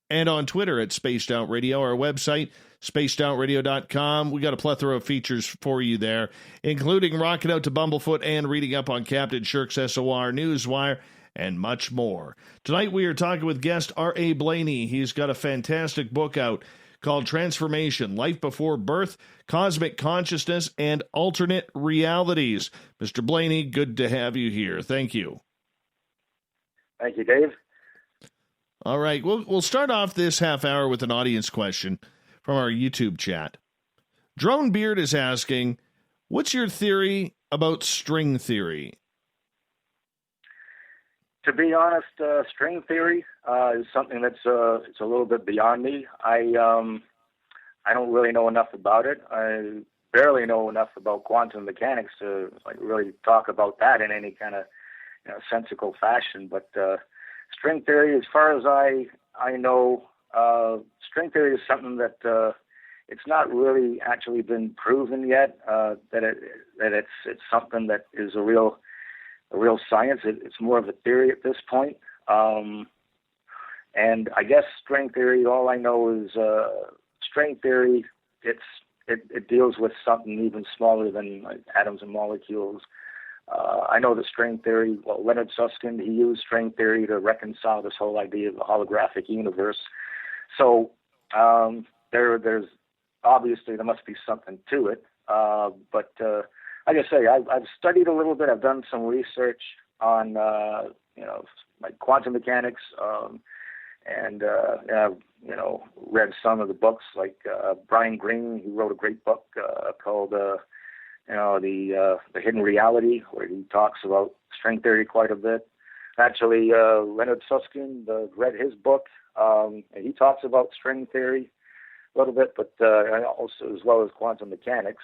and on Twitter at Spaced Out Radio. Our website, spacedoutradio.com. We got a plethora of features for you there, including rocking out to Bumblefoot and reading up on Captain Shirk's SOR Newswire and much more. Tonight we are talking with guest A Blayney. He's got a fantastic book out called Transformation, Life Before Birth, Cosmic Consciousness, and Alternate Realities. Mr. Blayney, good to have you here. Thank you. Thank you, Dave. All right, we'll start off this half hour with an audience question from our YouTube chat. Drone Beard is asking, what's your theory about string theory? To be honest, string theory is something that's it's a little bit beyond me. I don't really know enough about it. I barely know enough about quantum mechanics to really talk about that in any kind of sensical fashion. But string theory, as far as I know, string theory is something that it's not really actually been proven yet. That it's something that is a real science. It's more of a theory at this point. And I guess string theory, all I know is string theory. It deals with something even smaller than atoms and molecules. I know that string theory, Leonard Susskind, he used string theory to reconcile this whole idea of the holographic universe. So there's obviously there must be something to it. But like I say, I've studied a little bit. I've done some research on like quantum mechanics, and I've read some of the books like Brian Greene. He wrote a great book called the Hidden Reality, where he talks about string theory quite a bit. Actually, Leonard Susskind read his book, and he talks about string theory a little bit, but also as well as quantum mechanics.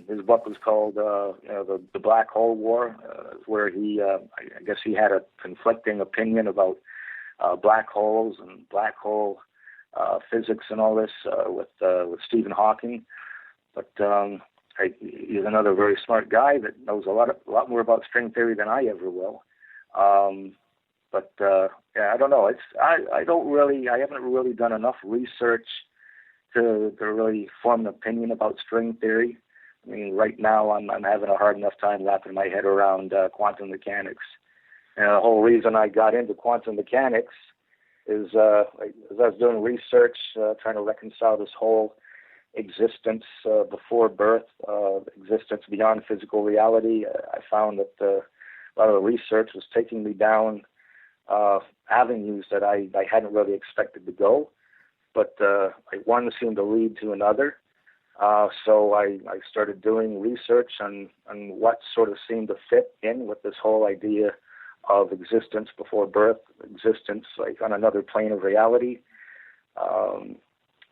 His book was called the Black Hole War, where he I guess he had a conflicting opinion about black holes and black hole physics and all this with Stephen Hawking. But he's another very smart guy that knows a lot more about string theory than I ever will. But I don't know. I haven't really done enough research to really form an opinion about string theory. I mean, right now I'm having a hard enough time wrapping my head around quantum mechanics. And the whole reason I got into quantum mechanics is as I was doing research, trying to reconcile this whole existence before birth, existence beyond physical reality. I found that a lot of the research was taking me down avenues that I hadn't really expected to go, but one seemed to lead to another. So I started doing research on what sort of seemed to fit in with this whole idea of existence before birth, existence like on another plane of reality.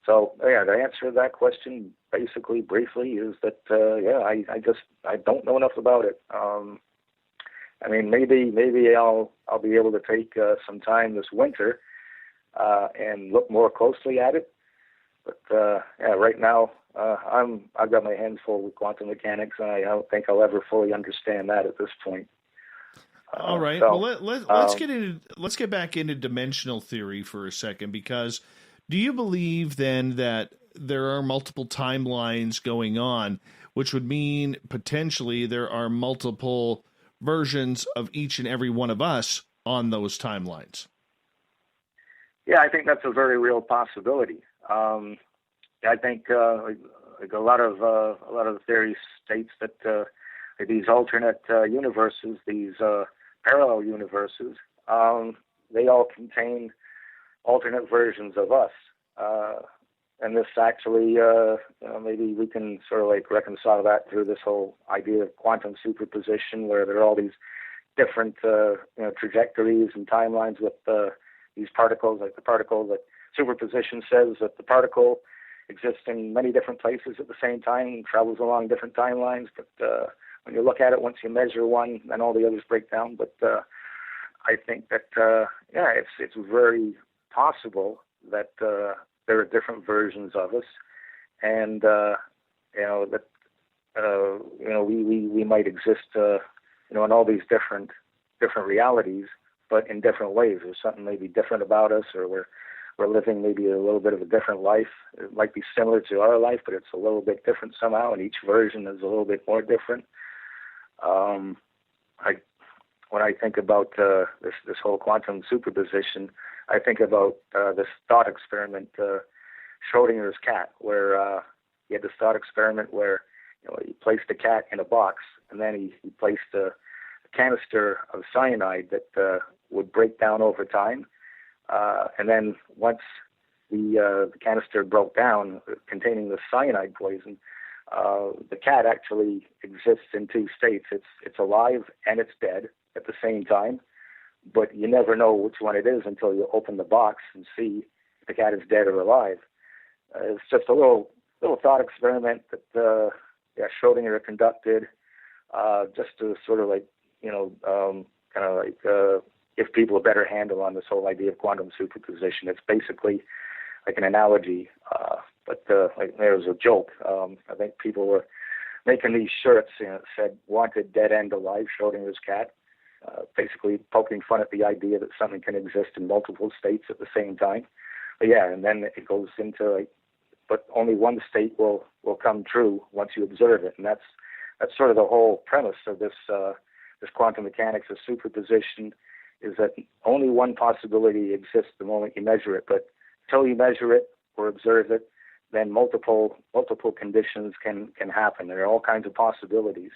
So to answer that question, basically, briefly, is that I don't know enough about it. I mean, maybe I'll be able to take some time this winter and look more closely at it. But right now I've got my hands full with quantum mechanics, and I don't think I'll ever fully understand that at this point. All right. So, let's get back into dimensional theory for a second, because do you believe then that there are multiple timelines going on, which would mean potentially there are multiple versions of each and every one of us on those timelines? Yeah, I think that's a very real possibility. I think like a lot of the theory states that these alternate universes, these parallel universes, they all contain alternate versions of us. And this actually, maybe we can sort of like reconcile that through this whole idea of quantum superposition, where there are all these different trajectories and timelines with these particles. Like the particle that superposition says that the particle exists in many different places at the same time, travels along different timelines. But when you look at it, once you measure one, then all the others break down. But I think that it's very possible that there are different versions of us, and we might exist in all these different realities, but in different ways. There's something maybe different about us, or we're living maybe a little bit of a different life. It might be similar to our life, but it's a little bit different somehow, and each version is a little bit more different. When I think about this whole quantum superposition, I think about this thought experiment, Schrodinger's cat, where he had this thought experiment where he placed the cat in a box, and then he placed a canister of cyanide that would break down over time. And then once the canister broke down, containing the cyanide poison, the cat actually exists in two states. It's alive and it's dead at the same time, but you never know which one it is until you open the box and see if the cat is dead or alive. It's just a little thought experiment that Schrodinger conducted, just to sort of give people a better handle on this whole idea of quantum superposition. It's basically like an analogy, but there was a joke. I think people were making these shirts, that said "Wanted, Dead, and Alive, Schrodinger's Cat," basically poking fun at the idea that something can exist in multiple states at the same time. But and then it goes into but only one state will come true once you observe it, and that's sort of the whole premise of this quantum mechanics of superposition, is that only one possibility exists the moment you measure it, but until you measure it or observe it, then multiple conditions can happen. There are all kinds of possibilities.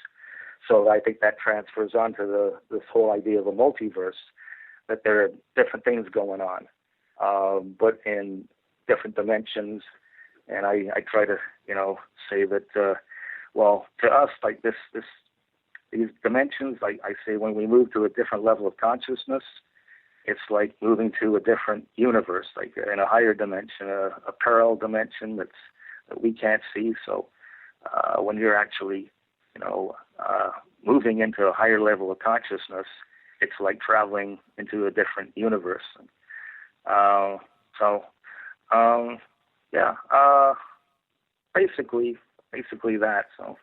So I think that transfers onto this whole idea of a multiverse, that there are different things going on, but in different dimensions. And I try to say that to us, like these dimensions, I say when we move to a different level of consciousness, it's like moving to a different universe, like in a higher dimension, a parallel dimension that we can't see. So when you're actually, moving into a higher level of consciousness, it's like traveling into a different universe. Basically that. So.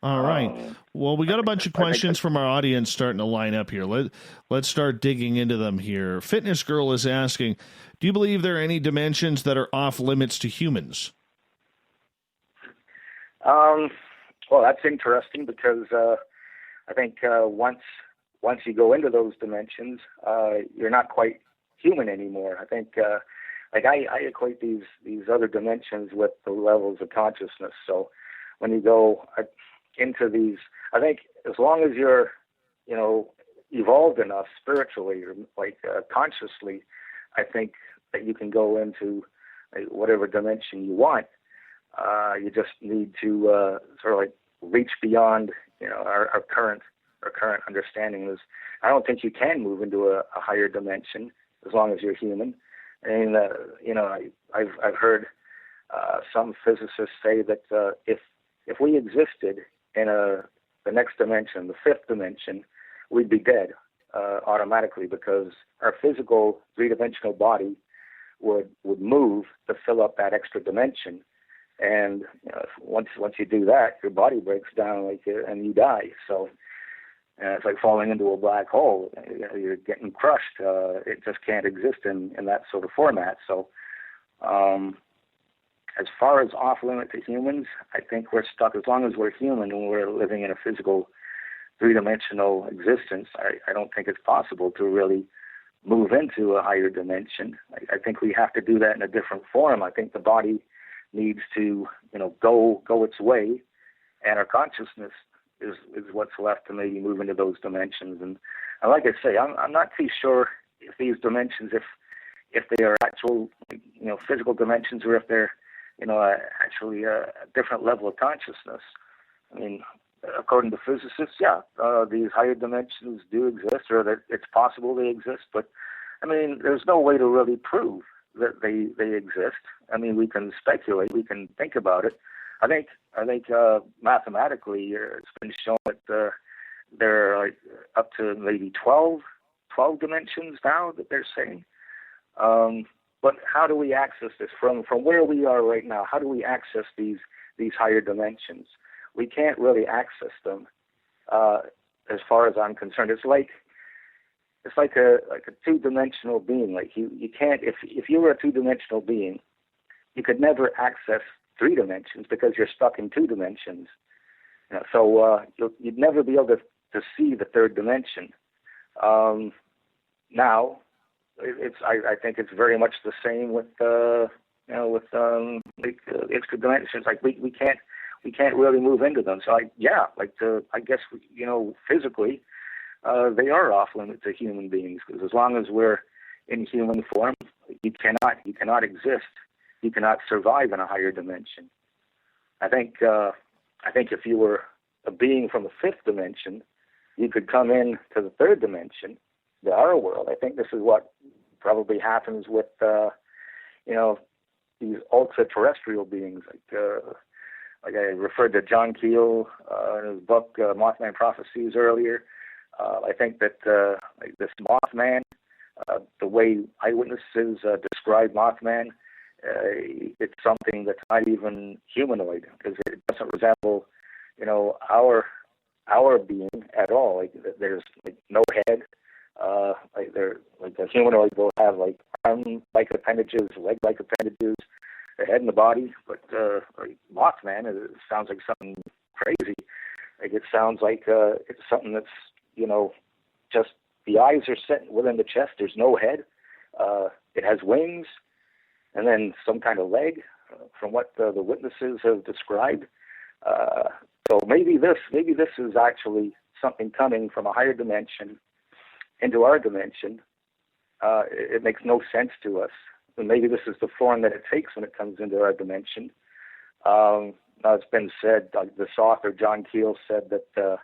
All right. Well, we got a bunch of questions from our audience starting to line up here. Let's start digging into them here. Fitness Girl is asking, do you believe there are any dimensions that are off limits to humans? Well, that's interesting because I think once you go into those dimensions, you're not quite human anymore. I think I equate these other dimensions with the levels of consciousness. So when you go into these, I think as long as you're, evolved enough spiritually or consciously, I think that you can go into whatever dimension you want. You just need to sort of reach beyond, our current understanding. I don't think you can move into a higher dimension as long as you're human. And I've heard some physicists say that if we existed in the next dimension, the fifth dimension, we'd be dead automatically, because our physical three-dimensional body would move to fill up that extra dimension. And once you do that, your body breaks down and you die. So it's like falling into a black hole. You're getting crushed. It just can't exist in that sort of format. So as far as off limit to humans, I think we're stuck. As long as we're human and we're living in a physical three-dimensional existence, I don't think it's possible to really move into a higher dimension. I think we have to do that in a different form. I think the body needs to, go its way, and our consciousness is what's left to maybe move into those dimensions. And like I say, I'm not too sure if these dimensions, if they are actual, physical dimensions, or if they're, actually a different level of consciousness. I mean, according to physicists, these higher dimensions do exist, or that it's possible they exist. But I mean, there's no way to really prove that they exist. I mean, we can speculate, we can think about it. I think mathematically, it's been shown that there are like up to maybe 12 dimensions now that they're saying. But how do we access this from where we are right now? How do we access these higher dimensions? We can't really access them, as far as I'm concerned. It's like a two-dimensional being. Like you can't, if you were a two-dimensional being, you could never access 3 dimensions because you're stuck in 2 dimensions. So you'd never be able to see the 3rd dimension. Now, I think it's very much the same with extra dimensions. Like we can't really move into them. So I guess physically they are off limit to human beings, because as long as we're in human form, you cannot exist. You cannot survive in a higher dimension. I think if you were a being from the 5th dimension, you could come in to the 3rd dimension, our world. I think this is what probably happens with these ultra-terrestrial beings. Like I referred to John Keel in his book Mothman Prophecies earlier. I think that like this Mothman, the way eyewitnesses describe Mothman, it's something that's not even humanoid, because it doesn't resemble, our being at all. Like there's like no head. Like a humanoid will have like arm-like appendages, leg-like appendages, a head and a body. But like Mothman, it sounds like something crazy. Like it sounds like it's something that's just the eyes are set within the chest. There's no head. It has wings, and then some kind of leg, from what the witnesses have described. So maybe this is actually something coming from a higher dimension into our dimension. It makes no sense to us. And maybe this is the form that it takes when it comes into our dimension. Now it's been said, this author John Keel said that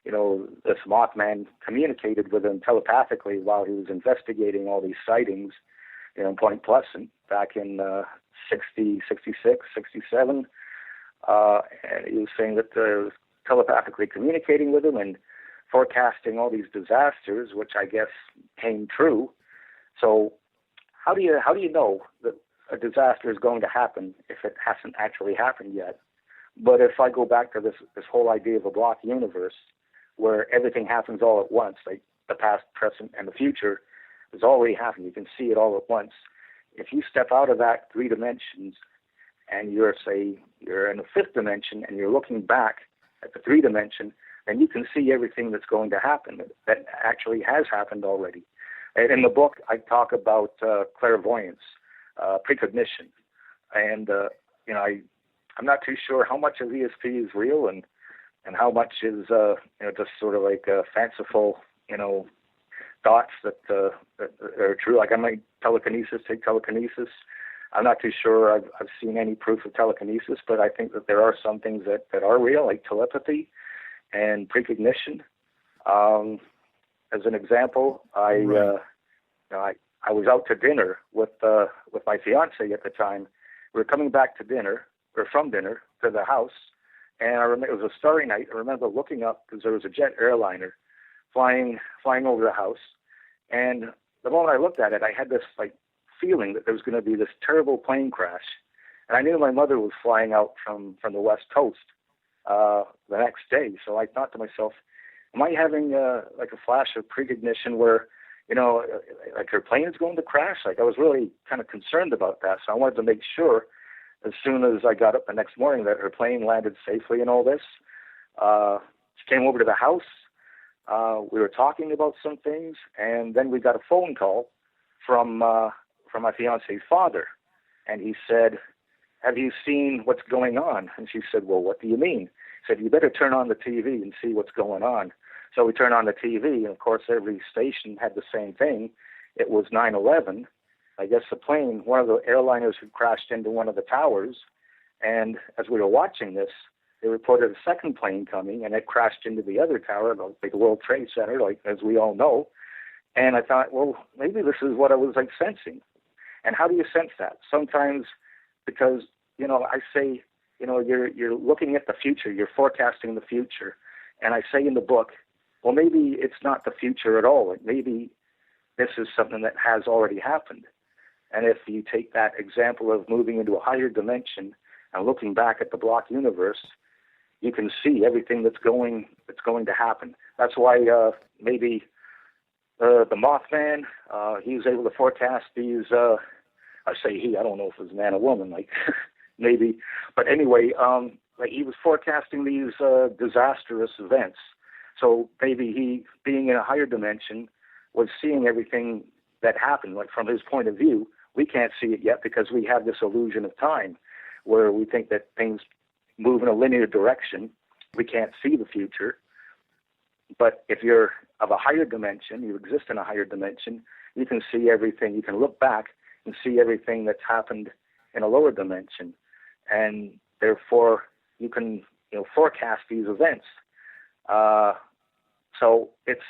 this Mothman communicated with him telepathically while he was investigating all these sightings in Point Pleasant back in 60, 66, 67. And he was saying that was telepathically communicating with him and forecasting all these disasters, which I guess came true. So how do you know that a disaster is going to happen if it hasn't actually happened yet? But if I go back to this whole idea of a block universe, where everything happens all at once, like the past, present, and the future is already happening. You can see it all at once. If you step out of that 3 dimensions and you're in the 5th dimension and you're looking back at the 3 dimension, then you can see everything that's going to happen that actually has happened already. And in the book, I talk about clairvoyance, precognition, and I'm not too sure how much of ESP is real and how much is just sort of like fanciful thoughts that are true. Like I might take telekinesis. I'm not too sure I've seen any proof of telekinesis, but I think that there are some things that are real, like telepathy and precognition. As an example, I was out to dinner with my fiance at the time. We were coming back from dinner to the house, and I remember it was a starry night. I remember looking up because there was a jet airliner flying over the house, and the moment I looked at it, I had this like feeling that there was going to be this terrible plane crash, and I knew my mother was flying out from the West Coast the next day. So I thought to myself, am I having like a flash of precognition where like her plane is going to crash? Like I was really kind of concerned about that, so I wanted to make sure as soon as I got up the next morning that her plane landed safely and all this. She came over to the house. We were talking about some things, and then we got a phone call from my fiance's father, and he said, "Have you seen what's going on?" And she said, "Well, what do you mean?" He said, "You better turn on the TV and see what's going on." So we turned on the TV, and of course every station had the same thing. It was 9/11. I guess the plane, one of the airliners had crashed into one of the towers, and as we were watching this, they reported a second plane coming, and it crashed into the other tower, like the World Trade Center, like as we all know. And I thought, well, maybe this is what I was like sensing. And how do you sense that? Sometimes because, I say, you're looking at the future, you're forecasting the future. And I say in the book, well, maybe it's not the future at all. Maybe this is something that has already happened. And if you take that example of moving into a higher dimension and looking back at the block universe, you can see everything that's going to happen. That's why maybe the Mothman, he was able to forecast these. I say he. I don't know if it was a man or woman. Like maybe, but anyway, like he was forecasting these disastrous events. So maybe he, being in a higher dimension, was seeing everything that happened. Like from his point of view, we can't see it yet because we have this illusion of time, where we think that things move in a linear direction. We can't see the future. But if you're of a higher dimension, you exist in a higher dimension, you can see everything. You can look back and see everything that's happened in a lower dimension. And therefore, you can forecast these events. So it's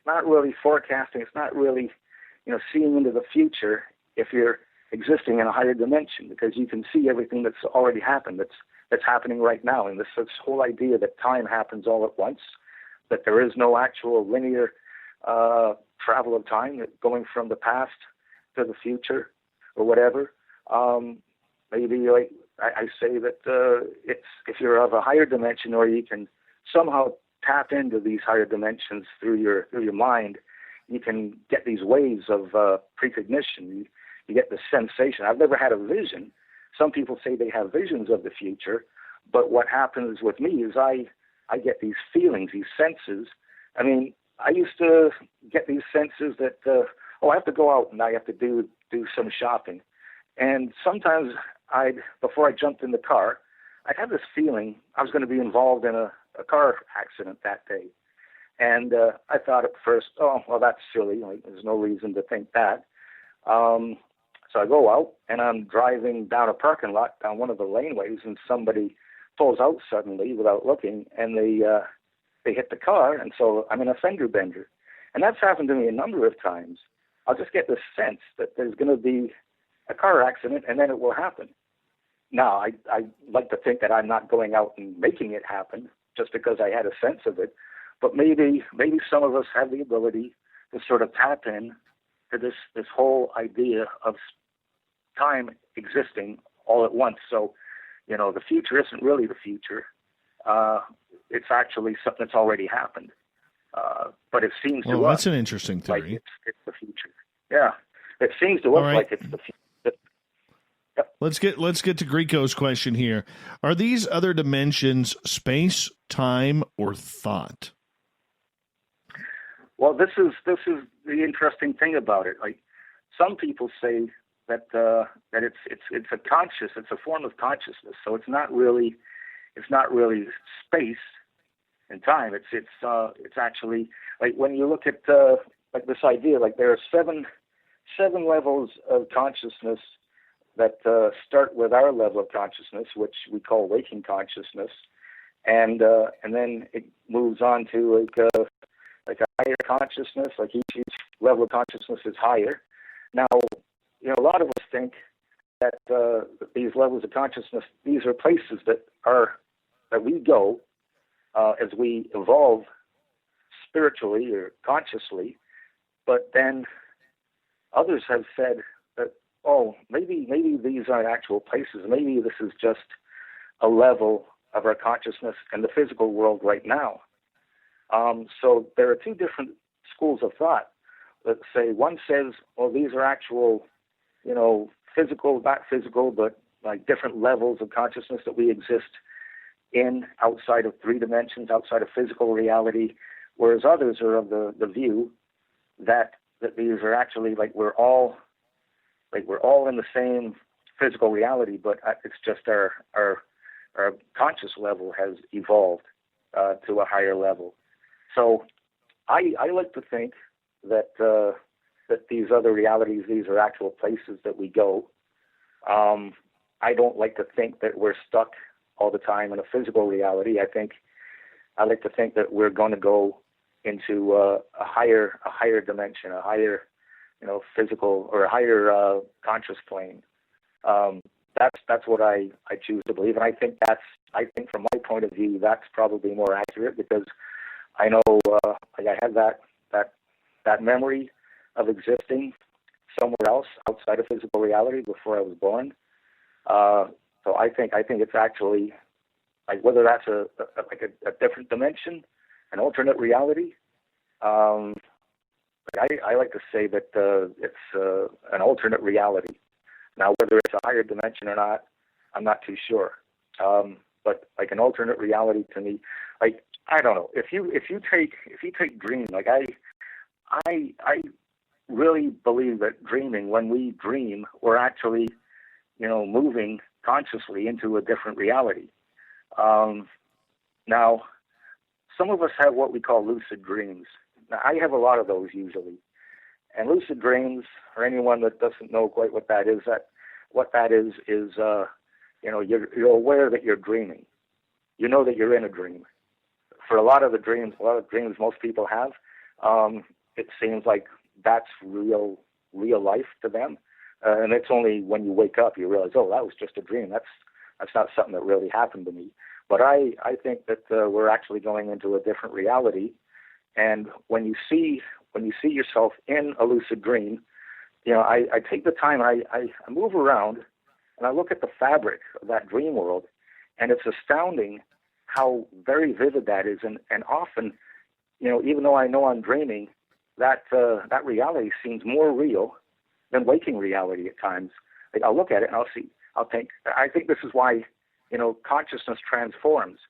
not really forecasting. It's not really seeing into the future if you're existing in a higher dimension, because you can see everything that's already happened, that's happening right now. And this whole idea that time happens all at once, that there is no actual linear travel of time, going from the past to the future or whatever. Maybe like I say that it's, if you're of a higher dimension, or you can somehow tap into these higher dimensions through your mind, you can get these waves of precognition. You get the sensation. I've never had a vision. Some people say they have visions of the future, but what happens with me is I get these feelings, these senses. I mean, I used to get these senses that, I have to go out and I have to do some shopping. And sometimes before I jumped in the car, I'd have this feeling I was going to be involved in a car accident that day. And I thought at first, that's silly. Like, there's no reason to think that. So I go out and I'm driving down a parking lot, down one of the laneways, and somebody pulls out suddenly without looking, and they hit the car, and so I'm in a fender bender. And that's happened to me a number of times. I'll just get this sense that there's going to be a car accident, and then it will happen. Now, I like to think that I'm not going out and making it happen just because I had a sense of it, but maybe some of us have the ability to sort of tap in to this whole idea of time existing all at once. So, the future isn't really the future. It's actually something that's already happened. But it seems to us. Well, that's an interesting theory. Like it's the future. Yeah. It seems to us like it's the future. Yep. Let's get to Greco's question here. Are these other dimensions space, time, or thought? Well, this is the interesting thing about it. Like, some people say that it's a form of consciousness. So it's not really space and time. It's actually, like, when you look at like this idea, like there are seven levels of consciousness that start with our level of consciousness, which we call waking consciousness, and then it moves on to like a higher consciousness. Like each level of consciousness is higher. Now, a lot of us think that these levels of consciousness, these are places that we go as we evolve spiritually or consciously. But then others have said that, maybe these aren't actual places. Maybe this is just a level of our consciousness in the physical world right now. So there are two different schools of thought that say, one says, these are actual, physical, not physical, but like different levels of consciousness that we exist in outside of three dimensions, outside of physical reality, whereas others are of the view that these are actually like we're all in the same physical reality, but it's just our conscious level has evolved to a higher level. So I like to think that these other realities, these are actual places that we go. I don't like to think that we're stuck all the time in a physical reality. I like to think that we're going to go into a higher dimension, a higher physical or higher conscious plane. That's what I choose to believe, and I think from my point of view, that's probably more accurate, because I know I had that memory of existing somewhere else outside of physical reality before I was born. So I think it's actually, like, whether that's a different dimension, an alternate reality. I like to say that it's an alternate reality. Now, whether it's a higher dimension or not, I'm not too sure. But like an alternate reality to me, like, I don't know. If you take dreaming, like I really believe that dreaming, when we dream, we're actually, moving consciously into a different reality. Now, some of us have what we call lucid dreams. Now, I have a lot of those usually. And lucid dreams, for anyone that doesn't know quite what that is, you're aware that you're dreaming. You know that you're in a dream. For a lot of dreams most people have, it seems like that's real life to them. And it's only when you wake up you realize, oh, that was just a dream. That's not something that really happened to me. But I think that we're actually going into a different reality. And when you see yourself in a lucid dream, I take the time and I move around and I look at the fabric of that dream world, and it's astounding how very vivid that is. And often, even though I know I'm dreaming, that reality seems more real than waking reality at times. Like, I'll look at it and I think this is why, consciousness transforms.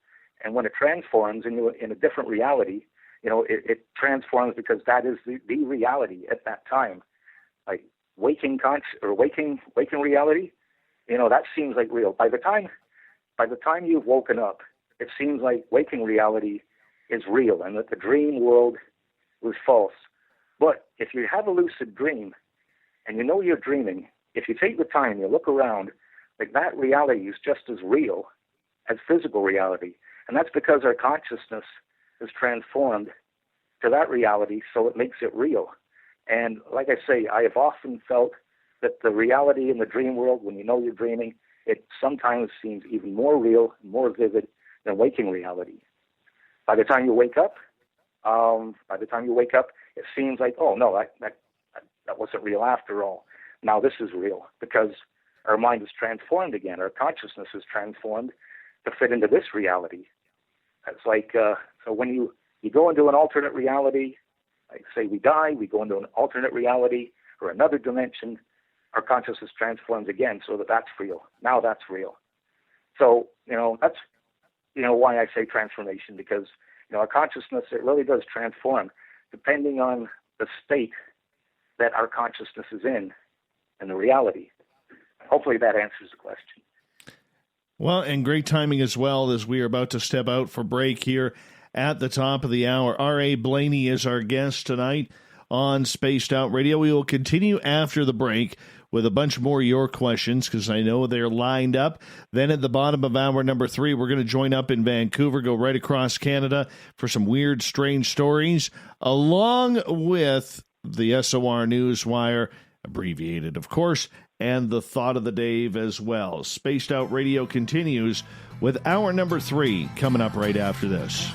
And when it transforms in a different reality, it transforms because that is the reality at that time. Like waking reality, that seems like real. By the time you've woken up, it seems like waking reality is real and that the dream world was false. But if you have a lucid dream and you know you're dreaming, if you take the time, you look around, like, that reality is just as real as physical reality. And that's because our consciousness is transformed to that reality, so it makes it real. And like I say, I have often felt that the reality in the dream world, when you know you're dreaming, it sometimes seems even more real, more vivid than waking reality. By the time you wake up, it seems like, oh no, that wasn't real after all. Now this is real, because our mind is transformed again. Our consciousness is transformed to fit into this reality. It's like, so when you go into an alternate reality, like say we die, we go into an alternate reality or another dimension, our consciousness transforms again so that's real. Now that's real. So, that's, why I say transformation, because, our consciousness, it really does transform depending on the state that our consciousness is in and the reality. Hopefully that answers the question. Well, and great timing as well, as we are about to step out for break here at the top of the hour. A Blayney is our guest tonight on Spaced Out Radio. We will continue after the break with a bunch more of your questions, because I know they're lined up. Then at the bottom of hour number 3, we're going to join up in Vancouver, go right across Canada for some weird, strange stories, along with the SOR Newswire, abbreviated, of course, and the Thought of the Dave as well. Spaced Out Radio continues with hour number 3 coming up right after this.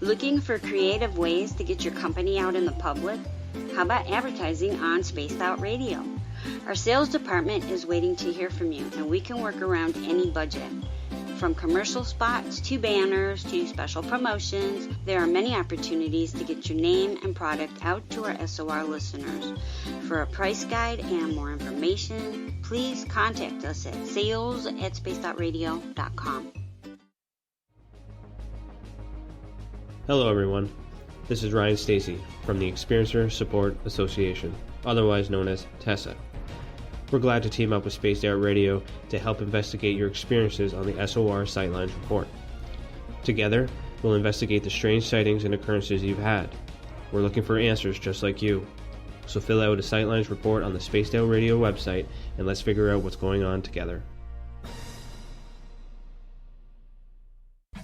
Looking for creative ways to get your company out in the public? How about advertising on Spaced Out Radio? Our sales department is waiting to hear from you, and we can work around any budget. From commercial spots to banners to special promotions, there are many opportunities to get your name and product out to our SOR listeners. For a price guide and more information, please contact us at sales@spacedoutradio.com. Hello everyone, this is Ryan Stacy from the Experiencer Support Association, otherwise known as TESSA. We're glad to team up with Spaced Out Radio to help investigate your experiences on the SOR Sightlines Report. Together, we'll investigate the strange sightings and occurrences you've had. We're looking for answers just like you. So fill out a Sightlines Report on the Spaced Out Radio website and let's figure out what's going on together.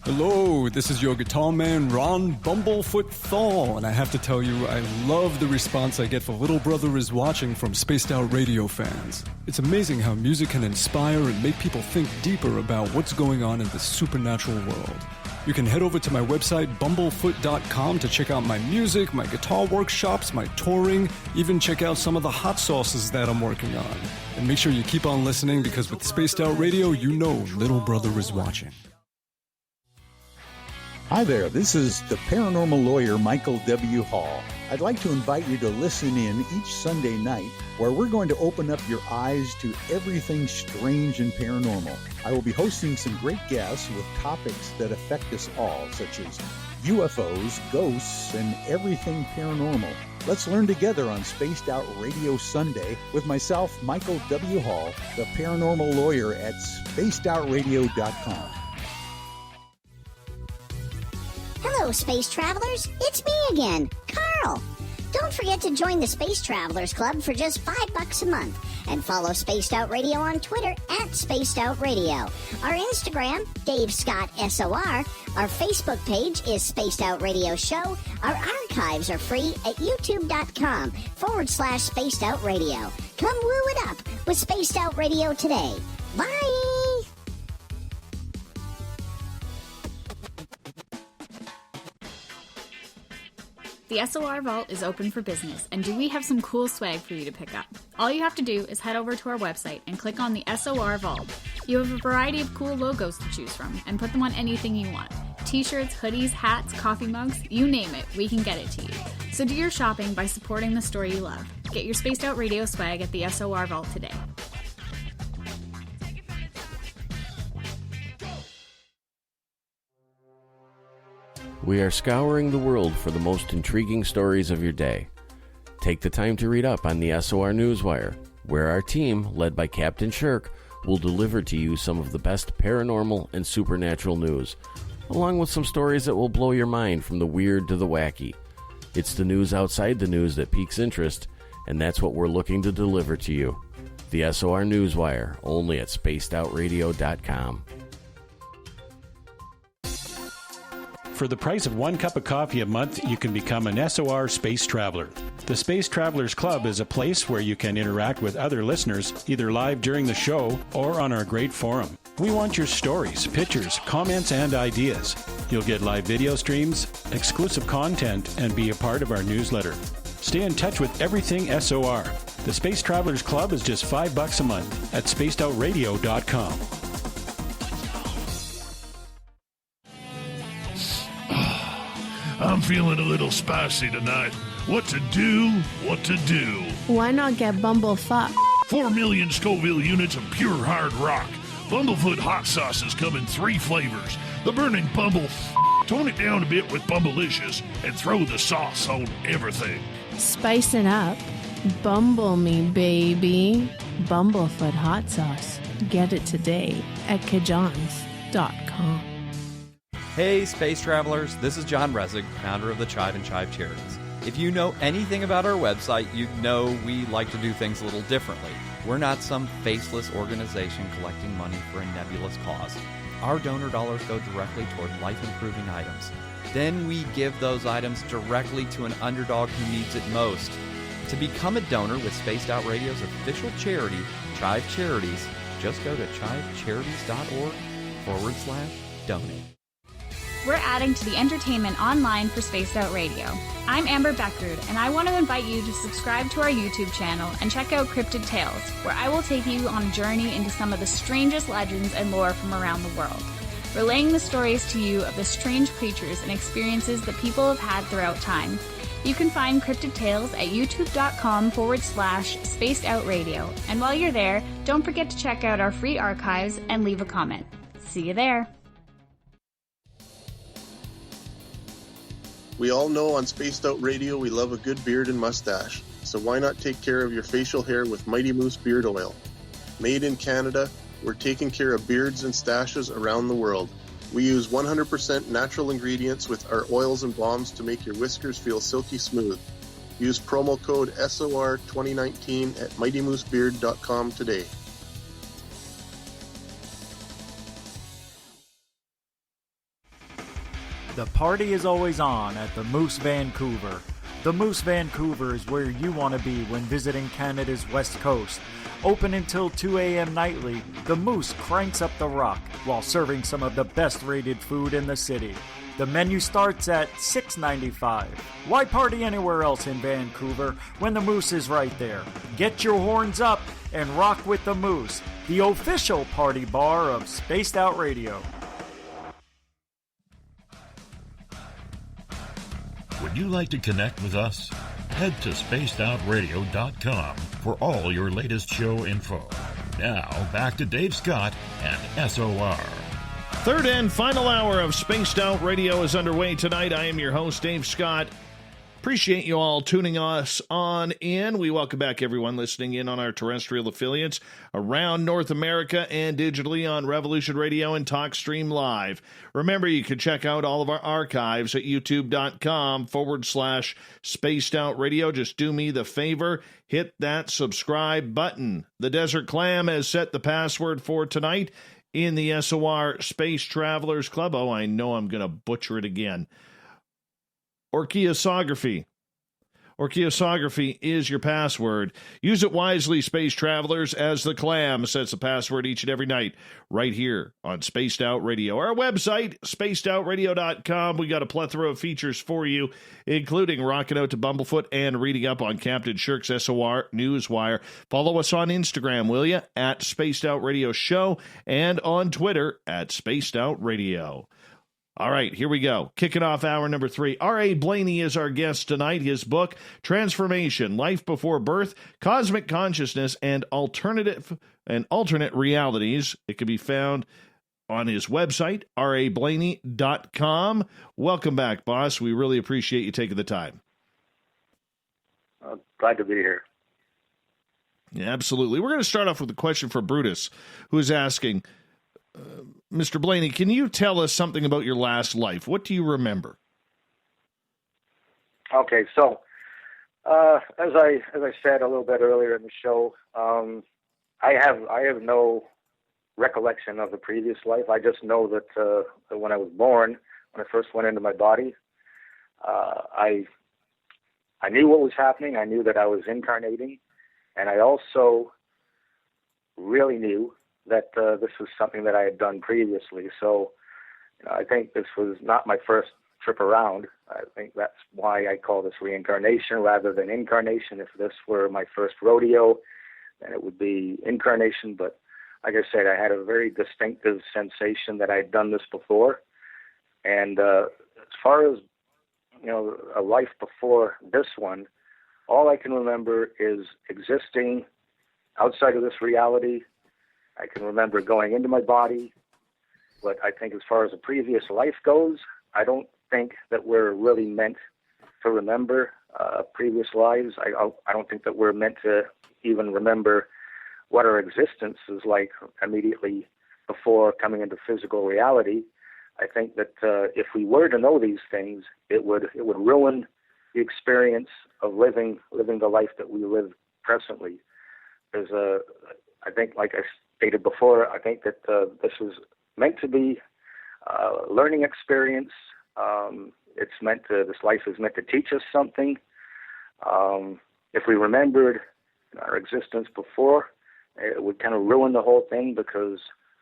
Hello, this is your guitar man, Ron Bumblefoot Thal, and I have to tell you, I love the response I get for Little Brother is Watching from Spaced Out Radio fans. It's amazing how music can inspire and make people think deeper about what's going on in the supernatural world. You can head over to my website, bumblefoot.com, to check out my music, my guitar workshops, my touring, even check out some of the hot sauces that I'm working on. And make sure you keep on listening, because with Spaced Out Radio, you know Little Brother is watching. Hi there, this is the paranormal lawyer Michael W. Hall. I'd like to invite you to listen in each Sunday night where we're going to open up your eyes to everything strange and paranormal. I will be hosting some great guests with topics that affect us all, such as UFOs, ghosts, and everything paranormal. Let's learn together on Spaced Out Radio Sunday with myself, Michael W. Hall, the paranormal lawyer at spacedoutradio.com. Hello, space travelers. It's me again, Carl. Don't forget to join the Space Travelers Club for just $5 a month and follow Spaced Out Radio on Twitter at Spaced Out Radio. Our Instagram, Dave Scott SOR. Our Facebook page is Spaced Out Radio Show. Our archives are free at youtube.com/Spaced Out Radio. Come woo it up with Spaced Out Radio today. Bye! The SOR Vault is open for business, and do we have some cool swag for you to pick up? All you have to do is head over to our website and click on the SOR Vault. You have a variety of cool logos to choose from, and put them on anything you want. T-shirts, hoodies, hats, coffee mugs, you name it, we can get it to you. So do your shopping by supporting the store you love. Get your Spaced Out Radio swag at the SOR Vault today. We are scouring the world for the most intriguing stories of your day. Take the time to read up on the SOR Newswire, where our team, led by Captain Shirk, will deliver to you some of the best paranormal and supernatural news, along with some stories that will blow your mind from the weird to the wacky. It's the news outside the news that piques interest, and that's what we're looking to deliver to you. The SOR Newswire, only at spacedoutradio.com. For the price of 1 cup of coffee a month, you can become an SOR Space Traveler. The Space Travelers Club is a place where you can interact with other listeners, either live during the show or on our great forum. We want your stories, pictures, comments, and ideas. You'll get live video streams, exclusive content, and be a part of our newsletter. Stay in touch with everything SOR. The Space Travelers Club is just $5 a month at spacedoutradio.com. I'm feeling a little spicy tonight. What to do? What to do? Why not get Bumblefuck? 4 million Scoville units of pure hard rock. Bumblefoot hot sauces come in 3 flavors. The burning Bumble. Tone it down a bit with Bumblicious and throw the sauce on everything. Spice it up. Bumble me, baby. Bumblefoot hot sauce. Get it today at kajans.com. Hey, space travelers, this is John Resig, founder of the Chive and Chive Charities. If you know anything about our website, you know we like to do things a little differently. We're not some faceless organization collecting money for a nebulous cause. Our donor dollars go directly toward life-improving items. Then we give those items directly to an underdog who needs it most. To become a donor with Spaced Out Radio's official charity, Chive Charities, just go to chivecharities.org/donate. We're adding to the entertainment online for Spaced Out Radio. I'm Amber Beckrud, and I want to invite you to subscribe to our YouTube channel and check out Cryptid Tales, where I will take you on a journey into some of the strangest legends and lore from around the world, relaying the stories to you of the strange creatures and experiences that people have had throughout time. You can find Cryptid Tales at youtube.com/Spaced Out Radio. And while you're there, don't forget to check out our free archives and leave a comment. See you there. We all know on Spaced Out Radio we love a good beard and mustache. so why not take care of your facial hair with Mighty Moose Beard Oil? Made in Canada, we're taking care of beards and stashes around the world. We use 100% natural ingredients with our oils and balms to make your whiskers feel silky smooth. Use promo code SOR2019 at mightymoosebeard.com today. The party is always on at the Moose Vancouver. The Moose Vancouver is where you want to be when visiting Canada's West Coast. Open until 2 a.m. nightly, the Moose cranks up the rock while serving some of the best rated food in the city. The menu starts at $6.95. Why party anywhere else in Vancouver when the Moose is right there? Get your horns up and rock with the Moose, the official party bar of Spaced Out Radio. Would you like to connect with us? Head to spacedoutradio.com for all your latest show info. Now, back to Dave Scott and SOR. Third and final hour of Spaced Out Radio is underway tonight. I am your host, Dave Scott. Appreciate you all tuning us on in. We welcome back everyone listening in on our terrestrial affiliates around North America and digitally on Revolution Radio and TalkStream Live. Remember, you can check out all of our archives at youtube.com/Spaced Out Radio. Just do me the favor, hit that subscribe button. The Desert Clam has set the password for tonight in the SOR Space Travelers Club. Oh, I know I'm going to butcher it again. Orchiosography. Orchiosography is your password. Use it wisely, space travelers, as the Clam sets the password each and every night right here on Spaced Out Radio. Our website, spacedoutradio.com. We got a plethora of features for you, including rocking out to Bumblefoot and reading up on Captain Shirk's SOR Newswire. Follow us on Instagram, will you? At Spaced Out Radio Show, and on Twitter at Spaced Out Radio. All right, here we go. Kicking off hour number 3. A Blayney is our guest tonight. His book, Transformation, Life Before Birth, Cosmic Consciousness, and Alternate Realities. It can be found on his website, rablayney.com. Welcome back, boss. We really appreciate you taking the time. Glad to be here. Yeah, absolutely. We're going to start off with a question for Brutus, who is asking, Mr. Blayney, can you tell us something about your last life? What do you remember? Okay, so as I said a little bit earlier in the show, I have no recollection of the previous life. I just know that when I was born, when I first went into my body, I knew what was happening. I knew that I was incarnating, and I also really knew that this was something that I had done previously. So I think this was not my first trip around. I think that's why I call this reincarnation rather than incarnation. If this were my first rodeo, then it would be incarnation. But like I said, I had a very distinctive sensation that I had done this before. And as far as, a life before this one, all I can remember is existing outside of this reality. I can remember going into my body, but I think as far as a previous life goes, I don't think that we're really meant to remember previous lives. I don't think that we're meant to even remember what our existence is like immediately before coming into physical reality. I think that if we were to know these things, it would ruin the experience of living the life that we live presently. I think, like I stated before, I think that this is meant to be a learning experience. This life is meant to teach us something. If we remembered our existence before, it would kind of ruin the whole thing, because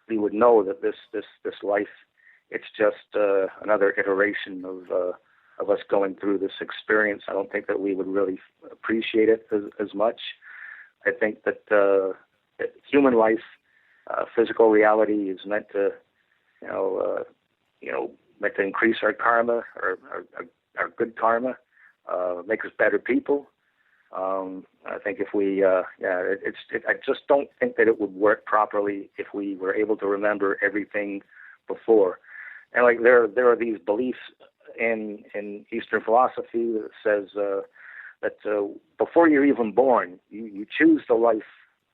we would know that this life, it's just another iteration of us going through this experience. I don't think that we would really appreciate it as much. I think that human life, physical reality, is meant to, meant to increase our karma, our good karma, make us better people. I think if we, I just don't think that it would work properly if we were able to remember everything before. And like there are these beliefs in Eastern philosophy that says that before you're even born, you choose the life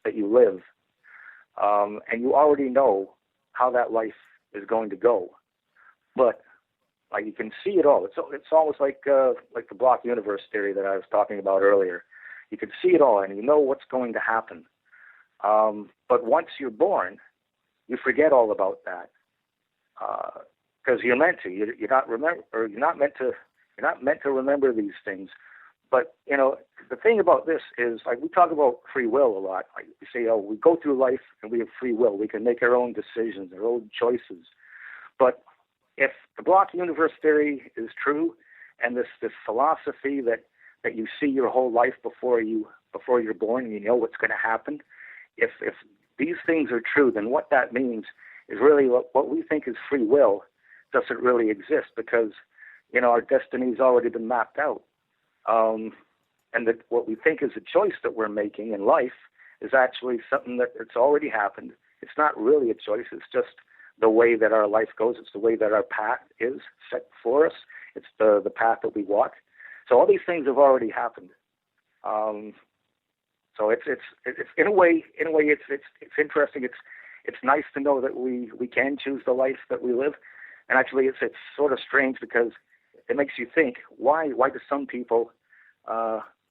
that you live, and you already know how that life is going to go. But like, you can see it all. It's almost like the block universe theory that I was talking about earlier. You can see it all, and you know what's going to happen. But once you're born, you forget all about that, because you're meant to. You're not meant to remember these things. But the thing about this is, like, we talk about free will a lot. Like, we say, we go through life and we have free will. We can make our own decisions, our own choices. But if the block universe theory is true, and this philosophy that you see your whole life before you're born, and you know what's going to happen, if these things are true, then what that means is really what we think is free will doesn't really exist, because our destiny's already been mapped out, and that what we think is a choice that we're making in life is actually something it's already happened. It's not really a choice. It's just the way that our life goes. It's the way that our path is set for us. It's the path that we walk. So all these things have already happened. So it's in a way it's interesting. It's nice to know that we can choose the life that we live. And actually, it's sort of strange, because it makes you think, why do some people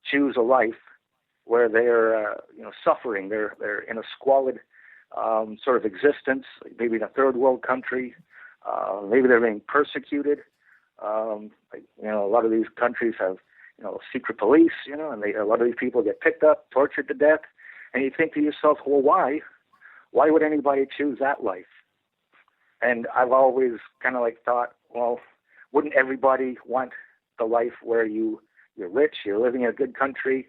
choose a life where they're suffering? They're in a squalid sort of existence, maybe in a third world country. Maybe they're being persecuted. A lot of these countries have secret police, and a lot of these people get picked up, tortured to death. And you think to yourself, well, why would anybody choose that life? And I've always kind of thought, well, wouldn't everybody want the life where you're rich, you're living in a good country,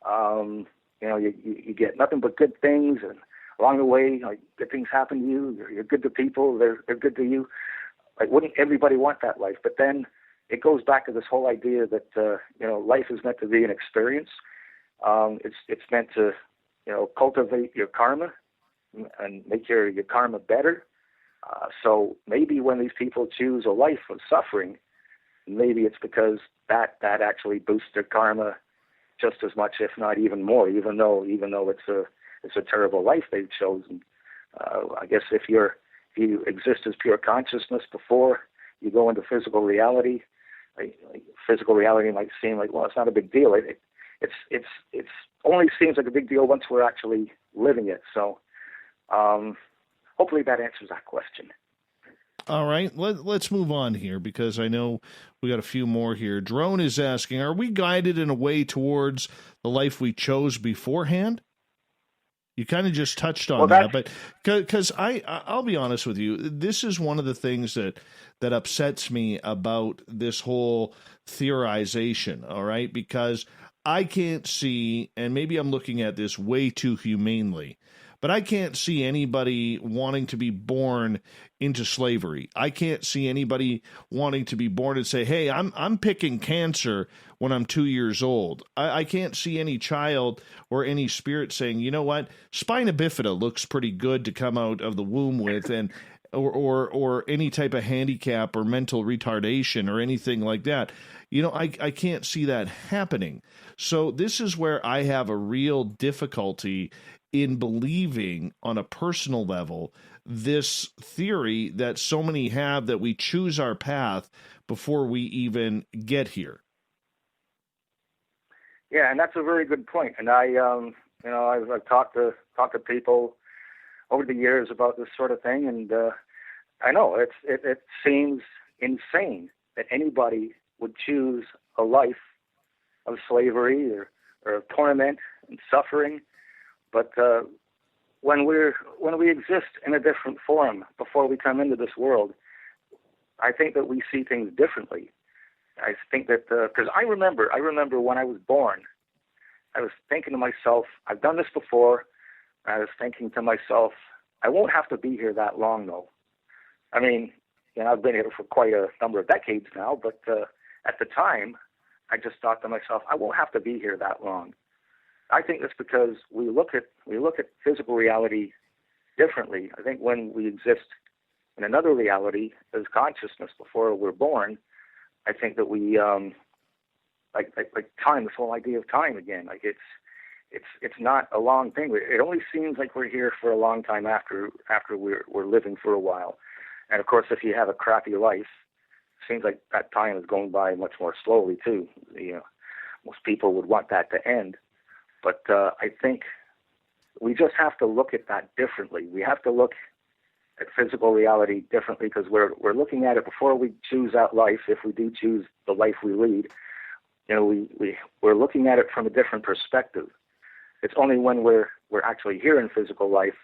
you get nothing but good things, and along the way, good things happen to you, you're good to people, they're good to you. Wouldn't everybody want that life? But then it goes back to this whole idea that life is meant to be an experience. It's meant to cultivate your karma and make your karma better. So maybe when these people choose a life of suffering, maybe it's because that actually boosts their karma just as much, if not even more. Even though it's a terrible life they've chosen. I guess if you exist as pure consciousness before you go into physical reality, physical reality might seem like, well, it's not a big deal. It's only seems like a big deal once we're actually living it. So hopefully that answers that question. All right, let's move on here, because I know we got a few more here. Drone is asking, are we guided in a way towards the life we chose beforehand? You kind of just touched on that, but because I'll be honest with you, this is one of the things that upsets me about this whole theorization, all right? Because I can't see, and maybe I'm looking at this way too humanely, but I can't see anybody wanting to be born into slavery. I can't see anybody wanting to be born and say, hey, I'm picking cancer when I'm 2 years old. I can't see any child or any spirit saying, you know what, spina bifida looks pretty good to come out of the womb with, and or any type of handicap or mental retardation or anything like that. I can't see that happening. So this is where I have a real difficulty in believing on a personal level this theory that so many have, that we choose our path before we even get here. Yeah, and that's a very good point. And I've talked to people over the years about this sort of thing, and I know it seems insane that anybody would choose a life of slavery or of torment and suffering. But when we exist in a different form before we come into this world, I think that we see things differently. I think that because I remember when I was born, I was thinking to myself, I've done this before. I was thinking to myself, I won't have to be here that long, though. I mean, I've been here for quite a number of decades now, but at the time, I just thought to myself, I won't have to be here that long. I think that's because we look at physical reality differently. I think when we exist in another reality as consciousness before we're born, I think that we like time, this whole idea of time again. Like it's not a long thing. It only seems like we're here for a long time after we're living for a while. And of course, if you have a crappy life, it seems like that time is going by much more slowly too. Most people would want that to end, but I think we just have to look at that differently. We have to look at physical reality differently, because we're looking at it before we choose that life. If we do choose the life we lead, we're looking at it from a different perspective. It's only when we're actually here in physical life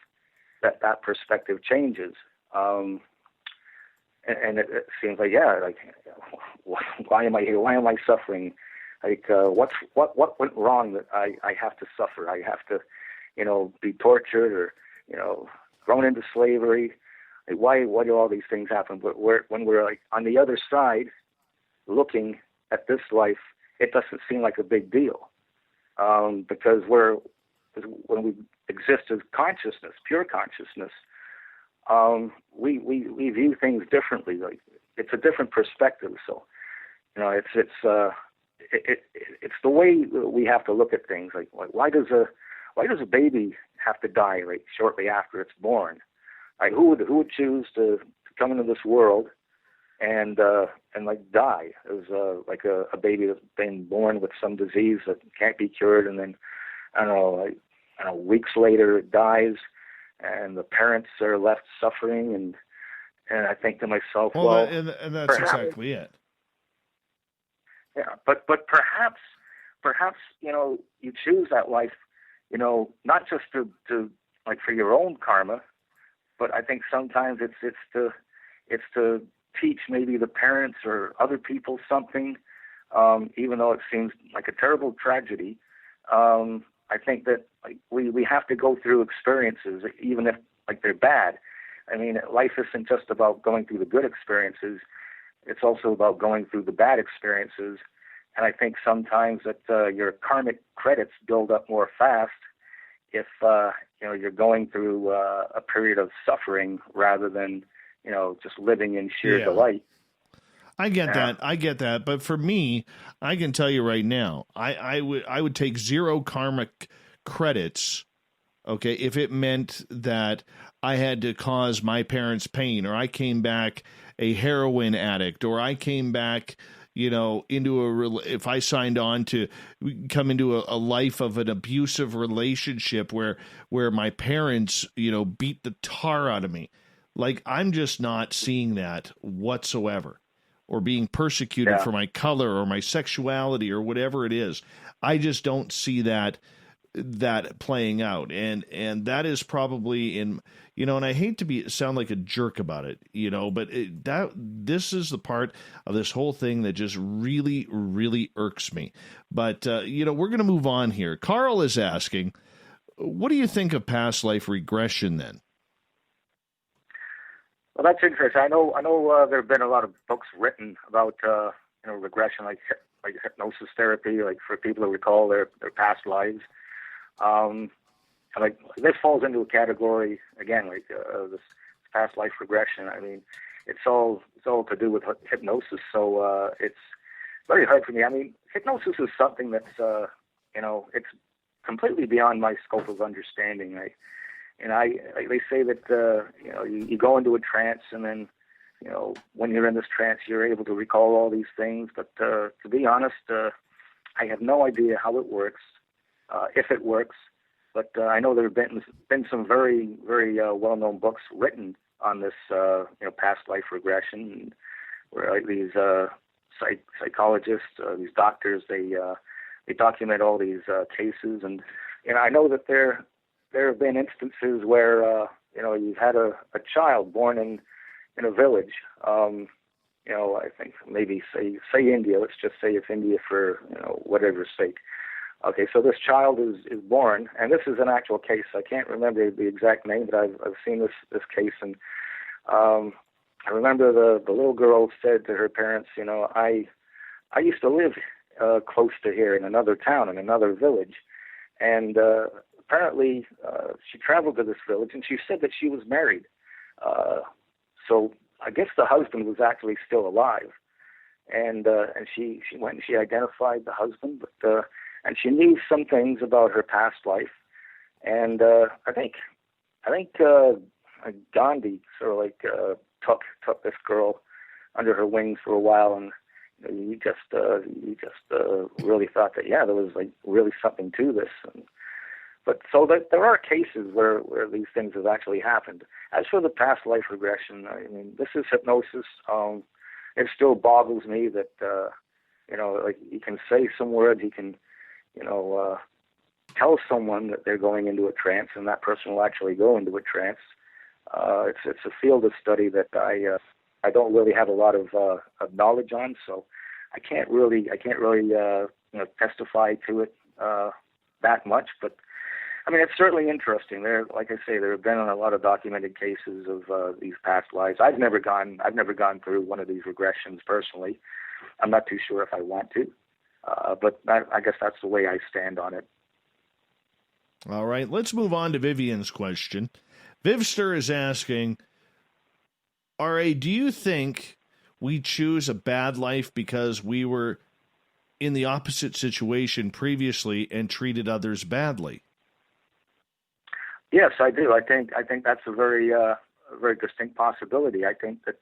that perspective changes. And it seems like, why am I here? Why am I suffering? Like, what went wrong that I have to suffer? I have to, be tortured or, thrown into slavery. Like, why do all these things happen? But when we're like on the other side, looking at this life, it doesn't seem like a big deal, because when we exist as consciousness, pure consciousness, we view things differently. Like, it's a different perspective. So, it's the way we have to look at things. Like why does a baby have to die shortly after it's born? Like, who would choose to come into this world and die as a baby that's been born with some disease that can't be cured, and then weeks later it dies, and the parents are left suffering, and I think to myself, and that's exactly it. Yeah, but perhaps you choose that life, not just to for your own karma, but I think sometimes it's to teach maybe the parents or other people something, even though it seems like a terrible tragedy. I think that we have to go through experiences, even if they're bad. I mean, life isn't just about going through the good experiences. It's also about going through the bad experiences. And I think sometimes that your karmic credits build up more fast if you're going through a period of suffering rather than just living in sheer delight. I get that. But for me, I can tell you right now, I would take 0 karmic credits, okay, if it meant that I had to cause my parents pain, or I came back a heroin addict, or I came back, if I signed on to come into a life of an abusive relationship where my parents, beat the tar out of me. Like, I'm just not seeing that whatsoever. Or being persecuted for my color or my sexuality or whatever it is. I just don't see that playing out. And that is probably and I hate to sound like a jerk about it, but this is the part of this whole thing that just really, really irks me. But, we're going to move on here. Carl is asking, what do you think of past life regression then? Well, that's interesting. I know. There have been a lot of books written about regression, like hypnosis therapy, like for people who recall their past lives. And this falls into a category again, this past life regression. I mean, it's all to do with hypnosis. So it's very hard for me. I mean, hypnosis is something that's it's completely beyond my scope of understanding. They say that you go into a trance, and then when you're in this trance, you're able to recall all these things. But to be honest, I have no idea how it works, if it works. But I know there have been some very, very well-known books written on this past life regression, where these psychologists, these doctors, they document all these cases, and I know that there have been instances where you've had a child born in a village. I think maybe say India. Let's just say it's India for whatever's sake. Okay, so this child is born, and this is an actual case. I can't remember the exact name, but I've seen this case, and I remember the little girl said to her parents, I used to live close to here in another town, in another village, and apparently she traveled to this village, and she said that she was married. So I guess the husband was actually still alive. and she went and she identified the husband, but and she knew some things about her past life, and I think Gandhi sort of like took this girl under her wings for a while, and you just really thought that there was like really something to this. But so that there are cases where these things have actually happened. As for the past life regression, I mean, this is hypnosis. It still boggles me that like you can say some words, you can tell someone that they're going into a trance, and that person will actually go into a trance. It's a field of study that I don't really have a lot of knowledge on, so I can't really testify to it that much. But I mean, it's certainly interesting. Like I say, there have been a lot of documented cases of these past lives. I've never gone through one of these regressions personally. I'm not too sure if I want to, but I guess that's the way I stand on it. All right, let's move on to Vivian's question. Vivster is asking, R.A., do you think we choose a bad life because we were in the opposite situation previously and treated others badly? Yes, I do. I think that's a very distinct possibility. I think that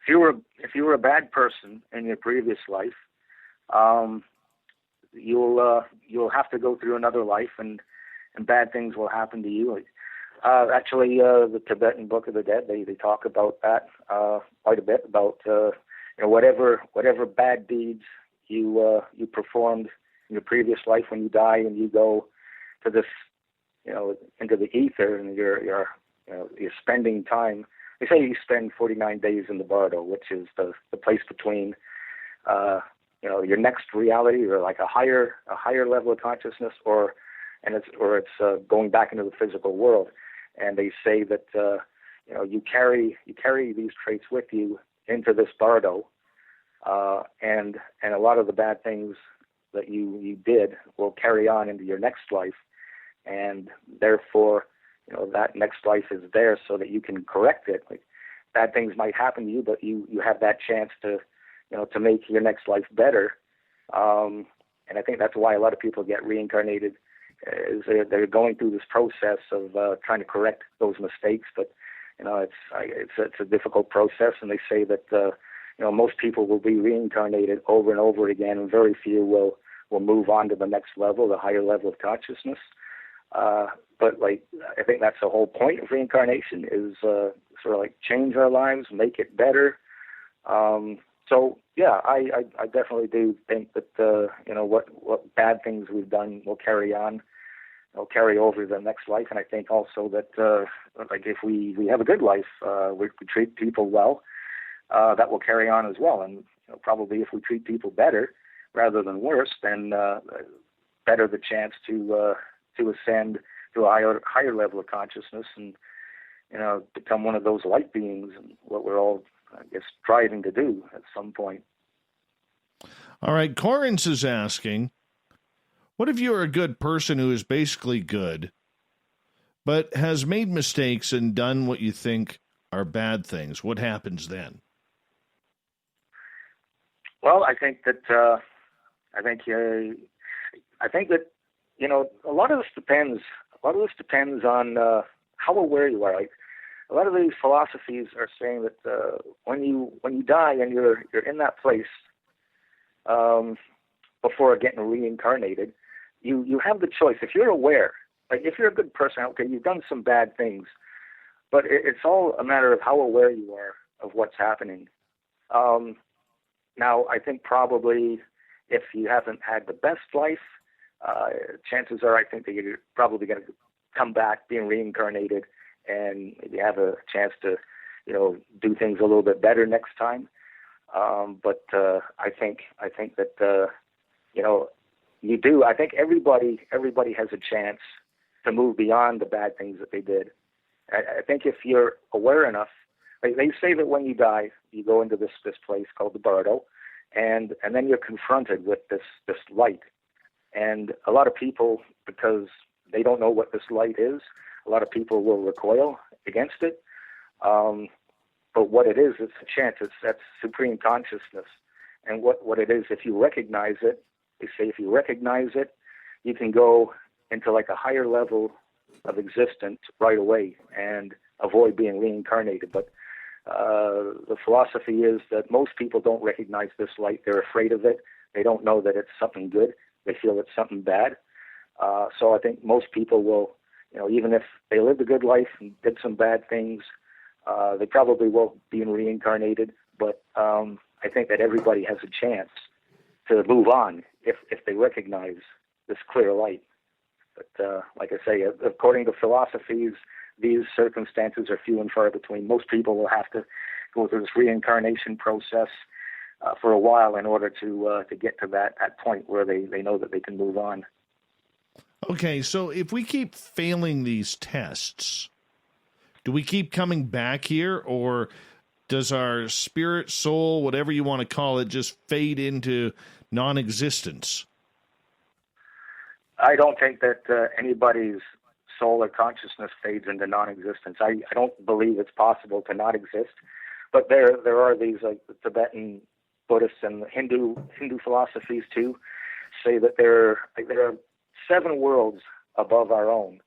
if you were a bad person in your previous life, you'll have to go through another life, and bad things will happen to you. Actually, the Tibetan Book of the Dead, they talk about that quite a bit, about whatever bad deeds you performed in your previous life, when you die and you go to this into the ether, and you're spending time. They say you spend 49 days in the bardo, which is the place between your next reality, or like a higher level of consciousness, or it's going back into the physical world. And they say that you carry these traits with you into this bardo, and a lot of the bad things that you did will carry on into your next life, and therefore that next life is there so that you can correct it. Like, bad things might happen to you, but you have that chance to make your next life better. And I think that's why a lot of people get reincarnated, is they're going through this process of trying to correct those mistakes. But it's a difficult process, and they say that most people will be reincarnated over and over again, and very few will move on to the next level, the higher level of consciousness. But I think that's the whole point of reincarnation, is sort of like change our lives, make it better. So yeah, I definitely do think that what bad things we've done will carry on, will carry over the next life. And I think also that if we have a good life, we treat people well, that will carry on as well. And probably if we treat people better rather than worse, then better the chance to ascend to a higher level of consciousness, and become one of those light beings, and what we're all, I guess, striving to do at some point. All right, Corrins is asking, what if you are a good person who is basically good, but has made mistakes and done what you think are bad things? What happens then? Well, I think that a lot of this depends. A lot of this depends on how aware you are. Like, a lot of these philosophies are saying that when you die and you're in that place before getting reincarnated, you have the choice. If you're aware, like if you're a good person, okay, you've done some bad things, but it's all a matter of how aware you are of what's happening. Now, I think probably if you haven't had the best life, chances are I think that you're probably going to come back being reincarnated, and maybe have a chance to, do things a little bit better next time. But I think that you do. I think everybody has a chance to move beyond the bad things that they did. I think if you're aware enough, like they say that when you die, you go into this place called the bardo, and then you're confronted with this light. And a lot of people, because they don't know what this light is, a lot of people will recoil against it. But what it is, it's a chance. That's supreme consciousness. And what it is, if you recognize it, they say if you recognize it, you can go into like a higher level of existence right away and avoid being reincarnated. But the philosophy is that most people don't recognize this light. They're afraid of it. They don't know that it's something good. They feel it's something bad. So I think most people will, even if they lived a good life and did some bad things, they probably will be reincarnated. But I think that everybody has a chance to move on if they recognize this clear light. But like I say, according to philosophies, these circumstances are few and far between. Most people will have to go through this reincarnation process for a while in order to get to that point where they know that they can move on. Okay, so if we keep failing these tests, do we keep coming back here, or does our spirit, soul, whatever you want to call it, just fade into non-existence? I don't think that anybody's soul or consciousness fades into non-existence. I don't believe it's possible to not exist. But there are these, like the Tibetan Buddhists and the Hindu philosophies too, say that there are 7 worlds above our own,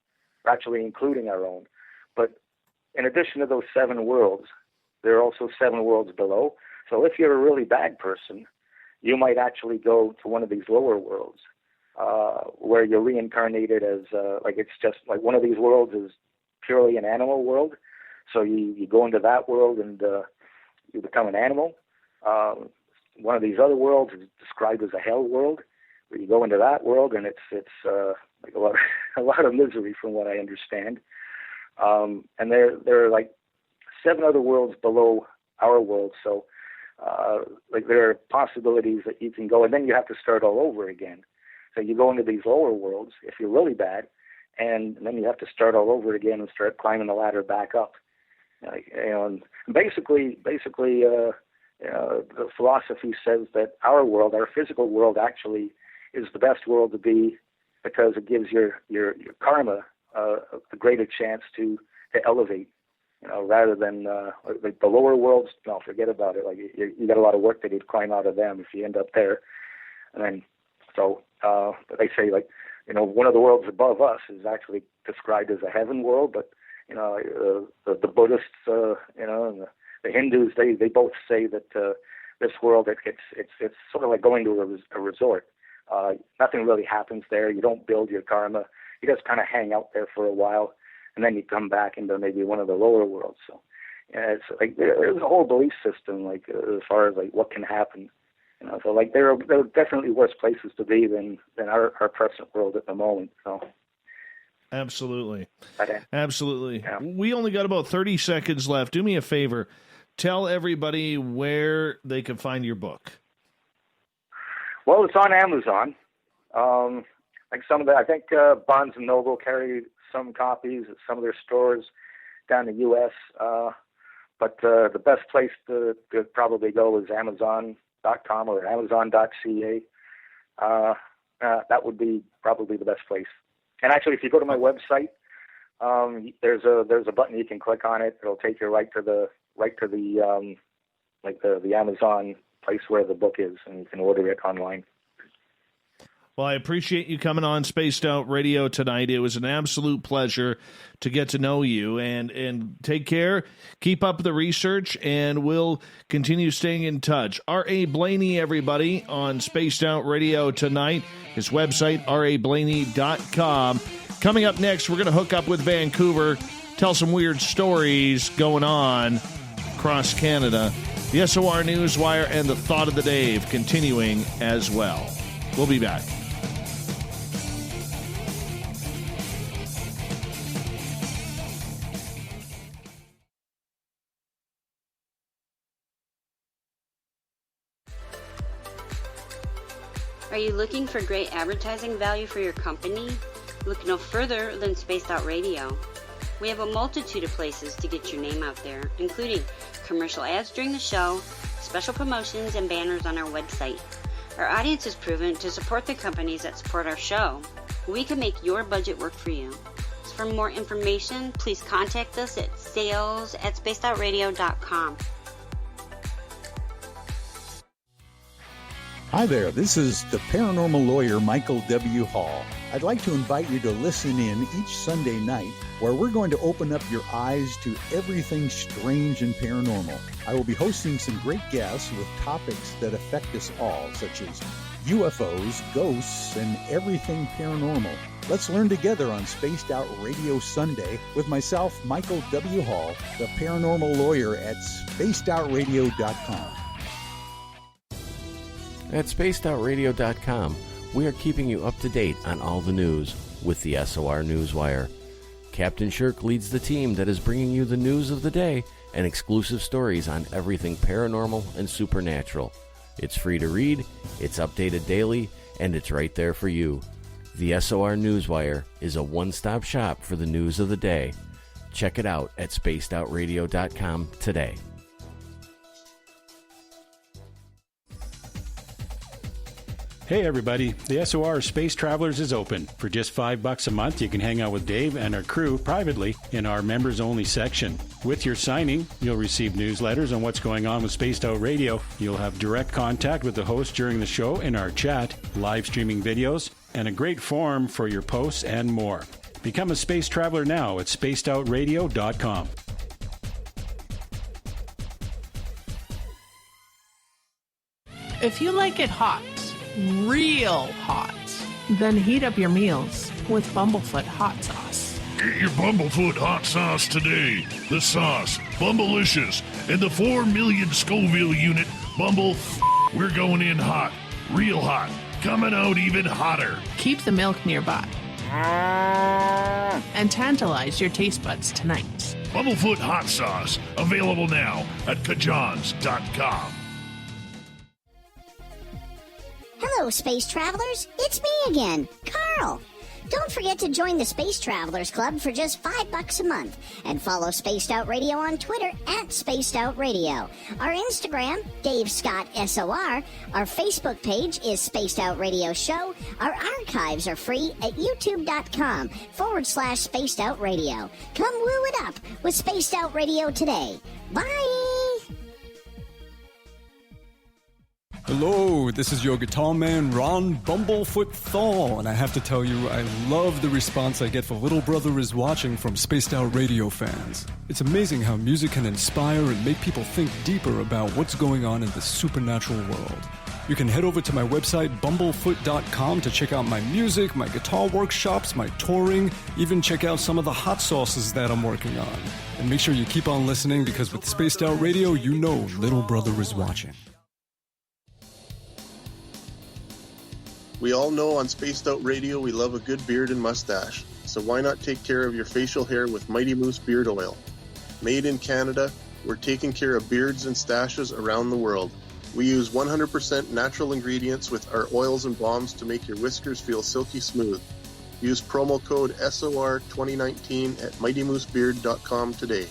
actually including our own. But in addition to those 7 worlds, there are also 7 worlds below. So if you're a really bad person, you might actually go to one of these lower worlds, where you're reincarnated as, it's just like one of these worlds is purely an animal world. So you go into that world and you become an animal. One of these other worlds is described as a hell world, where you go into that world and it's like a lot of misery from what I understand. And there are like 7 other worlds below our world. So there are possibilities that you can go, and then you have to start all over again. So you go into these lower worlds if you're really bad, and then you have to start all over again and start climbing the ladder back up. And basically, the philosophy says that our world, our physical world, actually is the best world to be, because it gives your karma a greater chance to elevate. Rather than like the lower worlds, no, forget about it. Like you got a lot of work to do to climb out of them if you end up there. And then, but they say one of the worlds above us is actually described as a heaven world. But the Buddhists, and the Hindus, they both say that this world it's sort of like going to a resort. Nothing really happens there. You don't build your karma. You just kind of hang out there for a while, and then you come back into maybe one of the lower worlds. So, it's like there's a whole belief system, as far as what can happen. So there are definitely worse places to be than our present world at the moment. So. Absolutely. Okay. Absolutely. Yeah. We only got about 30 seconds left. Do me a favor. Tell everybody where they can find your book. Well, it's on Amazon. I think Barnes & Noble carry some copies at some of their stores down in the U.S. But the best place to probably go is Amazon.com or Amazon.ca. That would be probably the best place. And actually, if you go to my website, there's a button you can click on it. It'll take you right to the Amazon place where the book is, and you can order it online. Well, I appreciate you coming on Spaced Out Radio tonight. It was an absolute pleasure to get to know you, and take care. Keep up the research, and we'll continue staying in touch. R.A. Blayney, everybody, on Spaced Out Radio tonight. His website, rablayney.com. Coming up next, we're going to hook up with Vancouver, tell some weird stories going on across Canada. The SOR Newswire and the Thought of the Day continuing as well. We'll be back. Are you looking for great advertising value for your company? Look no further than Spaced Out Radio. We have a multitude of places to get your name out there, including commercial ads during the show, special promotions, and banners on our website. Our audience is proven to support the companies that support our show. We can make your budget work for you. So for more information, please contact us at sales@spacedoutradio.com. Hi there, this is the paranormal lawyer Michael W. Hall. I'd like to invite you to listen in each Sunday night where we're going to open up your eyes to everything strange and paranormal. I will be hosting some great guests with topics that affect us all, such as UFOs, ghosts, and everything paranormal. Let's learn together on Spaced Out Radio Sunday with myself, Michael W. Hall, the paranormal lawyer at spacedoutradio.com. At spacedoutradio.com, we are keeping you up to date on all the news with the SOR Newswire. Captain Shirk leads the team that is bringing you the news of the day and exclusive stories on everything paranormal and supernatural. It's free to read, it's updated daily, and it's right there for you. The SOR Newswire is a one-stop shop for the news of the day. Check it out at spacedoutradio.com today. Hey everybody, the SOR Space Travelers is open. For just $5 a month, you can hang out with Dave and our crew privately in our members-only section. With your signing, you'll receive newsletters on what's going on with Spaced Out Radio. You'll have direct contact with the host during the show in our chat, live streaming videos, and a great forum for your posts and more. Become a space traveler now at spacedoutradio.com. If you like it hot, real hot, then heat up your meals with Bumblefoot hot sauce. Get your Bumblefoot hot sauce today. The sauce, Bumblicious, and the 4 million Scoville unit Bumble. We're going in hot, real hot, coming out even hotter. Keep the milk nearby and tantalize your taste buds tonight. Bumblefoot hot sauce, available now at kajans.com. Hello, space travelers. It's me again, Carl. Don't forget to join the Space Travelers Club for just $5 a month and follow Spaced Out Radio on Twitter at Spaced Out Radio. Our Instagram, Dave Scott SOR. Our Facebook page is Spaced Out Radio Show. Our archives are free at youtube.com/Spaced Out Radio. Come woo it up with Spaced Out Radio today. Bye! Hello, this is your guitar man, Ron Bumblefoot Thal, and I have to tell you, I love the response I get for Little Brother is Watching from Spaced Out Radio fans. It's amazing how music can inspire and make people think deeper about what's going on in the supernatural world. You can head over to my website, bumblefoot.com, to check out my music, my guitar workshops, my touring, even check out some of the hot sauces that I'm working on. And make sure you keep on listening, because with Spaced Out Radio, you know Little Brother is watching. We all know on Spaced Out Radio we love a good beard and mustache, so why not take care of your facial hair with Mighty Moose Beard Oil? Made in Canada, we're taking care of beards and stashes around the world. We use 100% natural ingredients with our oils and balms to make your whiskers feel silky smooth. Use promo code SOR2019 at mightymoosebeard.com today.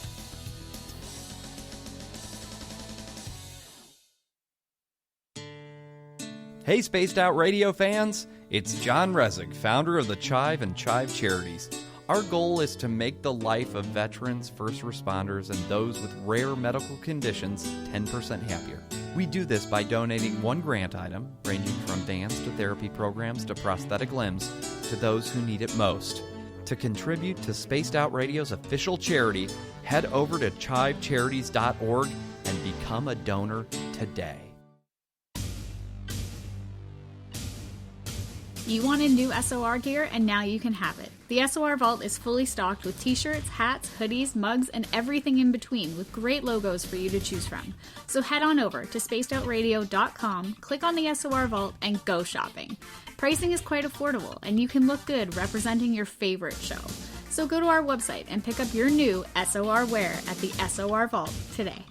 Hey Spaced Out Radio fans, it's John Resig, founder of the Chive and Chive Charities. Our goal is to make the life of veterans, first responders, and those with rare medical conditions 10% happier. We do this by donating one grant item, ranging from dance to therapy programs to prosthetic limbs, to those who need it most. To contribute to Spaced Out Radio's official charity, head over to chivecharities.org and become a donor today. You wanted new SOR gear, and now you can have it. The SOR Vault is fully stocked with t-shirts, hats, hoodies, mugs, and everything in between, with great logos for you to choose from. So head on over to spacedoutradio.com, click on the SOR Vault, and go shopping. Pricing is quite affordable, and you can look good representing your favorite show. So go to our website and pick up your new SOR wear at the SOR Vault today.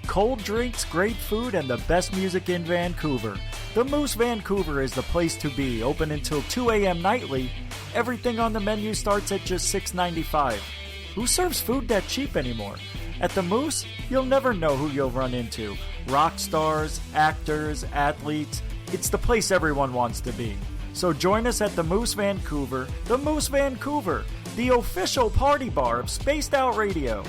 Cold drinks, great food, and the best music in Vancouver. The Moose Vancouver is the place to be, open until 2 a.m. nightly. Everything on the menu starts at just $6.95. Who serves food that cheap anymore? At the Moose, you'll never know who you'll run into. Rock stars, actors, athletes. It's the place everyone wants to be. So join us at the Moose Vancouver, the official party bar of Spaced Out Radio.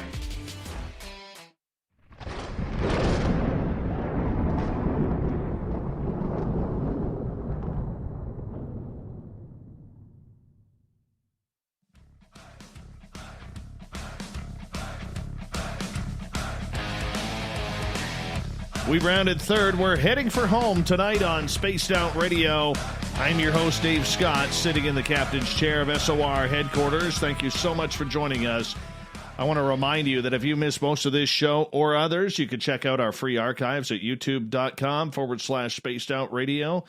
We rounded third. We're heading for home tonight on Spaced Out Radio. I'm your host, Dave Scott, sitting in the captain's chair of SOR headquarters. Thank you so much for joining us. I want to remind you that if you missed most of this show or others, you can check out our free archives at youtube.com/Spaced Out Radio.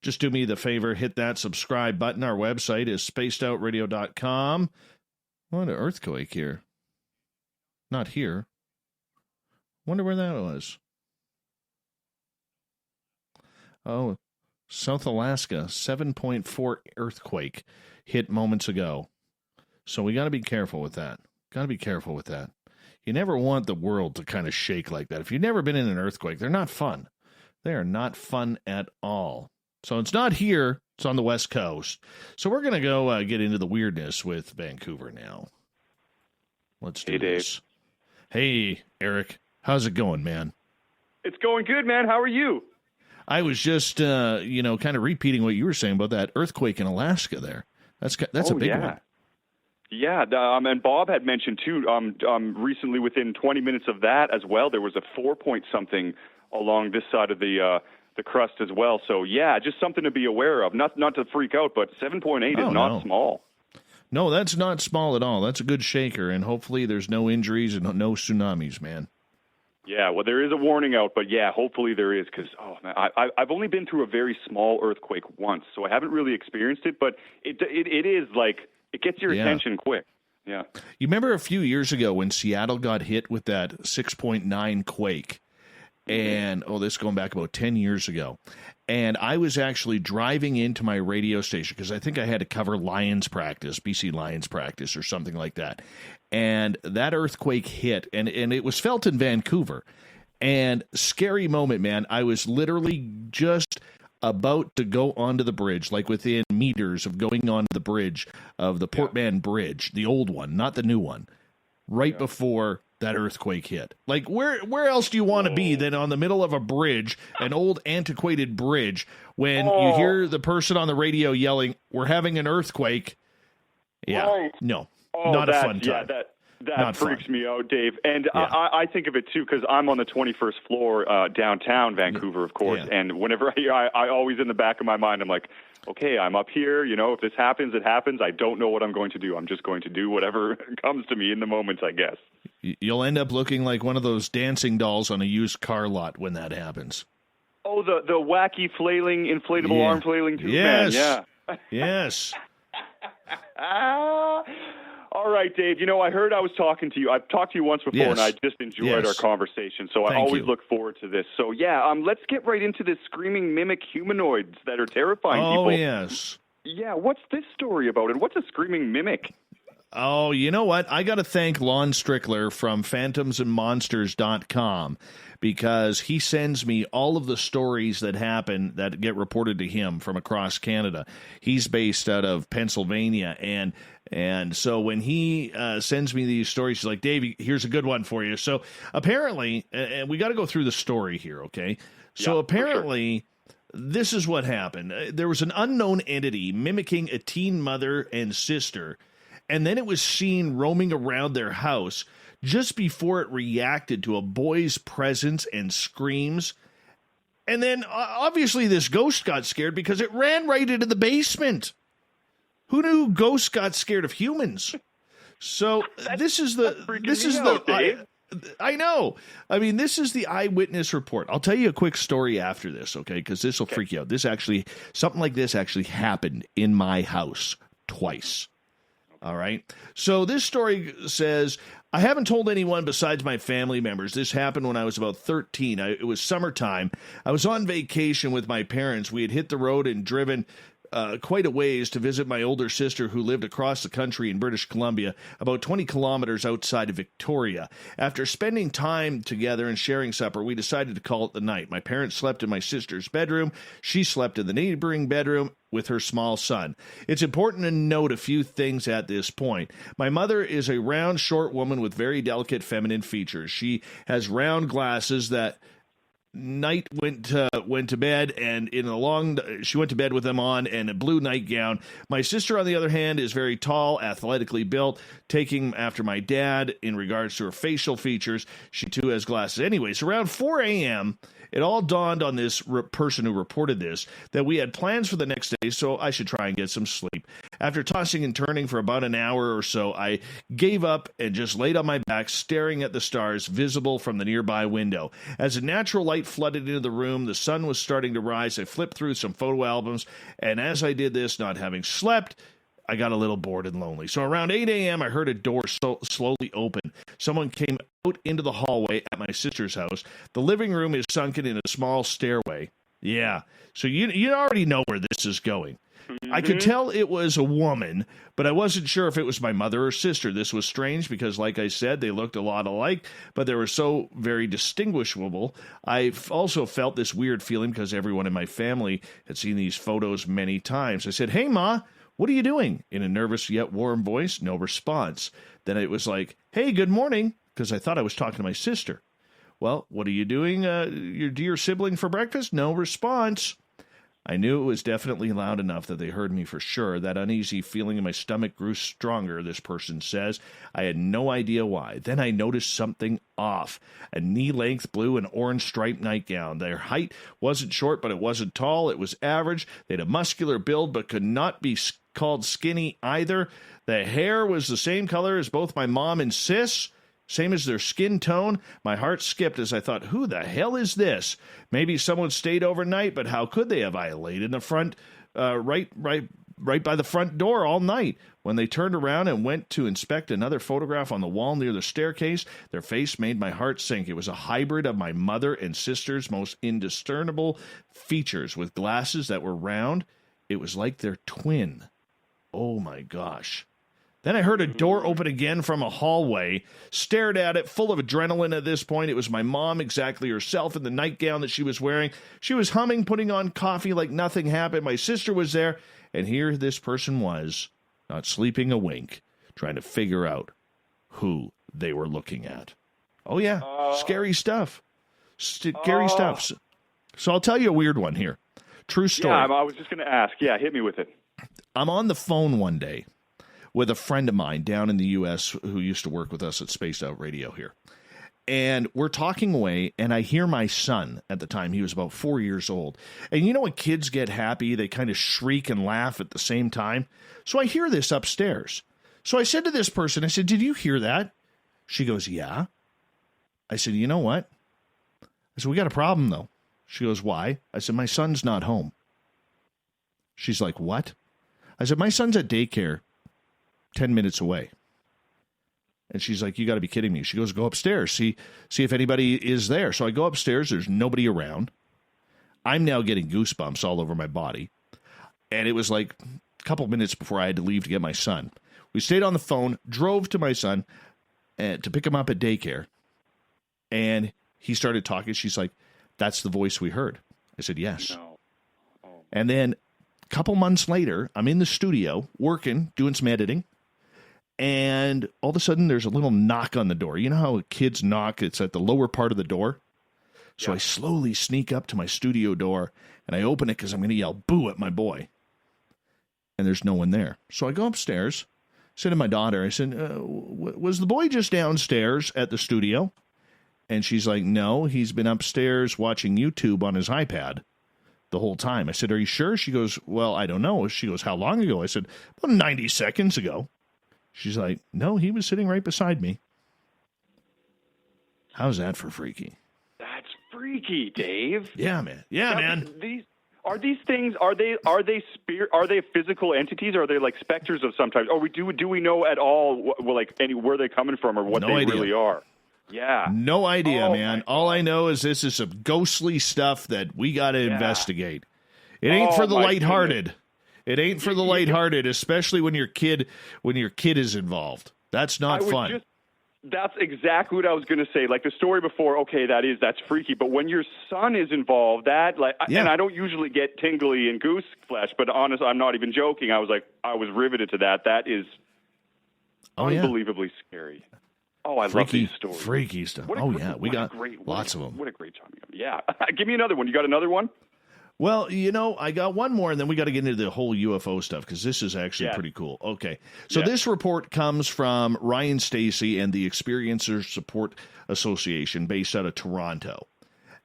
Just do me the favor, hit that subscribe button. Our website is spacedoutradio.com. What an earthquake here. Not here. Wonder where that was. Oh, South Alaska, 7.4 earthquake hit moments ago. So we got to be careful with that. Got to be careful with that. You never want the world to kind of shake like that. If you've never been in an earthquake, they're not fun. They are not fun at all. So it's not here. It's on the West Coast. So we're going to go get into the weirdness with Vancouver now. Let's do this. Hey, Eric. How's it going, man? It's going good, man. How are you? I was just, kind of repeating what you were saying about that earthquake in Alaska there. That's a big one. Yeah, and Bob had mentioned, too, recently within 20 minutes of that as well, there was a 4-point-something along this side of the crust as well. So, yeah, just something to be aware of. Not to freak out, but 7.8 is not small. No, that's not small at all. That's a good shaker, and hopefully there's no injuries and no tsunamis, man. Yeah, well, there is a warning out, but yeah, hopefully there is because, I've only been through a very small earthquake once, so I haven't really experienced it, but it is like, it gets your attention quick. Yeah. You remember a few years ago when Seattle got hit with that 6.9 quake? And, this is going back about 10 years ago. And I was actually driving into my radio station because I think I had to cover Lions practice, BC Lions practice or something like that. And that earthquake hit, and it was felt in Vancouver. And scary moment, man. I was literally just about to go onto the bridge, like within meters of going onto the bridge of the Port Mann Bridge, the old one, not the new one, right before that earthquake hit. Like, where else do you want to be than on the middle of a bridge, an old antiquated bridge, when you hear the person on the radio yelling, "We're having an earthquake"? Yeah, right. No, not a fun time. Yeah, that freaks me out, Dave. And I think of it, too, because I'm on the 21st floor downtown Vancouver, of course, and whenever I always in the back of my mind, I'm like, okay, I'm up here, if this happens, it happens. I don't know what I'm going to do. I'm just going to do whatever comes to me in the moment, I guess. You'll end up looking like one of those dancing dolls on a used car lot when that happens. Oh, the wacky flailing, inflatable arm flailing tube man. Yeah. Yes. All right, Dave. I heard I was talking to you. I've talked to you once before, and I just enjoyed our conversation. So I always look forward to this. So, let's get right into this screaming mimic humanoids that are terrifying people. Oh, yes. Yeah, what's this story about, and what's a screaming mimic? Oh, you know what? I got to thank Lon Strickler from phantomsandmonsters.com because he sends me all of the stories that happen that get reported to him from across Canada. He's based out of Pennsylvania, and so when he sends me these stories, he's like, Dave, here's a good one for you. So apparently, and we got to go through the story here, okay? So apparently, this is what happened. There was an unknown entity mimicking a teen mother and sister, and then it was seen roaming around their house just before it reacted to a boy's presence and screams. And then, obviously, this ghost got scared because it ran right into the basement. Who knew ghosts got scared of humans? So this is the I know. I mean, this is the eyewitness report. I'll tell you a quick story after this, okay? Because this will freak you out. Something like this actually happened in my house twice. All right. So this story says, I haven't told anyone besides my family members. This happened when I was about 13. It was summertime. I was on vacation with my parents. We had hit the road and driven quite a ways to visit my older sister who lived across the country in British Columbia, about 20 kilometers outside of Victoria. After spending time together and sharing supper, we decided to call it the night. My parents slept in my sister's bedroom. She slept in the neighboring bedroom with her small son. It's important to note a few things at this point. My mother is a round, short woman with very delicate feminine features. She has round glasses that night went to bed, and she went to bed with them on and a blue nightgown. My sister, on the other hand, is very tall, athletically built, taking after my dad in regards to her facial features. She too has glasses. Anyways, around 4 a.m., it all dawned on this person who reported this that we had plans for the next day, so I should try and get some sleep. After tossing and turning for about an hour or so, I gave up and just laid on my back, staring at the stars visible from the nearby window. As a natural light flooded into the room, the sun was starting to rise. I flipped through some photo albums, and as I did this, not having slept, I got a little bored and lonely. So around 8 a.m., I heard a door slowly open. Someone came out into the hallway at my sister's house. The living room is sunken in a small stairway. Yeah, so you already know where this is going. I could tell it was a woman, but I wasn't sure if it was my mother or sister. This was strange because, like I said, they looked a lot alike, but they were so very distinguishable. I also felt this weird feeling because everyone in my family had seen these photos many times. I said, "Hey, Ma, what are you doing?" In a nervous yet warm voice. No response. Then it was like, "Hey, good morning," because I thought I was talking to my sister. "Well, what are you doing, your dear sibling, for breakfast?" No response. I knew it was definitely loud enough that they heard me for sure. That uneasy feeling in my stomach grew stronger, this person says. I had no idea why. Then I noticed something off. A knee-length blue and orange striped nightgown. Their height wasn't short, but it wasn't tall. It was average. They had a muscular build, but could not be called skinny either. The hair was the same color as both my mom and sis. Same as their skin tone. My heart skipped as I thought, who the hell is this? Maybe someone stayed overnight, but how could they have? I laid in the front, right by the front door all night. When they turned around and went to inspect another photograph on the wall near the staircase, their face made my heart sink. It was a hybrid of my mother and sister's most indiscernible features, with glasses that were round. It was like their twin. Oh my gosh. Then I heard a door open again from a hallway, stared at it, full of adrenaline at this point. It was my mom, exactly herself, in the nightgown that she was wearing. She was humming, putting on coffee like nothing happened. My sister was there, and here this person was, not sleeping a wink, trying to figure out who they were looking at. Oh, yeah, scary stuff. Scary stuff. So I'll tell you a weird one here. True story. Yeah, I was just going to ask. Yeah, hit me with it. I'm on the phone one day with a friend of mine down in the U.S. who used to work with us at Spaced Out Radio here. And we're talking away, and I hear my son at the time. He was about 4 years old. And you know when kids get happy, they kind of shriek and laugh at the same time? So I hear this upstairs. So I said to this person, I said, "Did you hear that?" She goes, "Yeah." I said, "You know what?" I said, "We got a problem, though." She goes, "Why?" I said, "My son's not home." She's like, "What?" I said, "My son's at daycare 10 minutes away." And she's like, "You got to be kidding me." She goes, "Go upstairs, see if anybody is there." So I go upstairs. There's nobody around. I'm now getting goosebumps all over my body. And it was like a couple minutes before I had to leave to get my son. We stayed on the phone, drove to my son to pick him up at daycare. And he started talking. She's like, "That's the voice we heard." I said, "Yes." No. Oh. And then a couple months later, I'm in the studio working, doing some editing. And all of a sudden, there's a little knock on the door. You know how kids knock? It's at the lower part of the door. So I slowly sneak up to my studio door, and I open it because I'm going to yell boo at my boy. And there's no one there. So I go upstairs, said to my daughter, I said, "Was the boy just downstairs at the studio?" And she's like, "No, he's been upstairs watching YouTube on his iPad the whole time." I said, "Are you sure?" She goes, "Well, I don't know." She goes, "How long ago?" I said, "About 90 seconds ago." She's like, "No, he was sitting right beside me." How's that for freaky? That's freaky, Dave. Yeah, man. Yeah, now, man. These things are they physical entities, or are they like specters of some type? Or do we know at all where they're coming from or what they really are? Yeah. No idea, man. All I know is this is some ghostly stuff that we got to investigate. It ain't for the lighthearted. Goodness. It ain't for the lighthearted, especially when your kid is involved. That's not fun. That's exactly what I was going to say. Like the story before, okay, that's freaky. But when your son is involved, and I don't usually get tingly and goose flesh, but honest, I'm not even joking. I was riveted to that. That is unbelievably scary. Oh, I love these stories. Freaky stuff. We got lots of them. What a great time. Yeah. Give me another one. You got another one? Well, I got one more, and then we got to get into the whole UFO stuff because this is actually pretty cool. Okay. So this report comes from Ryan Stacy and the Experiencer Support Association based out of Toronto.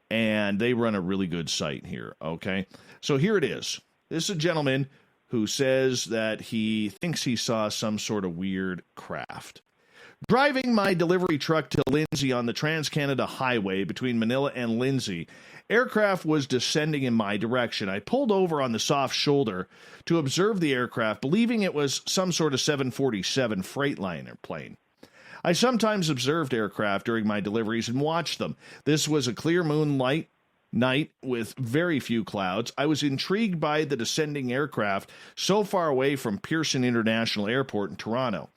And they run a really good site here, okay? So here it is. This is a gentleman who says that he thinks he saw some sort of weird craft. Driving my delivery truck to Lindsay on the Trans-Canada Highway between Manila and Lindsay, aircraft was descending in my direction. I pulled over on the soft shoulder to observe the aircraft, believing it was some sort of 747 Freightliner plane. I sometimes observed aircraft during my deliveries and watched them. This was a clear moonlight night with very few clouds. I was intrigued by the descending aircraft so far away from Pearson International Airport in Toronto.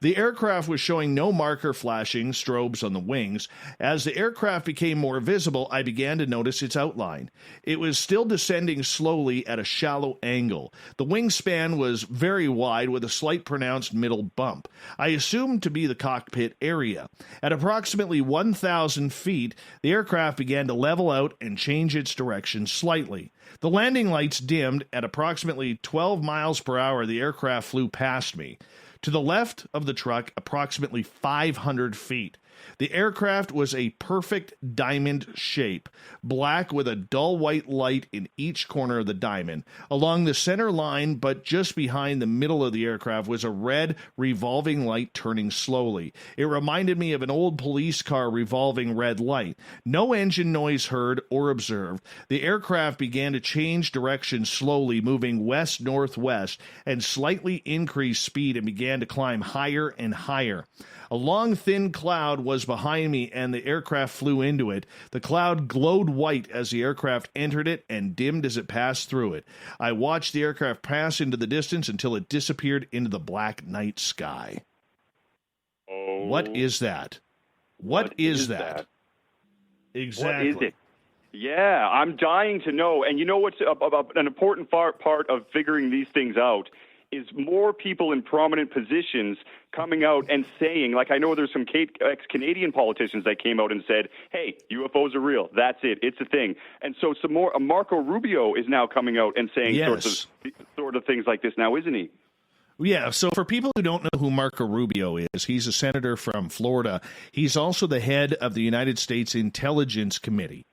The aircraft was showing no marker flashing strobes on the wings. As the aircraft became more visible, I began to notice its outline. It was still descending slowly at a shallow angle. The wingspan was very wide with a slight pronounced middle bump. I assumed to be the cockpit area. At approximately 1,000 feet, the aircraft began to level out and change its direction slightly. The landing lights dimmed. At approximately 12 miles per hour, the aircraft flew past me. To the left of the truck, approximately 500 feet. The aircraft was a perfect diamond shape, black with a dull white light in each corner of the diamond. Along the center line, but just behind the middle of the aircraft, was a red revolving light turning slowly. It reminded me of an old police car revolving red light. No engine noise heard or observed. The aircraft began to change direction slowly, moving west-northwest, and slightly increased speed and began to climb higher and higher. A long, thin cloud was behind me, and the aircraft flew into it. The cloud glowed white as the aircraft entered it and dimmed as it passed through it. I watched the aircraft pass into the distance until it disappeared into the black night sky. Oh. What is that? What is that? Exactly. What is it? Yeah, I'm dying to know. And you know what's an important part of figuring these things out is more people in prominent positions coming out and saying, like I know there's some ex-Canadian politicians that came out and said, hey, UFOs are real. That's it. It's a thing. And so some more, Marco Rubio is now coming out and saying sort of things like this now, isn't he? Yeah, so for people who don't know who Marco Rubio is, he's a senator from Florida. He's also the head of the United States Intelligence Committee.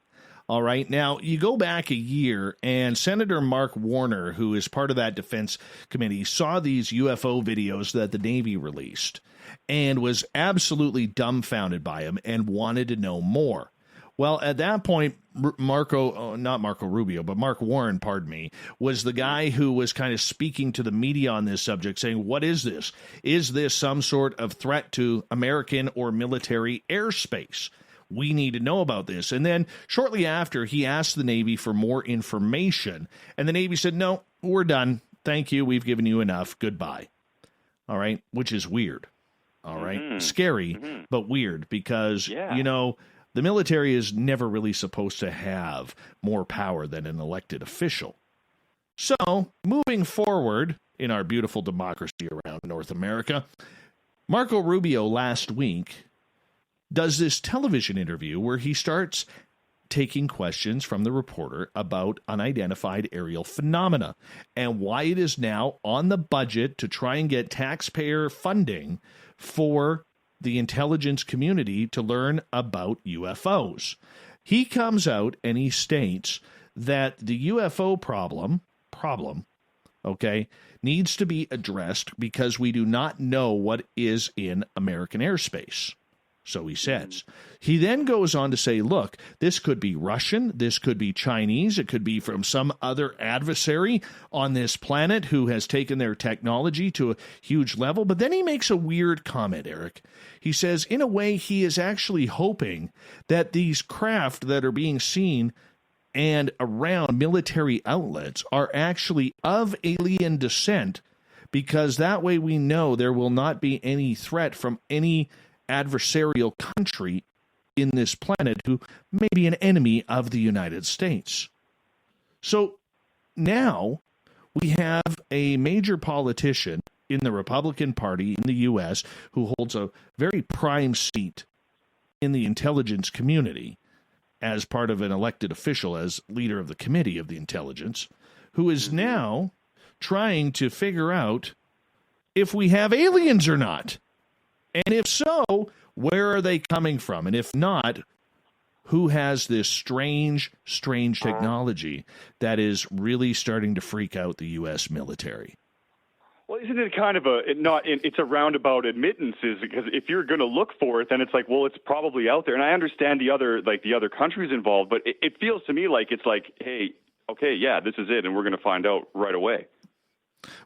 All right. Now, you go back a year, and Senator Mark Warner, who is part of that defense committee, saw these UFO videos that the Navy released and was absolutely dumbfounded by them and wanted to know more. Well, at that point, Mark Warren, was the guy who was kind of speaking to the media on this subject, saying, what is this? Is this some sort of threat to American or military airspace? We need to know about this. And then shortly after, he asked the Navy for more information. And the Navy said, no, we're done. Thank you. We've given you enough. Goodbye. All right. Which is weird. All right. Mm-hmm. Scary, but weird because, the military is never really supposed to have more power than an elected official. So moving forward in our beautiful democracy around North America, Marco Rubio last week does this television interview where he starts taking questions from the reporter about unidentified aerial phenomena and why it is now on the budget to try and get taxpayer funding for the intelligence community to learn about UFOs. He comes out and he states that the UFO problem, needs to be addressed because we do not know what is in American airspace. So he says. He then goes on to say, look, this could be Russian, this could be Chinese, it could be from some other adversary on this planet who has taken their technology to a huge level. But then he makes a weird comment, Eric. He says, in a way, he is actually hoping that these craft that are being seen and around military outlets are actually of alien descent, because that way we know there will not be any threat from any adversarial country in this planet who may be an enemy of the United States. So now we have a major politician in the Republican Party in the U.S. who holds a very prime seat in the intelligence community as part of an elected official, as leader of the Committee of the Intelligence, who is now trying to figure out if we have aliens or not. And if so, where are they coming from? And if not, who has this strange technology that is really starting to freak out the U.S. military? Well, isn't it kind of it's a roundabout admittance, because if you're going to look for it, then it's like, well, it's probably out there. And I understand the other countries involved, but it feels to me like it's like, hey, okay, yeah, this is it, and we're going to find out right away.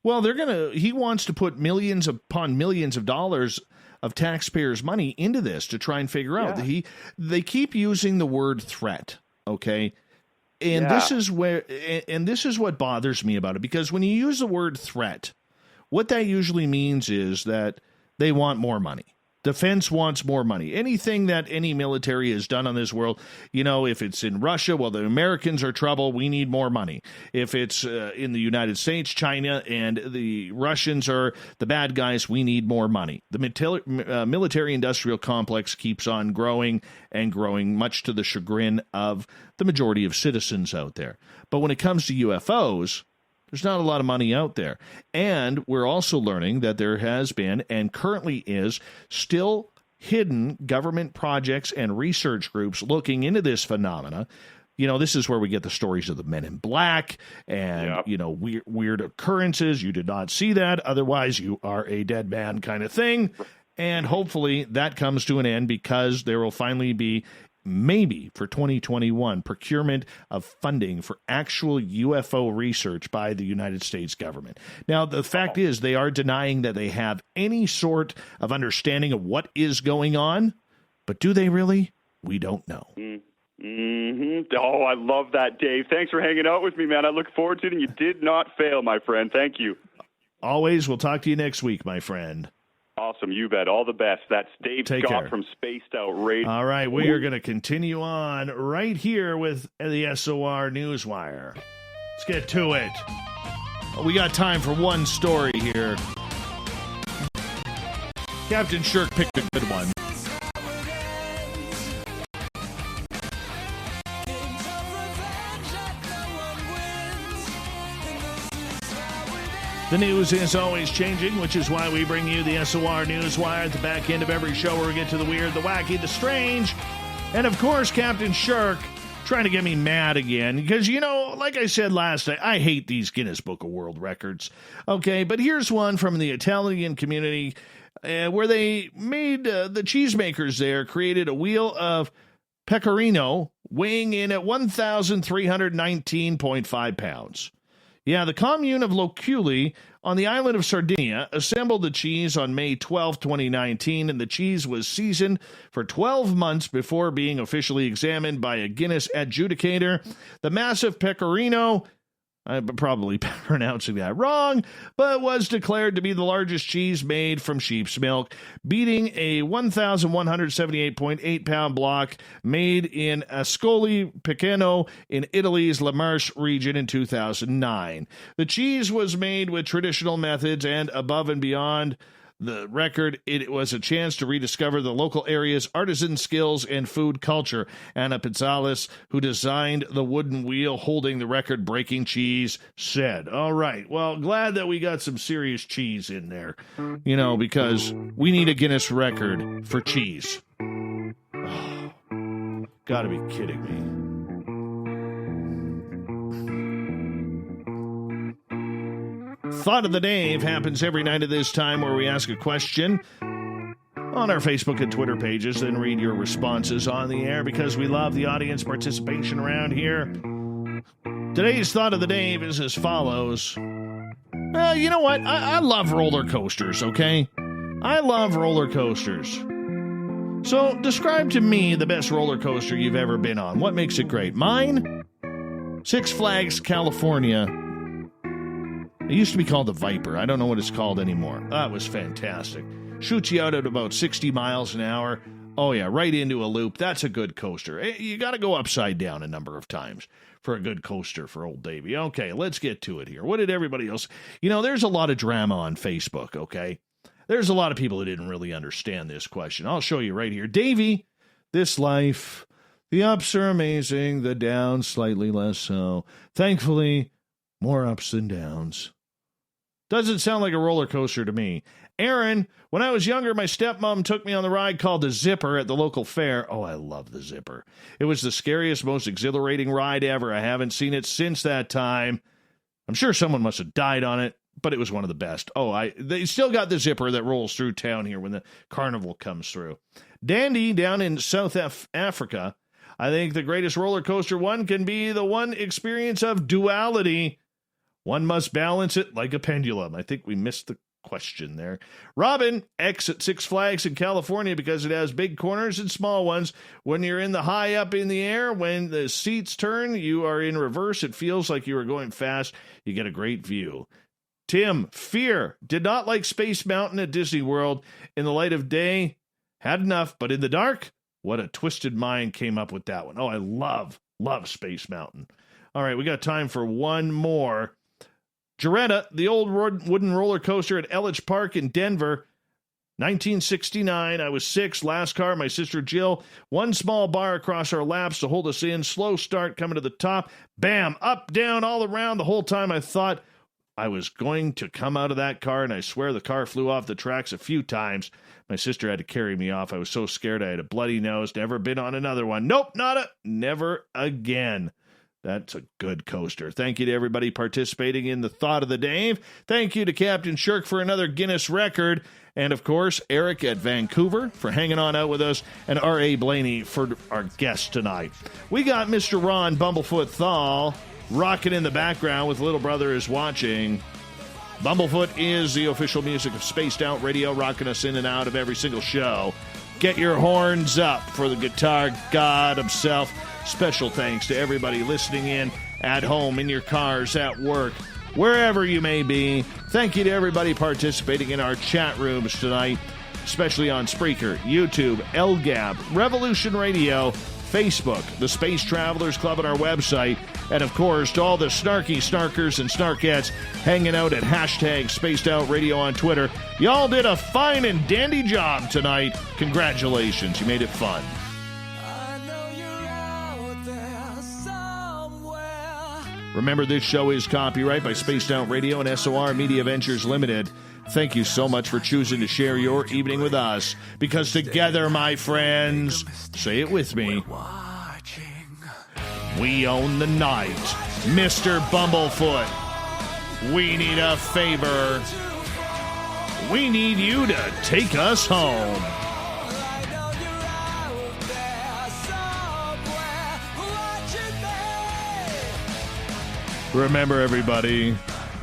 Well, he wants to put millions upon millions of dollars of taxpayers' money into this to try and figure out. They keep using the word threat, okay? And this is what bothers me about it, because when you use the word threat, what that usually means is that they want more money. Defense wants more money. Anything that any military has done on this world, if it's in Russia, well, the Americans are trouble, we need more money. If it's in the United States, China, and the Russians are the bad guys, we need more money. The military-industrial complex keeps on growing and growing, much to the chagrin of the majority of citizens out there. But when it comes to UFOs, there's not a lot of money out there. And we're also learning that there has been, and currently is, still hidden government projects and research groups looking into this phenomena. This is where we get the stories of the men in black and, weird occurrences. You did not see that. Otherwise, you are a dead man kind of thing. And hopefully that comes to an end, because there will finally be, maybe for 2021, procurement of funding for actual UFO research by the United States government. Now, the fact is, they are denying that they have any sort of understanding of what is going on, but do they really? We don't know. Mm-hmm. Oh, I love that, Dave. Thanks for hanging out with me, man. I look forward to it, and you did not fail, my friend. Thank you. Always. We'll talk to you next week, my friend. Awesome. You bet. All the best. That's Dave Scott from Spaced Out Radio. All right. We are going to continue on right here with the SOR Newswire. Let's get to it. We got time for one story here. Captain Shirk picked a good one. The news is always changing, which is why we bring you the SOR Newswire at the back end of every show, where we get to the weird, the wacky, the strange. And, of course, Captain Shirk trying to get me mad again. Because, like I said last night, I hate these Guinness Book of World Records. Okay, but here's one from the Italian community where they made the cheesemakers there created a wheel of pecorino weighing in at 1,319.5 pounds. Yeah, the commune of Loculi on the island of Sardinia assembled the cheese on May 12, 2019, and the cheese was seasoned for 12 months before being officially examined by a Guinness adjudicator. The massive pecorino, I'm probably pronouncing that wrong, but was declared to be the largest cheese made from sheep's milk, beating a 1,178.8 pound block made in Ascoli Piceno in Italy's La Marche region in 2009. The cheese was made with traditional methods, and above and beyond the record, it was a chance to rediscover the local area's artisan skills and food culture. Anna Pizzalis, who designed the wooden wheel holding the record-breaking cheese, said, all right, well, glad that we got some serious cheese in there, because we need a Guinness record for cheese. Oh, gotta be kidding me. Thought of the Day happens every night at this time, where we ask a question on our Facebook and Twitter pages, then read your responses on the air, because we love the audience participation around here. Today's Thought of the Day is as follows. You know what? I love roller coasters, okay? I love roller coasters. So describe to me the best roller coaster you've ever been on. What makes it great? Mine? Six Flags, California. It used to be called the Viper. I don't know what it's called anymore. That was fantastic. Shoots you out at about 60 miles an hour. Oh, yeah, right into a loop. That's a good coaster. You got to go upside down a number of times for a good coaster for old Davey. Okay, let's get to it here. What did everybody else... there's a lot of drama on Facebook, okay? There's a lot of people who didn't really understand this question. I'll show you right here. Davey, this life, The ups are amazing, the downs slightly less so. Thankfully, more ups than downs. Doesn't sound like a roller coaster to me. Aaron, when I was younger, my stepmom took me on the ride called the Zipper at the local fair. Oh, I love the Zipper. It was the scariest, most exhilarating ride ever. I haven't seen it since that time. I'm sure someone must have died on it, but it was one of the best. They still got the Zipper that rolls through town here when the carnival comes through. Dandy, down in South Africa, I think the greatest roller coaster one can be the one experience of duality. One must balance it like a pendulum. I think we missed the question there. Robin, X at Six Flags in California because it has big corners and small ones. When you're in the high up in the air, when the seats turn, you are in reverse. It feels like you are going fast. You get a great view. Tim, Fear, did not like Space Mountain at Disney World. In the light of day, had enough, but in the dark, what a twisted mind came up with that one. Oh, I love Space Mountain. All right, we got time for one more. Jaretta, the old wooden roller coaster at Ellich Park in Denver, 1969. I was 6. Last car, my sister Jill. One small bar across our laps to hold us in. Slow start coming to the top. Bam, up, down, all around. The whole time I thought I was going to come out of that car, and I swear the car flew off the tracks a few times. My sister had to carry me off. I was so scared I had a bloody nose. Never been on another one. Nope, never again. That's a good coaster. Thank you to everybody participating in the Thought of the Day. Thank you to Captain Shirk for another Guinness record. And, of course, Eric at Vancouver for hanging on out with us. And A Blayney for our guest tonight. We got Mr. Ron Bumblefoot Thal rocking in the background with Little Brother is Watching. Bumblefoot is the official music of Spaced Out Radio, rocking us in and out of every single show. Get your horns up for the guitar god himself. Special thanks to everybody listening in at home, in your cars, at work, wherever you may be. Thank you to everybody participating in our chat rooms tonight, especially on Spreaker, YouTube, LGAB, Revolution Radio, Facebook, the Space Travelers Club, on our website, and, of course, to all the snarky snarkers and snarkettes hanging out at hashtag Spaced Out Radio on Twitter. Y'all did a fine and dandy job tonight. Congratulations. You made it fun. Remember, this show is copyright by Spaced Out Radio and SOR Media Ventures Limited. Thank you so much for choosing to share your evening with us, because together, my friends, say it with me, we own the night. Mr. Bumblefoot, we need a favor. We need you to take us home. Remember, everybody,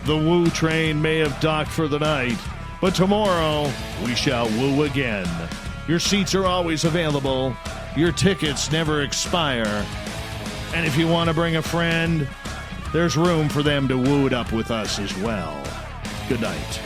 the woo train may have docked for the night, but tomorrow we shall woo again. Your seats are always available. Your tickets never expire. And if you want to bring a friend, there's room for them to woo it up with us as well. Good night.